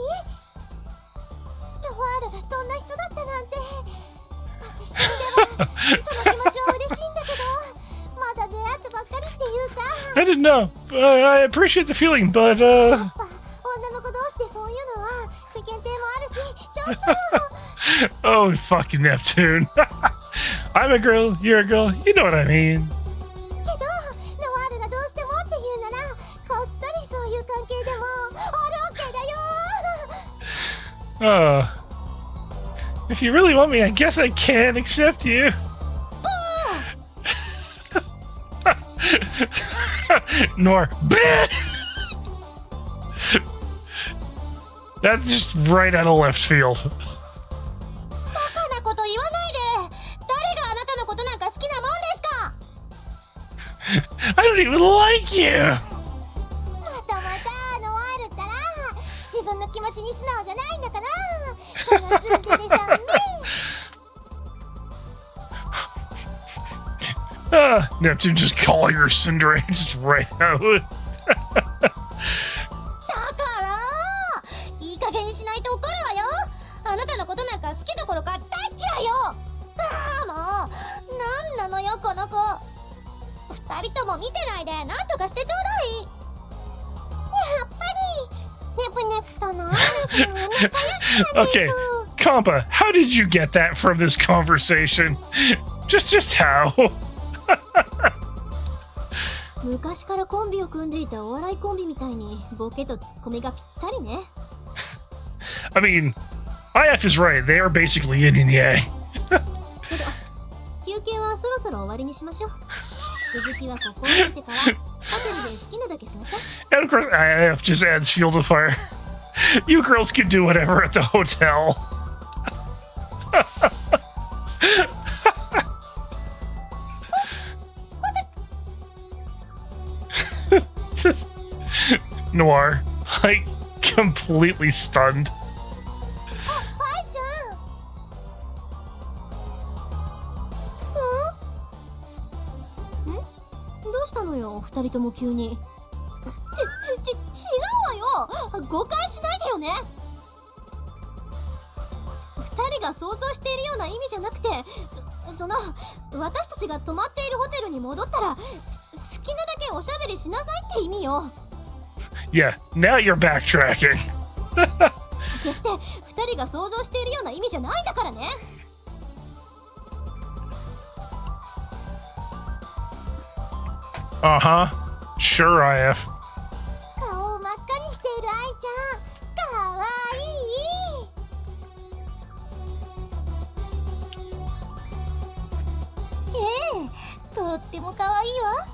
ノワールがそんな人だったなんて。私としてはその気持ちは嬉しいんだけど、まだ出会ってばっかりっていうか。I didn't know. I appreciate the feeling, but やっぱ女の子同士でそういうのは世間体もあるし、ちょっと。oh, fucking Neptune. I'm a girl, you're a girl, you know what I mean. けどノワールがどうしてもって言うなら、こっそりそういう関係でもオールオッケーだよ。If you really want me, I guess I can accept you. Noire. That's just right out of left field. バカなこと言わないで。誰があなたのことなんか好きなもんですか。I don't even like you. またまたノワールったら自分の気持ちに素直じゃないんだから。このツンデレさんね。Neptune just calling her Cinderella just right out. だからいい加減にしないと怒るわよ。あなたのことなんか好きどころか大嫌いよ。もうなんなのよこの子。二人とも見てないでなんとかしてちょうだい。やっぱりネプネプとノアールさんは仲良しなんです。Okay, Compa, how did you get that from this conversation? Just how? 昔からコンビを組んでいたお笑いコンビみたいにボケとツッコミがぴったりね。I mean, IF is right. They are basically yin and yang. けど休憩はそろそろ終わりにしましょう。続きはここを見てからホテルで好きなだけしなさい。And of course, IF just adds fuel to fire. You girls can do whatever at the hotel. Just Noire, like completely stunned. 愛ちゃん。どうしたのよ二人とも急に。違うわよ。誤解しないでよね。二人が想像しているような意味じゃなくて、その私たちが泊まっているホテルに戻ったら好きなだけおしゃべりしなさいって意味よ。Yeah, now you're backtracking. 決して二人が想像しているような意味じゃないんだからね。Uh-huh. Sure, IF. 顔を真っ赤にしている愛ちゃん、かわいい。ええ、とってもかわいいわ。は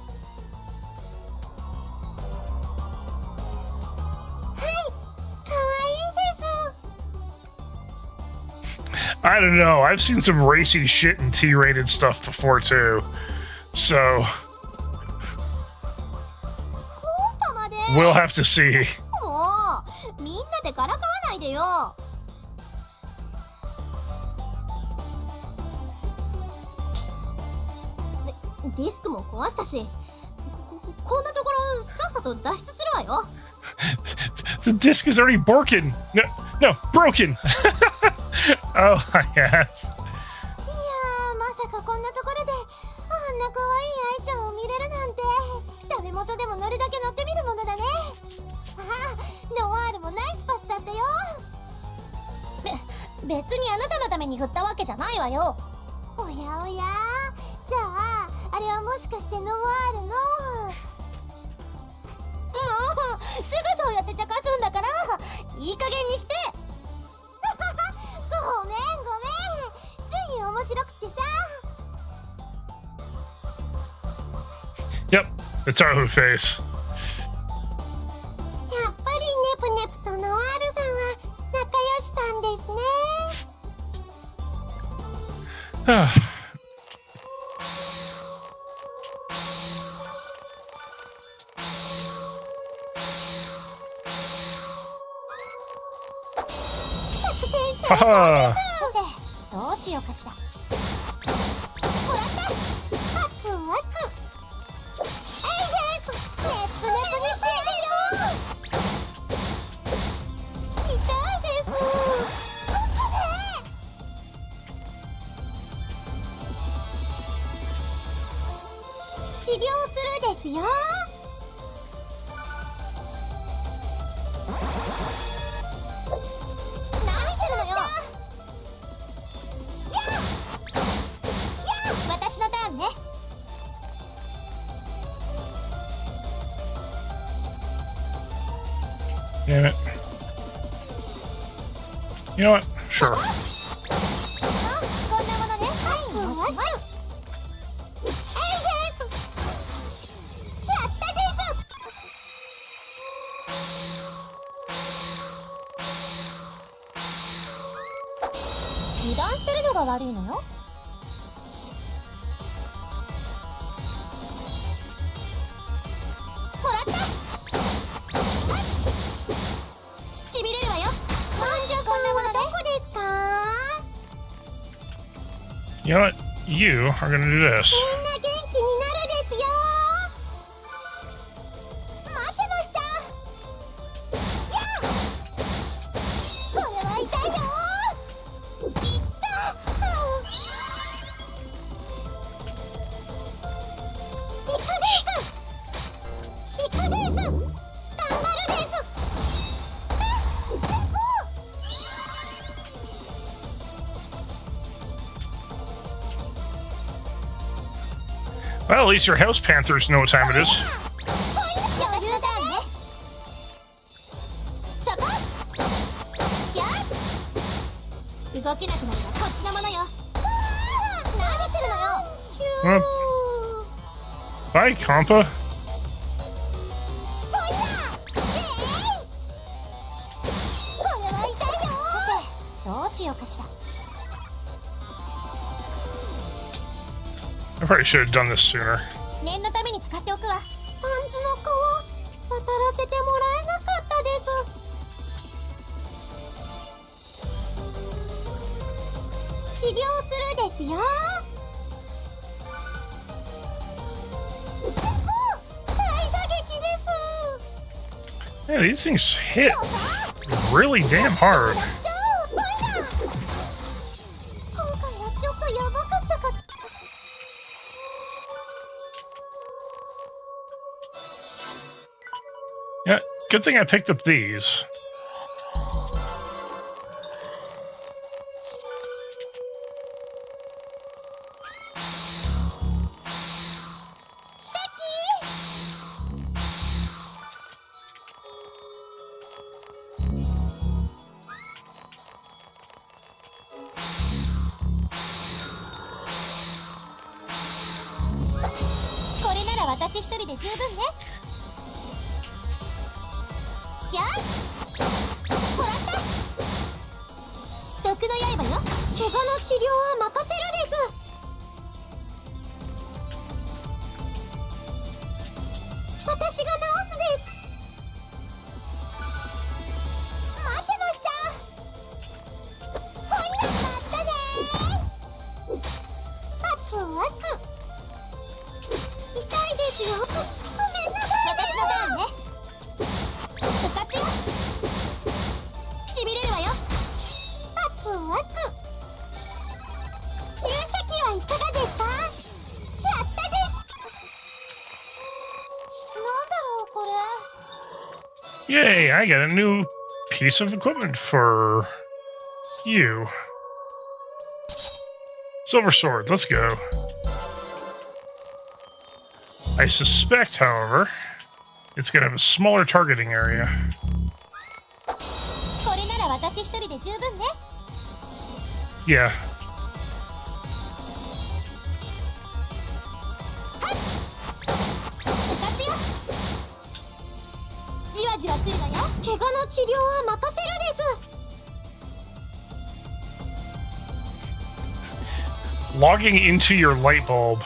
い、かわいいです。 I don't know. I've seen some racy shit and T-rated stuff before too. So コンパまで。 we'll have to see. もうみんなでからかわないでよ。ディスクも壊したし、こんなところさっさと脱出するわよ。The disc is already broken. No, broken. Oh, I have. いやー、まさかこんなところであんな可愛い愛ちゃんを見れるなんて。ダメ元でも乗るだけ乗ってみるものだね。あ、ノワールもナイスパスだったよ。別にあなたのために振ったわけじゃないわよ。おやおや、じゃああれはもしかしてノワールの。すぐそうやって茶化すんだから、いい加減にして。ごめんごめん、つい面白くてさ。Yep, it's our who face. やっぱりネプネプとノワールさんは仲良しさんですね。はは。さて、どうしようかしら。もらった。ワクワク。ネップネプにしてやるよ。痛いです。治療するですよ。何するのよ。私のターンね。Damn it. You know what? Sure. こんなものね。はい、おしまい。やったです。油断してるのが悪いのよ。もらった。しびれるわよ。こんなものどこですか。 You know what? You are gonna do this. みんな元気になるですよ。待ってました。やあ、これは痛いよ。いった。イカです。頑張るです。Well, at least your house panthers know what time it is. 余裕だね。そこ。やっ。動けなくなるのはこっちのものよ。何するのよ。Bye, Compa. これは痛いよ。さて、どうしようかしら。 I probably should have done this sooner. 念のために使っておくわ。パンツの皮渡らせてもらえなかったです。治療するですよ。大打撃です。 Yeah, these things hit really damn hard. 今回はちょっとやばかったか。 Yeah, good thing I picked up these.これなら私一人で十分ね。やい。もらった。毒の刃よ。怪我の治療は任せるです。私が治すです。待ってました。ほいな、まったねー。ワクワク。痛いですよ。ごめんなさ Yay, I got a new piece of equipment for you. Silver sword, let's go. I suspect, however, it's going to have a smaller targeting area. これなら私一人で十分ね。 Yeah. 部活よ。じわじわ来るわよ。怪我の治療は任せるです。 Logging into your light bulb.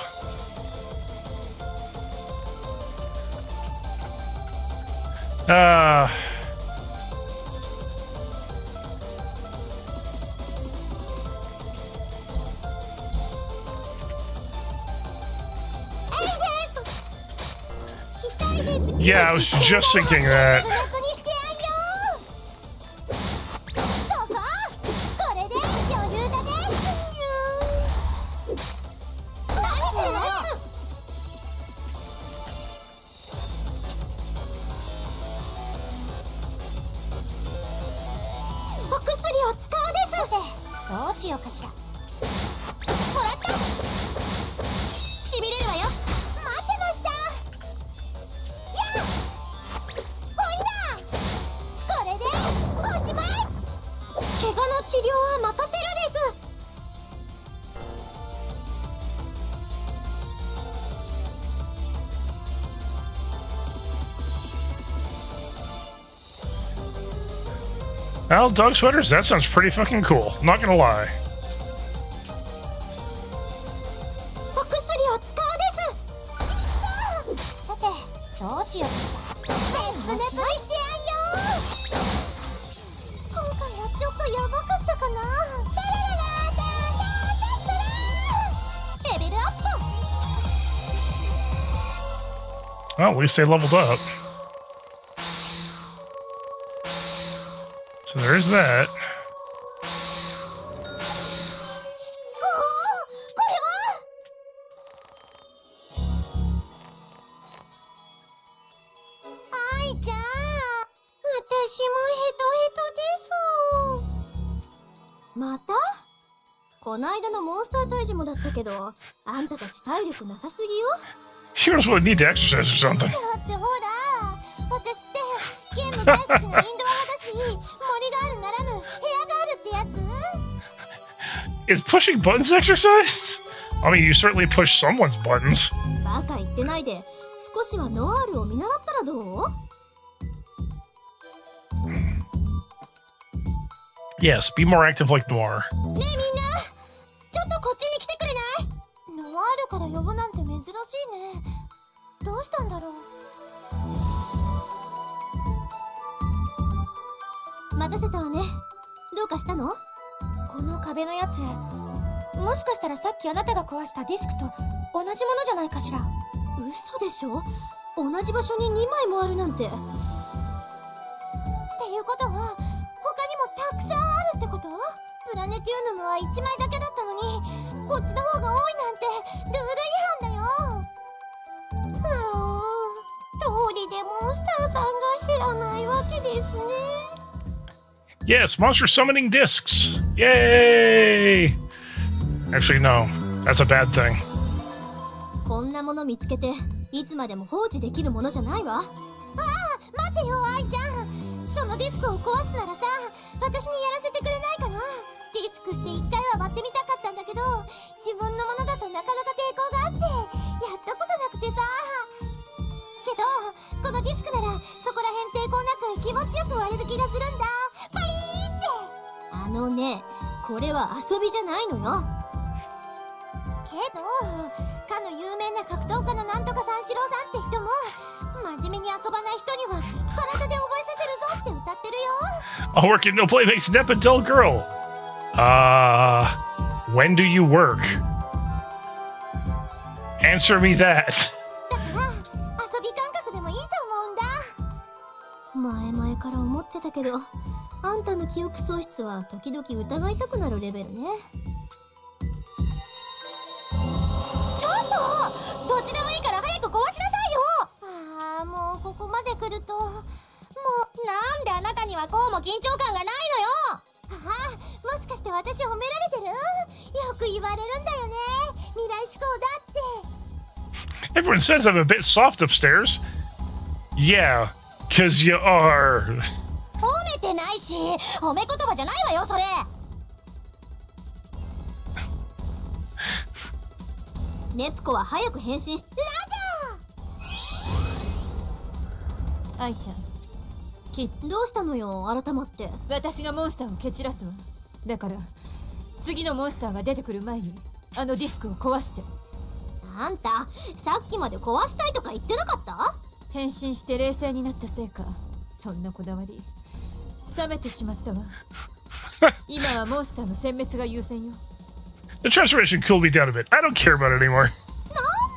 Yeah, I was just thinking that. そこ、これで余裕だね。何するのよ。お薬を使うです。どうしようかしら。もらった。しびれるわよ。待ってました。やあ。ほいだ。これでおしまい。怪我の治療は任せるです。 Well, dog sweaters, that sounds pretty fucking cool. Not gonna lie. お薬を使うです。さて、どうしようかしら。ネットにしてやんよ。今回はちょっとやばかったかな。タラララタタタラレベルアップ。 Well, at least they leveled up. So there's that. おお、これは。愛ちゃん、私もヘトヘトです。また？こないだのモンスター退治もだったけど、あんたたち体力なさすぎよ。 She must would need to exercise or something. だってほら、私ってゲーム大好きなインドア派だし、森があるならぬ部屋があるってやつ。 Is pushing buttons exercise? I mean, you certainly push someone's buttons. バカ言ってないで、少しはノワールを見習ったらどう？ Yes, be more active like Noire. ねえみんな、ちょっとこっちに来てくれない？ノワールから呼ぶなんて珍しいね。どうしたんだろう。待たせたわね。どうかしたの？この壁のやつ、もしかしたらさっきあなたが壊したディスクと同じものじゃないかしら。嘘でしょ？同じ場所に2枚もあるなんて。っていうことは他にもたくさんあるってこと？プラネテューヌムは1枚だけだったのに、こっちの方が多いなんてルール違反だよ。通りでモンスターさんが減らないわけですね。 Yes, monster summoning discs. Yay! Actually, no. That's a bad thing. こんなもの見つけていつまでも放置できるものじゃないわ。ああ、待てよ愛ちゃん。そのディスクを壊すならさ、私にやらせてくれないかな。ディスクって一回は割ってみたかったんだけど、自分のものだとなかなか抵抗があってやったことなくてさ。けどこのディスクならそこら辺抵抗なく気持ちよく割れる気がするんだ。パリーって。あのね、これは遊びじゃないのよ。けどかの有名な格闘家のなんとか三四郎さんって人も、真面目に遊ばない人には体で覚えさせるぞって歌ってるよ。 I'll work at no play makes Nep a dull girl. When do you work? Answer me that. だから遊び感覚でもいいと思うんだ。前々から思ってたけど、あんたの記憶喪失は時々疑いたくなるレベルね。ちょっとどっちでもいいから早く壊しなさいよ。ああ、もうここまで来るとうなんであなたにはこうも緊張感がないのよ。あ、もしかして私褒められてる？よく言われるんだよね、未来志向だって。 Everyone says I'm a bit soft upstairs. Yeah, cause you are. 褒めてないし、褒め言葉じゃないわよそれ。ネプコは早く変身し。愛ちゃん、どうしたのよ改まって。私がモンスターを蹴散らすわ。だから次のモンスターが出てくる前にあのディスクを壊して。あんたさっきまで壊したいとか言ってなかった？変身して冷静になったせいか、そんなこだわり冷めてしまったわ。今はモンスターの殲滅が優先よ。The transformation cooled me down a bit. I don't care about it anymore. なん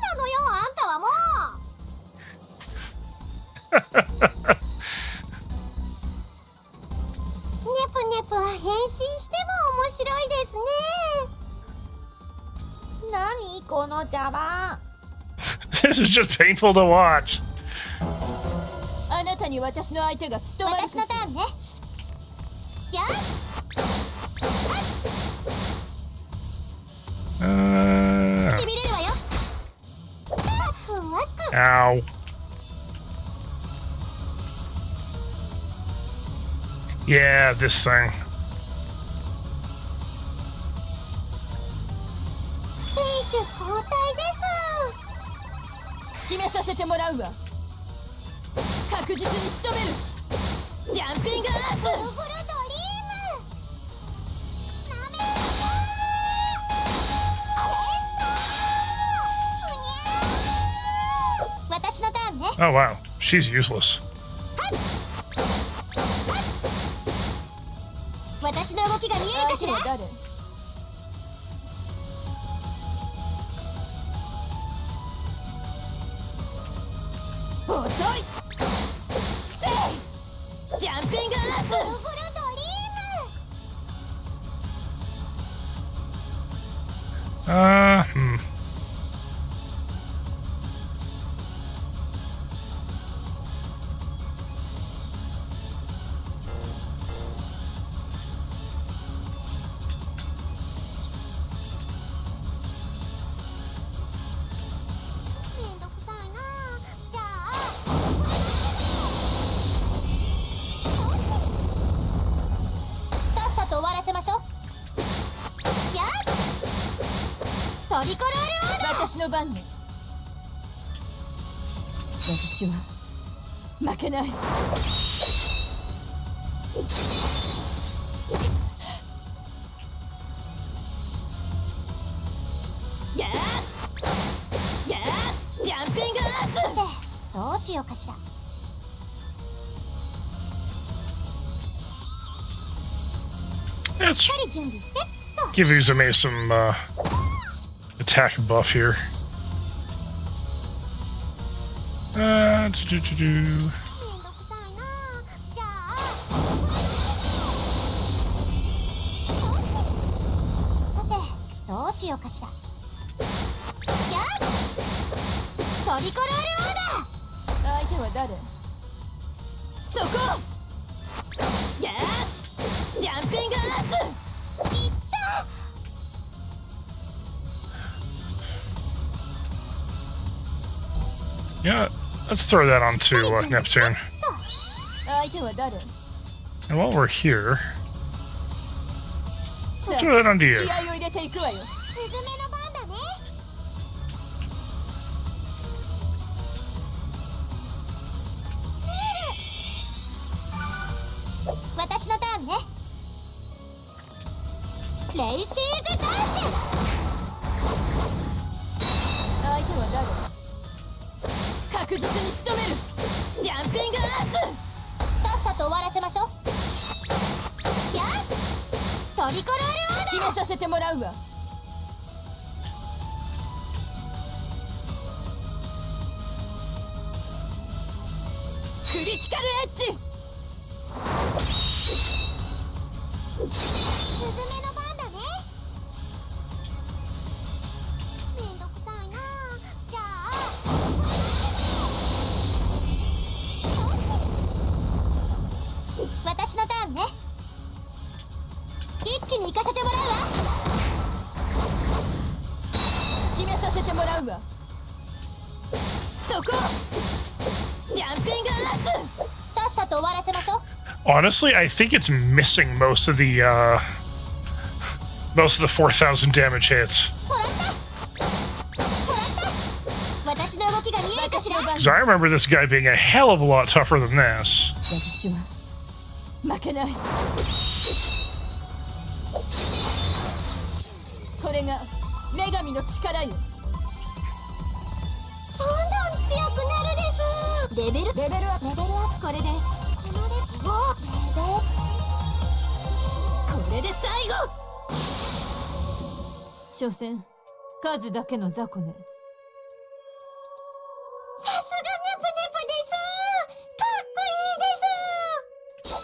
なのよあんたはもう。ネプネプは変身しても面白いですね。何この茶番。This is just painful to watch. あなたに私の相手が務まる。私のターンね。やっしびれるわよ。ワクワク。 Ow. Yeah, this thing. 選手交代です。決めさせてもらうわ。確実に仕留める。ジャンピングアーツ。グルドリーム。なめる。私のターンね。 Oh wow, she's useless. 私の動きが見えるかしら。誰？遅い。せい。ジャンピングアーツ。グルドリーム。めんどくさいな。じゃあさっさと終わらせましょう。やっトリコロールオーダー。私の番ね。私は負けない。やーやー、ジャンピングアーツ。でどうしようかしら。 Let's しっかり準備してっと。 give Uzume some attack buff here. Do. めんどくさいな。じゃあさてどうしようかしら。やっトリコロールオーダー。相手は誰？そこ。やー、ジャンピングアーツ。いった。 Yeah, let's throw that onto Neptune. 相手は誰？ And while we're here, さ let's throw that onto you. 気合を入れていくわよ。スズメの番だね。私のターンね。レイシーズダンス。相手は誰？確実に仕留める。ジャンピングアーツ。さっさと終わらせましょう。やっトリコロールオーダー。決めさせてもらうわ。クリティカルエッジ。スズメの番だね。めんどくさいな。じゃあ一気に行かせてもらうわ。決めさせてもらうわ。そこジャンピングアース、さっさと終わらせましょう。 Honestly, I think it's missing most of the 4,000 damage hits. もらった私の動きが見えるかしら。 Because I remember this guy being a hell of a lot tougher than this. 私は負けない。これが女神の力よ。どんどん強くなるです。レベルアップこれでこれで最後。所詮数だけの雑魚ね。さすがネプネプです。かっこいいです。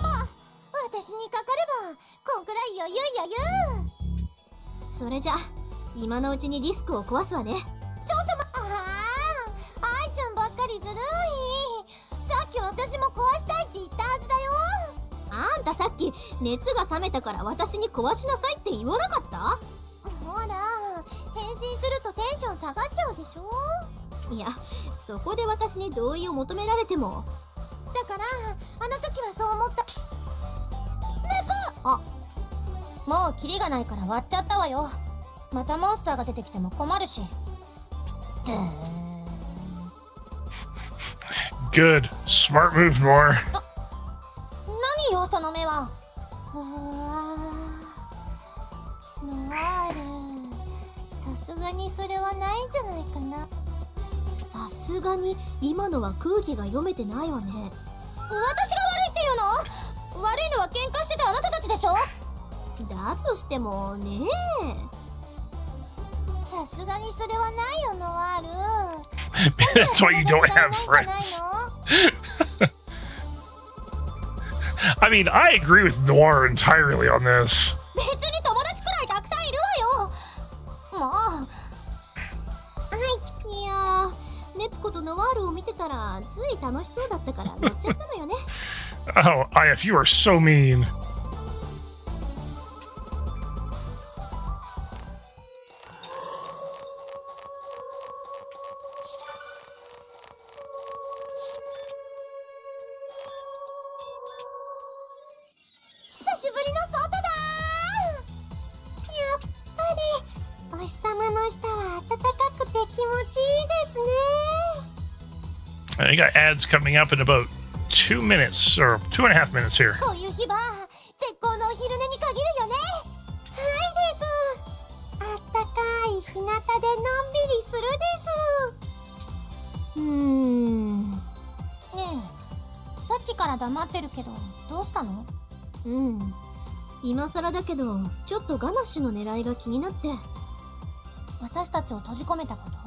もう私にかかればこんくらい余裕。それじゃ今のうちにディスクを壊すわね。ちょっと愛ちゃんばっかりずるい。さっき私も壊したいって言ったはずだよ。あんたさっき熱が冷めたから私に壊しなさいって言わなかった？ほら変身するとテンション下がっちゃうでしょ。いやそこで私に同意を求められても。だからあの時はそう思った。猫、あ、もうキリがないから割っちゃったわよ。またモンスターが出てきても困るし。Good. Smart move, Noire. 何よその目は。ノワール、さすがにそれはないんじゃないかな。さすがに今のは空気が読めてないわね。私が悪いっていうの？悪いのは喧嘩してたあなたたちでしょ。だとしてもねえ、さすがにそれはないよノワール。That's why you don't have friends. I mean, I agree with Noire entirely on this. 別に友達くらいたくさんいるわよ。もういやネプコとノワールを見てたらつい楽しそうだったから乗っちゃったのよね。Oh, IF, you are so mean. 久しぶりの外だ。やっぱりお日様の下は暖かくて気持ちいいですね。I got ads coming up in about 2 minutes, or 2.5 minutes here. こういう日は絶好のお昼寝に限るよね。はいです。あったかい日向でのんびりするです。ねえ、さっきから黙ってるけどどうしたの？今更だけどちょっとガナッシュの狙いが気になって。私たちを閉じ込めたこと？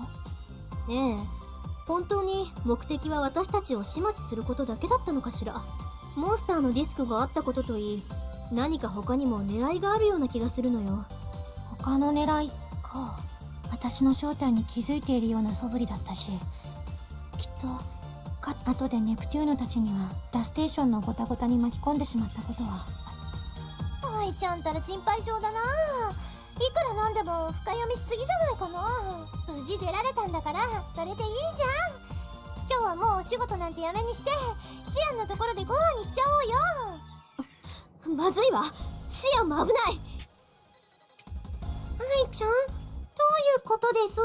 ええ、本当に目的は私たちを始末することだけだったのかしら。モンスターのディスクがあったことといい、何か他にも狙いがあるような気がするのよ。他の狙いか。私の正体に気づいているような素振りだったし、きっと後でネプテューヌたちにはラステーションのゴタゴタに巻き込んでしまったことは。愛ちゃんたら心配性だな。いくらなんでも深読みしすぎじゃないかな。無事出られたんだからそれでいいじゃん。今日はもうお仕事なんてやめにしてシアンのところでご飯にしちゃおうよ。まずいわ、シアンも危ない。愛ちゃん、どういうことです？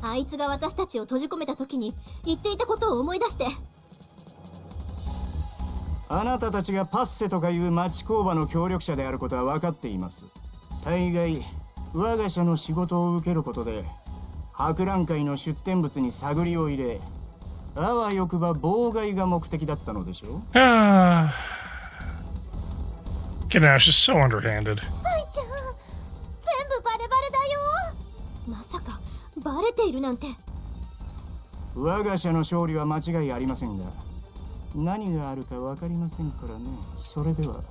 あいつが私たちを閉じ込めた時に言っていたことを思い出して。あなたたちがパッセとかいう町工場の協力者であることは分かっています。大概我が社の仕事を受けることで博覧会の出展物に探りを入れ、あわよくば妨害が目的だったのでしょう。Ganache is so underhanded. 愛ちゃん、全部バレバレだよ。まさかバレているなんて。我が社の勝利は間違いありませんが、何があるか分かりませんからね。それでは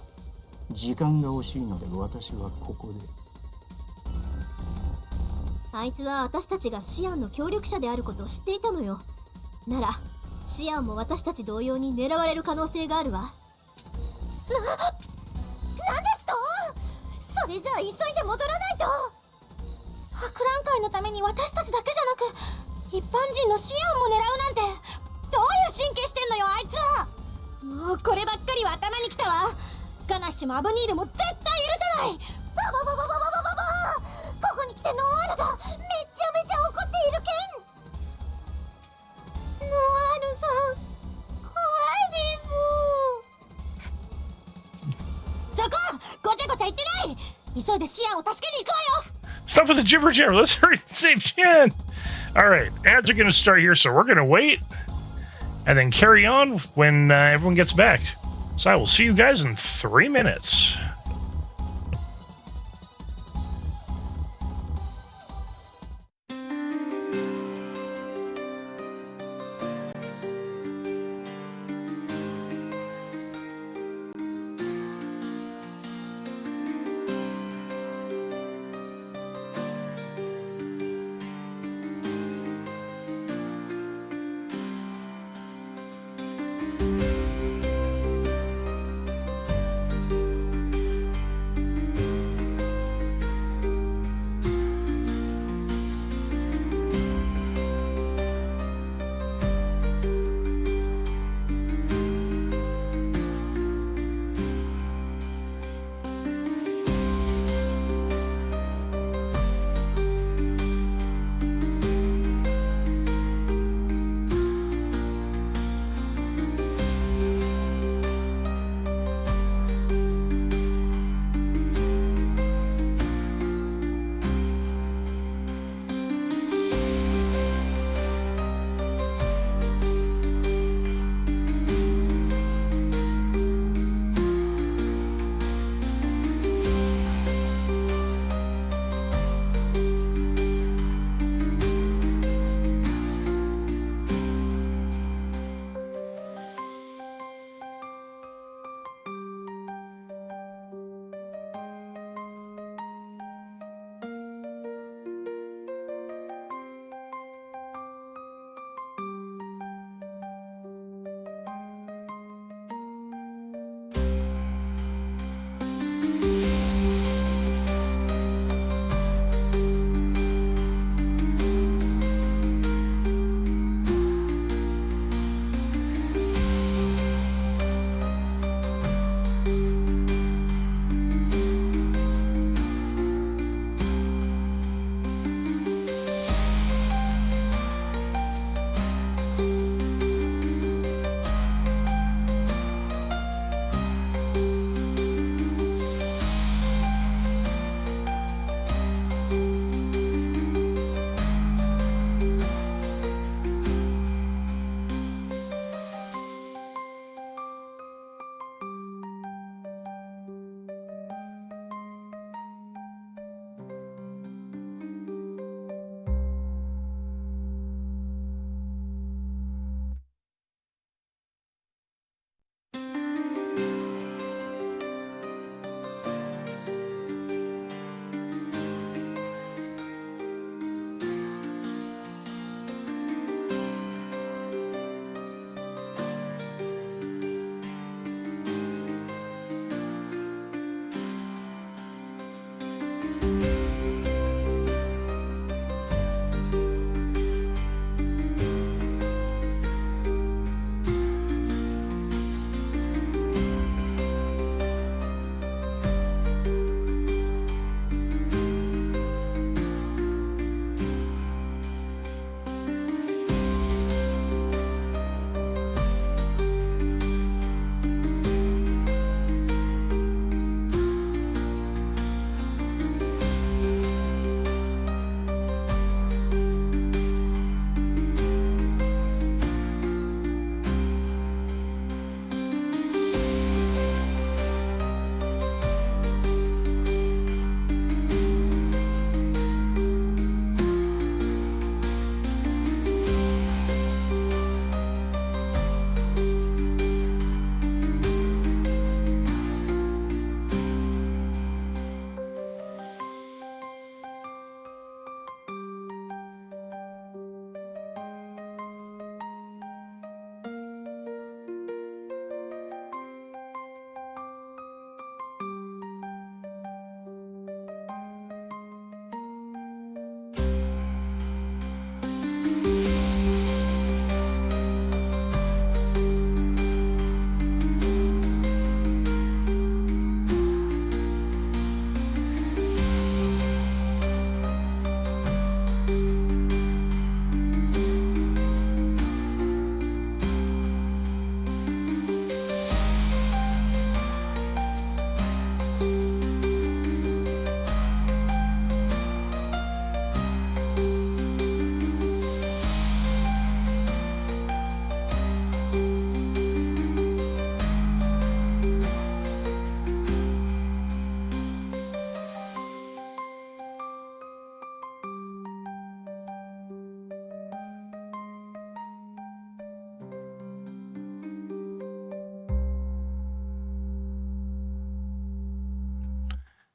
時間が惜しいので私はここで。あいつは私たちがシアンの協力者であることを知っていたのよ。ならシアンも私たち同様に狙われる可能性があるわ。何ですと？それじゃあ急いで戻らないと。博覧会のために私たちだけじゃなく一般人のシアンも狙うなんて、どういう神経してんのよあいつは。もうこればっかりは頭にきたわ。ガナッシュもアブニールも絶対許さない。バババババババババ、ここに来てノワールがめちゃめちゃ怒っているけん。ノワールさん怖いです。そこごちゃごちゃ言ってない。急いでシアンを助けに行こうよ。Stop with the jibber jabber. Let's hurry and save Shan. All right, ads are going to start here, so we're going to wait and then carry on when everyone gets back. So I will see you guys in 3 minutes.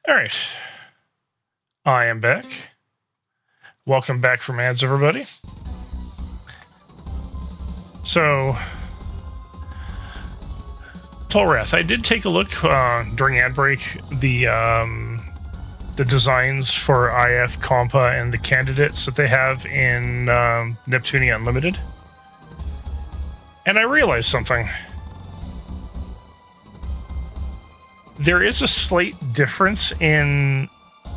All right. I am back. Welcome back from ads, everybody. So, Tolrath, I did take a look during ad break, the designs for IF, Compa, and the candidates that they have in Neptunia Unlimited. And I realized something. There is a slight difference in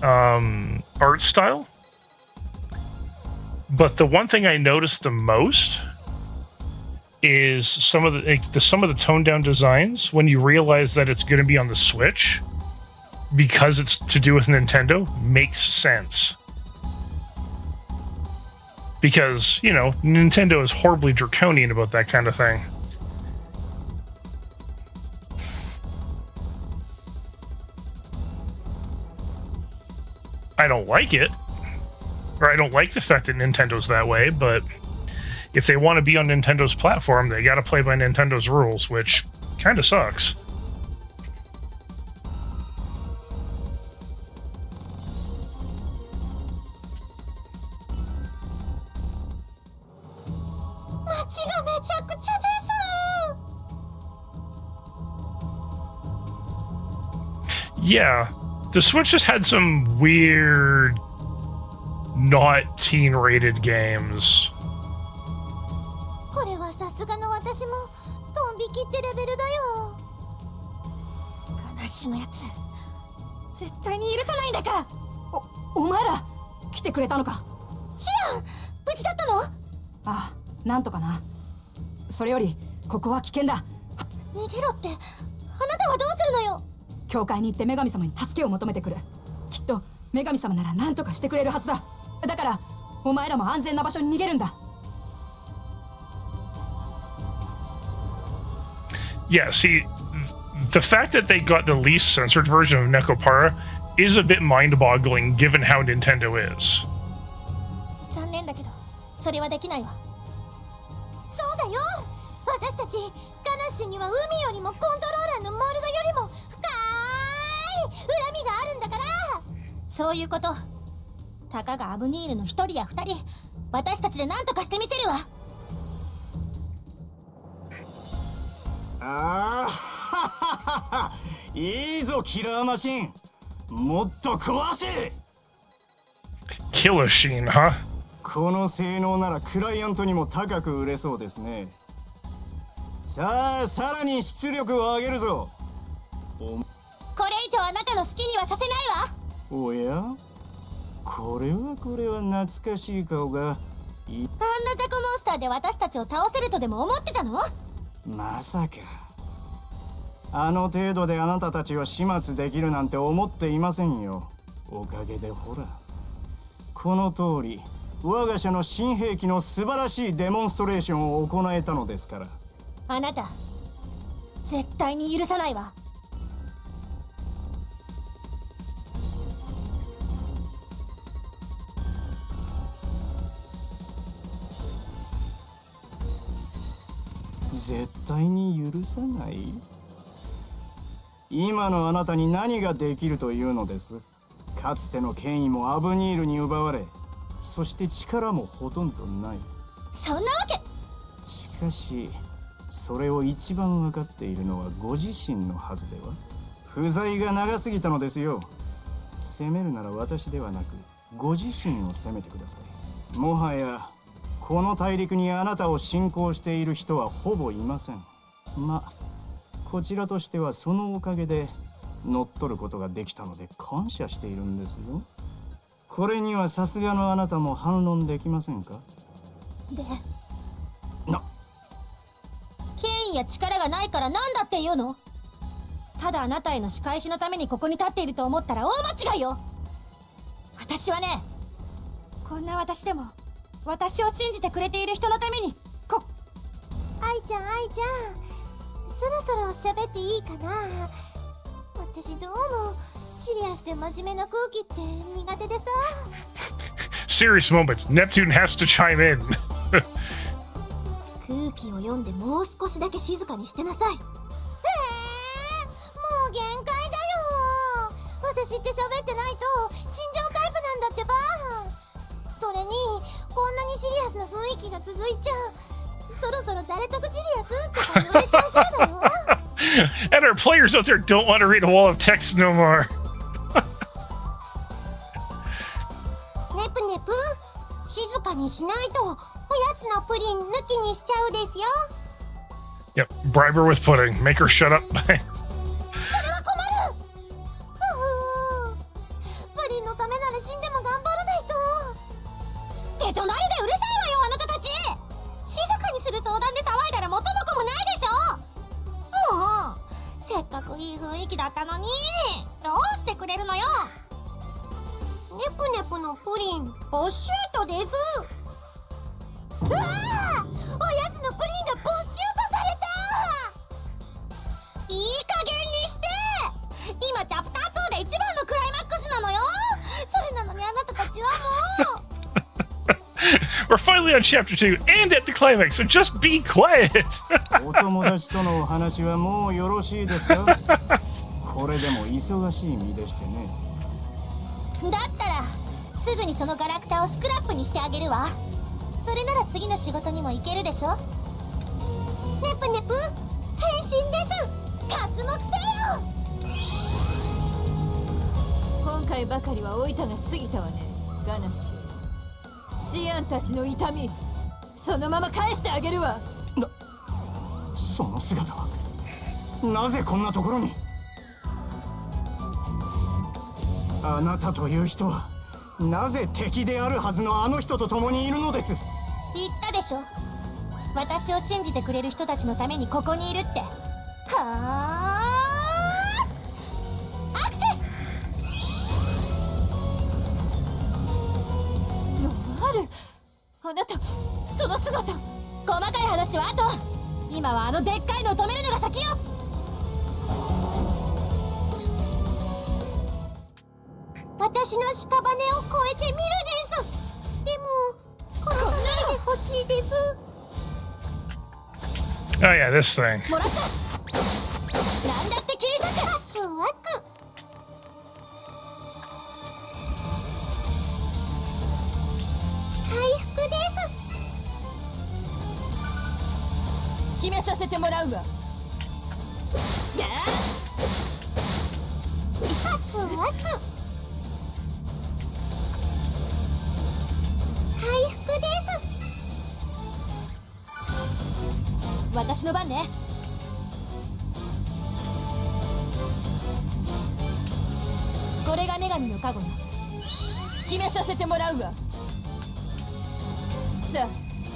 art style, but the one thing I noticed the most is some of the toned down designs. When you realize that it's going to be on the Switch, because it's to do with Nintendo, makes sense. Because, you know, Nintendo is horribly draconian about that kind of thing. I don't like it, or I don't like the fact that Nintendo's that way, but if they want to be on Nintendo's platform, they gotta play by Nintendo's rules, which kind of sucks. Yeah, the Switch has had some weird, not teen-rated games. これはさすがの私もドン引きってレベルだよ。ガナッシュのやつ絶対に許さないんだから。お前ら来てくれたのか。シアン、無事だったの？ああ、なんとかな。それよりここは危険だ。逃げろって。あなたはどうするのよ。教会に行って女神様に助けを求めてくる。きっと女神様なら何とかしてくれるはずだ。だからお前らも安全な場所に逃げるんだ。Yeah, see, the fact that they got the least censored version of Nekopara is a bit mind-boggling given how Nintendo is. 残念だけど、それはできないわ。そうだよ。私たちガナッシュには海よりもコントローラーのモルドよりも深い恨みがあるんだから。そういうこと。たかがアブニールの一人や二人、私たちで何とかしてみせるわ。ああ、いいぞキラーマシン。もっと壊せ。Kill machine, huh? この性能ならクライアントにも高く売れそうですね。さあ、さらに出力を上げるぞ。これ以上あなたの好きにはさせないわ。おや、これは懐かしい顔が。あんな雑魚モンスターで私たちを倒せるとでも思ってたの？まさかあの程度であなたたちは始末できるなんて思っていませんよ。おかげでほら、この通り我が社の新兵器の素晴らしいデモンストレーションを行えたのですから。あなた絶対に許さないわ。絶対に許さない？今のあなたに何ができるというのです？かつての権威もアブニールに奪われ、そして力もほとんどない。そんなわけ。しかしそれを一番分かっているのはご自身のはずでは？不在が長すぎたのですよ。責めるなら私ではなくご自身を責めてください。もはやこの大陸にあなたを信仰している人はほぼいません。こちらとしてはそのおかげで乗っ取ることができたので感謝しているんですよ。これにはさすがのあなたも反論できませんか？で、権威や力がないからなんだって言うの？ただあなたへの仕返しのためにここに立っていると思ったら大間違いよ。私はね、こんな私でも私を信じてくれている人のために愛ちゃん、そろそろ喋っていいかな。私どうもシリアスで真面目な空気って苦手でさ。Serious moment. Neptune has to chime in. 空気を読んでもう少しだけ静かにしてなさい。もう限界だよ。私って喋ってないと心情タイプなんだってば。それにこんなにシリアスな雰囲気が続いちゃそろそろ誰得シリアスとか言われちゃうからだよ。And our players out there don't want to read a wall of text no more. ネプネプ、静かにしないとおやつのプリン抜きにしちゃうですよ。 Yep, bribe her with pudding. Make her shut up. それは困る。プリンのためなら死んでも頑張らないと。って隣でうるさいわよあなたたち。静かにする相談で騒いだら元も子もないでしょ。もうせっかくいい雰囲気だったのにどうしてくれるのよ。ネプネプのプリンボッシュートです。うわー、おやつのプリンがボッシュートされた。いい加減にして。今チャプター2で一番のクライマックスなのよ。それなのにあなたたちはもうWe're finally on chapter 2 and at the climax, so just be quiet. お友達とのお話はもうよろしいですか？これでも忙しい身でしてね。だったらすぐにそのガラクタをスクラップにしてあげるわ。それなら次の仕事にも行けるでしょ。ネプネプ変身です。活目せよ。今回ばかりは老いたが過ぎたわね、ガナッシュ。シアンたちの痛み、そのまま返してあげるわ。その姿はなぜこんなところに。あなたという人はなぜ敵であるはずのあの人と共にいるのです。言ったでしょ。私を信じてくれる人たちのためにここにいるって。はあ、アクセス。ノワール、あなたその姿。細かい話は後。今はあのでっかいのを止めるのが先よ。私の屍を越えてみるです。でも殺さないでほしいです。 Oh yeah, this thing. もらった。なんだって切り裂く。ワクワク。回復です。決めさせてもらうわ。ワクワク。回復です。私の番ね。これが女神の加護よ。決めさせてもらうわ。さあ、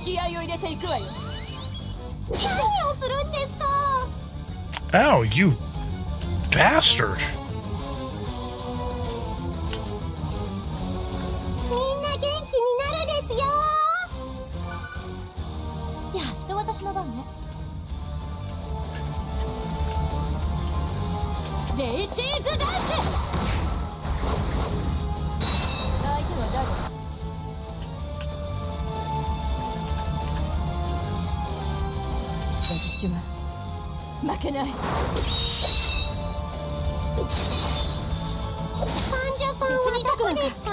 気合を入れていくわよ。何をするんですか。 Ow, you bastard. みんな元気になるですよ。やっと私の番ね。レイシーズダンス。相手は誰？私は負けない。患者さんはどこですか。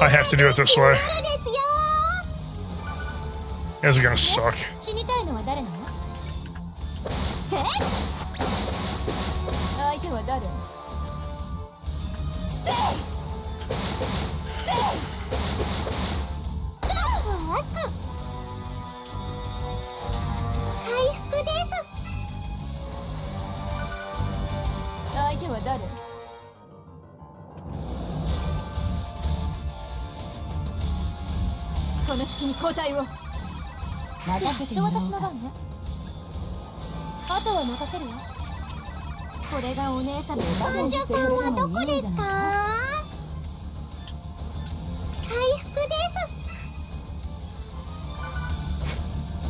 I have to do it this way. ですよ。 You guys are gonna suck. 死にたいのは誰なの。相手は誰？ワク。回復です。相手は誰？この隙に交代を。任せて私の番ね。あとは任せるよ。これがお姉様の患者さんはどこですか。回復で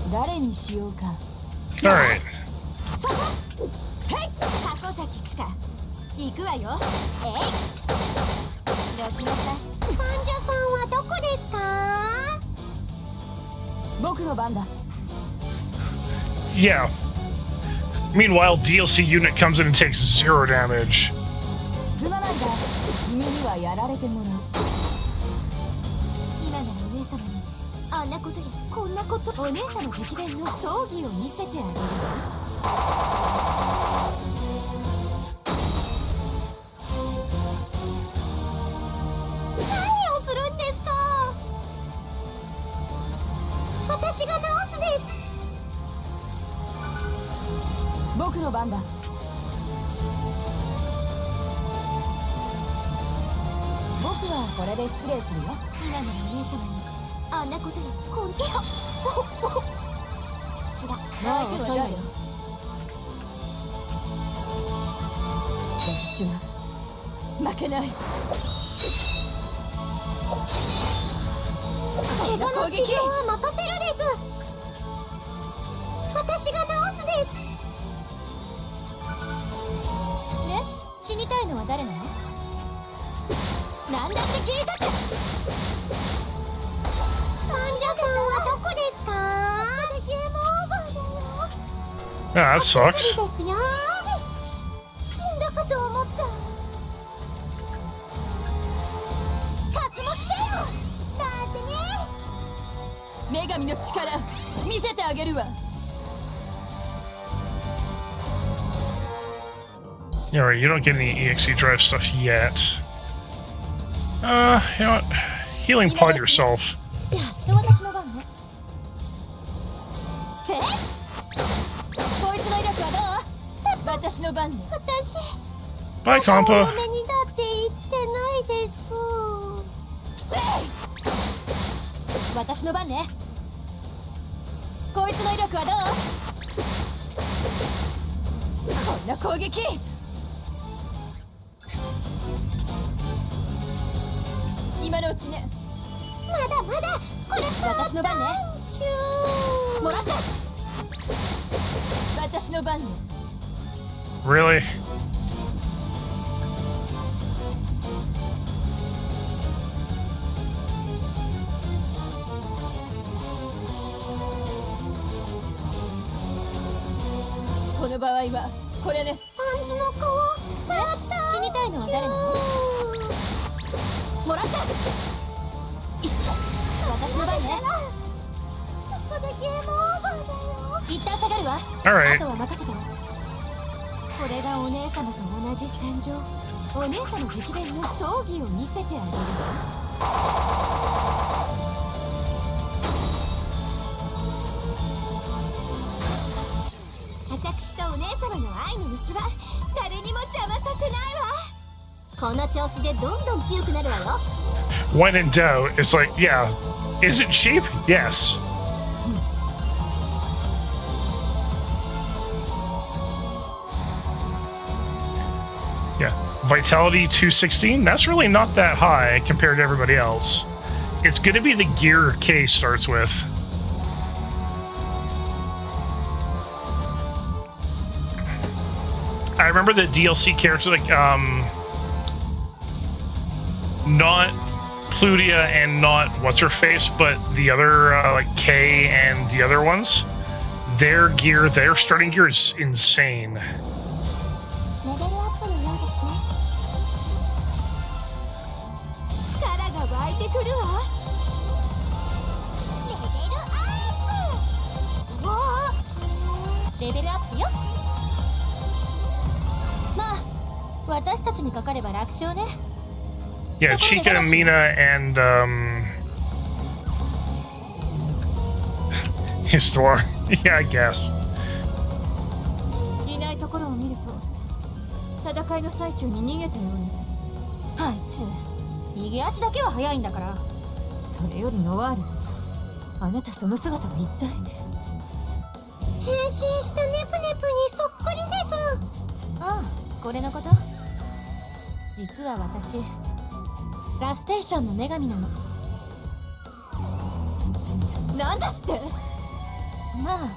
す。誰にしようか。 Alright. しか行くわよ。えい、どきなさい。患者さんはどこですか？僕の番だ。 Yeah. Meanwhile, DLC unit comes in and takes 0 damage. すまないが君にはやられてもらう。今ならお姉様にあんなことやこんなこと、お姉様直伝の葬儀を見せてあげるわ。何をするんですか？私が治すです。僕の番だ。僕はこれで失礼するよ。今ならお姉様にあんなことやこんな違う。もう遅いわよ。私は負けない。怪我の治療は任せるです。私が治すです。ね、死にたいのは誰なの？なんだって切り裂く。患者さんはどこですか？ゲームオーバーだよ。Ah, that 無 sucks. 理ですよ。死んだかと思った。活目せよ。だってね。女神の力見せてあげるわ。Alright, you don't get any EXE drive stuff yet. You know what? Healing pod yourself. やっと私の番ね。てこいつの威力はどう？私の番ね。私 Bye, 多 Compa. めにだって言ってないです。私の番ね。こいつの威力はどう？こんな攻撃。今のうちね。まだまだこれ私の番ね。キューもらった。私の番ね。 Really? この場合はこれね。サンズの顔やった。死にたいのは誰なの？もらった。私の番ね。そこでゲームオーバーだよ。一旦下がるわ。 Alright. あとは任せたわ。これがお姉様と同じ戦場。お姉様直伝の葬儀を見せてあげるわ。私とお姉様の愛の道は誰にも邪魔させないわ。この調子でどんどん強くなるわよ。 When in doubt, it's like, yeah. Is it cheap? Yes. Yeah. Vitality 216? That's really not that high compared to everybody else. It's gonna be the gear K starts with. I remember the DLC characters like not Plutia and not what's her face, but the other like K and the other ones. Their gear, their starting gear is insane. レベルアップのようですね。力が湧いてくるわ。レベルアップ。おお、レベルアップよ。まあ、私たちにかかれば楽勝ね。 Yeah, Chica, Mina, and Histoire. Yeah, I guess. いないところを見ると戦いの最中に逃げたように。あいつ逃げ足だけは速いんだから。それよりノワール、あなたその姿は一体。変身したネプネプにそっくりです。ああ、これのこと。実は私ガステーションの女神なの。なんですって。まあ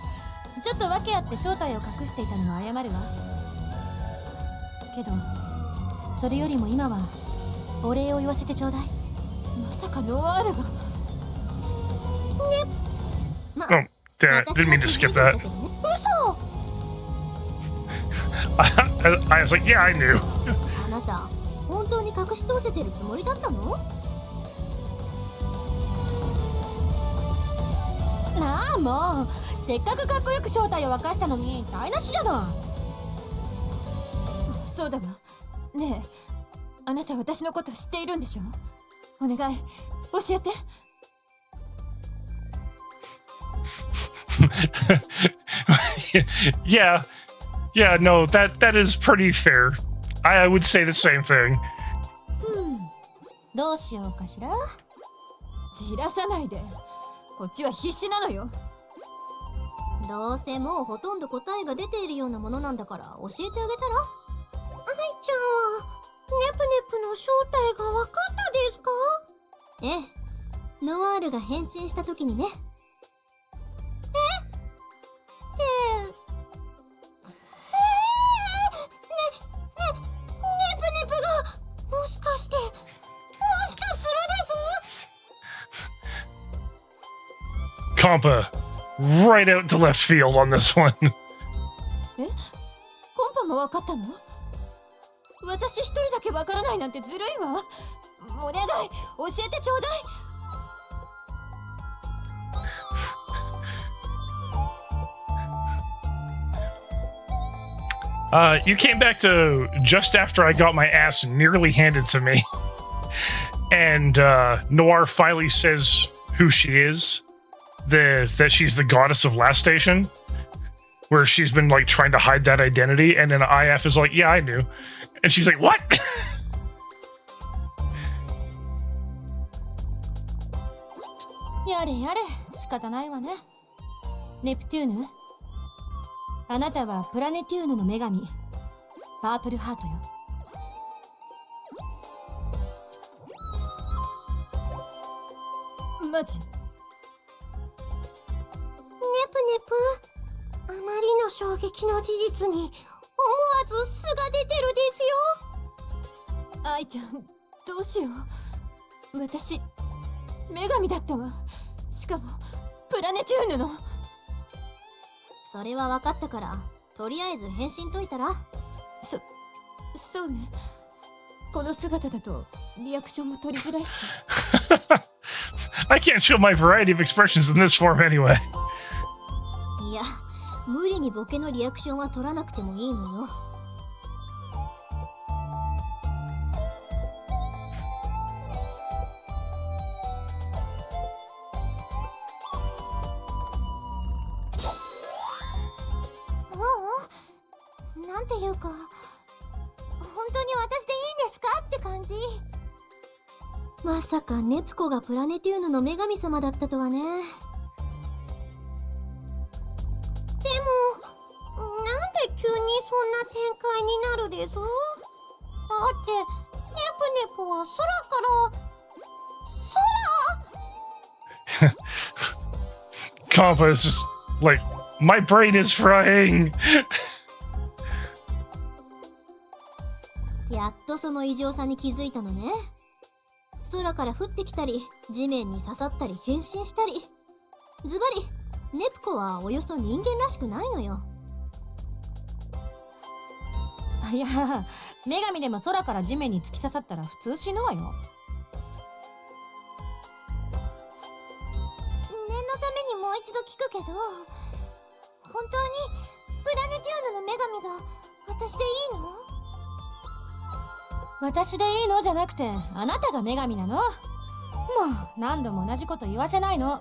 ちょっと訳あって正体を隠していたのは謝るわ。けど、それよりも今はお礼を言わせてちょうだい。まさかノワールが。ま Oh, didn't mean to skip that. 嘘 I was like, yeah, I knew. あなた本当に隠し通せてるつもりだったの？なあもう、せっかくかっこよく正体を明かしたのに台無しじゃない。そうだわ。ねえ、あなた私のこと知っているんでしょ？お願い教えて。yeah, no, that is pretty fair. I would say the same thing. どうしようかしら。じらさないで。こっちは必死なのよ。どうせもうほとんど答えが出ているようなものなんだから教えてあげたら？愛ちゃんはネプネプの正体が分かったですか？ええ、ノワールが変身した時にね。ネプネプがもしかするです Compa, right out to left field on this one. え、コンパも分かったの？私一人だけ分からないなんてずるいわ。お願い教えてちょうだい。You came back to just after I got my ass nearly handed to me. And Noire finally says who she is. That she's the goddess of Last Station. Where she's been like trying to hide that identity. And then IF is like, yeah, I knew. And she's like, what? やれやれ、仕方ないわね。ネプテューヌ、あなたはプラネテューヌの女神、パープルハートよ。マジ？ネプネプ、あまりの衝撃の事実に思わず素が出てるですよ。愛ちゃん、どうしよう。私女神だったわ。しかもプラネテューヌの。それは分かったから、とりあえず変身解いたら？そうね。この姿だとリアクションも取りづらいし。I can't show my variety of expressions in this form anyway. いや、無理にボケのリアクションは取らなくてもいいのよ。なんていうか、本当に私でいいんですかって感じ。まさかネプコがプラネテューヌの女神様だったとはね。でも、なんで急にそんな展開になるです？だってネプネプは空から Compa is just like, my brain is frying. やっとその異常さに気づいたのね。空から降ってきたり、地面に刺さったり変身したり。ズバリ、ネプコはおよそ人間らしくないのよ。いや、女神でも空から地面に突き刺さったら普通死ぬわよ。念のためにもう一度聞くけど、本当にプラネテューヌの女神が私でいいの？私でいいのじゃなくて、あなたが女神なの。もう何度も同じこと言わせないの。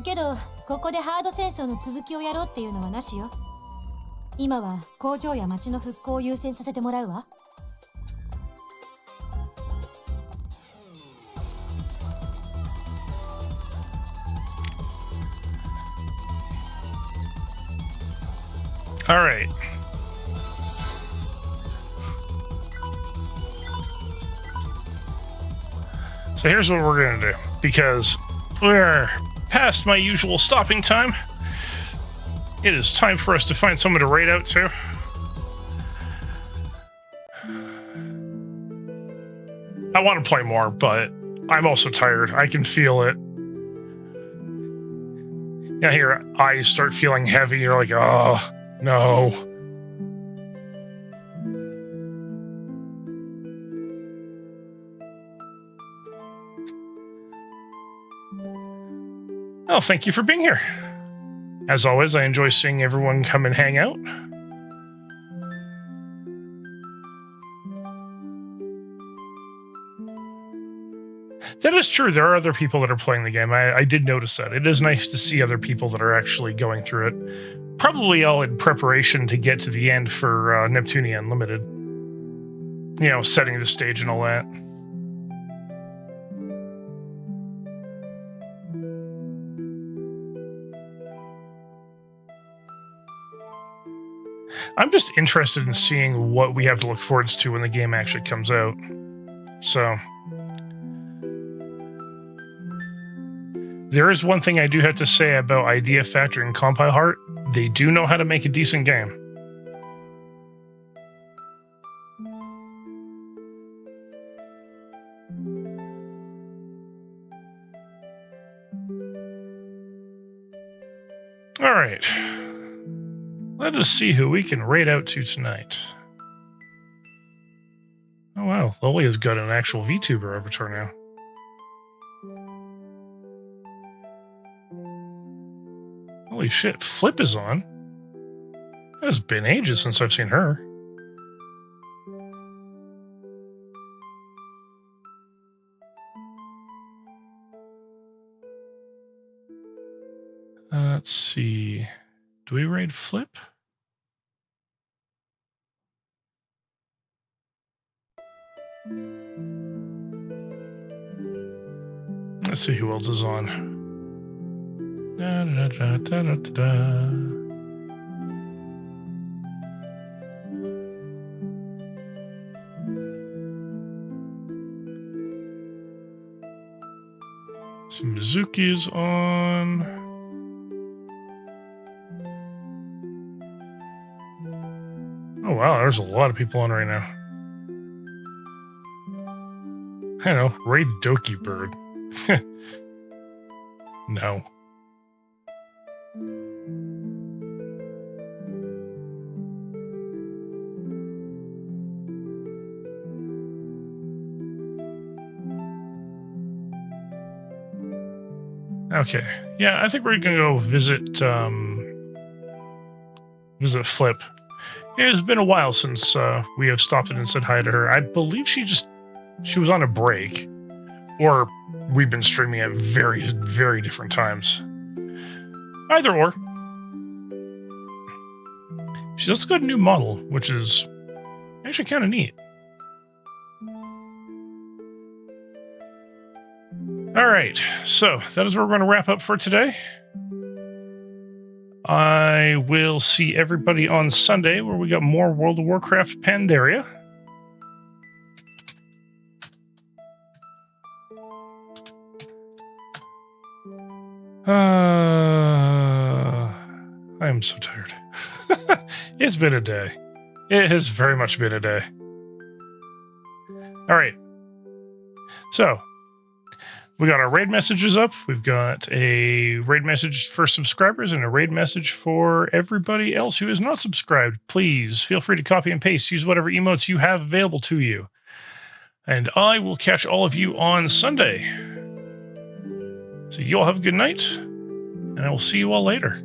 けどここでハード戦争の続きをやろうっていうのはなしよ。今は工場や町の復興を優先させてもらうわ。All right. So here's what we're gonna do, because we're past my usual stopping time. It is time for us to find someone to raid out to. I want to play more, but I'm also tired. I can feel it. Yeah, your eyes start feeling heavy. You're like, oh, no. Oh, thank you for being here. As always, I enjoy seeing everyone come and hang out. That is true. There are other people that are playing the game. I did notice that. It is nice to see other people that are actually going through it. Probably all in preparation to get to the end for Neptunia Unlimited. You know, setting the stage and all that. I'm just interested in seeing what we have to look forward to when the game actually comes out. So, there is one thing I do have to say about Idea Factory and Compile Heart. They do know how to make a decent game. Alright. Let us see who we can raid out to tonight. Oh wow, Lily has got an actual VTuber avatar now. Holy shit, Flip is on. It's been ages since I've seen her. Let's see. Do we raid Flip? Let's see who else is on. Da, da, da, da, da, da, da. So Mizuki is on. Oh wow, there's a lot of people on right now. I know, raid Doki Bird. No. Okay. Yeah, I think we're gonna go visit Flip. It has been a while since we have stopped in and said hi to her. I believe she was on a break, or we've been streaming at very, very different times. Either or. She's also got a new model, which is actually kind of neat. Alright, so that is where we're going to wrap up for today. I will see everybody on Sunday, where we got more World of Warcraft Pandaria. I am so tired. It's been a day. It has very much been a day. Alright. So, we got our raid messages up. We've got a raid message for subscribers and a raid message for everybody else who is not subscribed. Please feel free to copy and paste. Use whatever emotes you have available to you. And I will catch all of you on Sunday. So you all have a good night, and I will see you all later.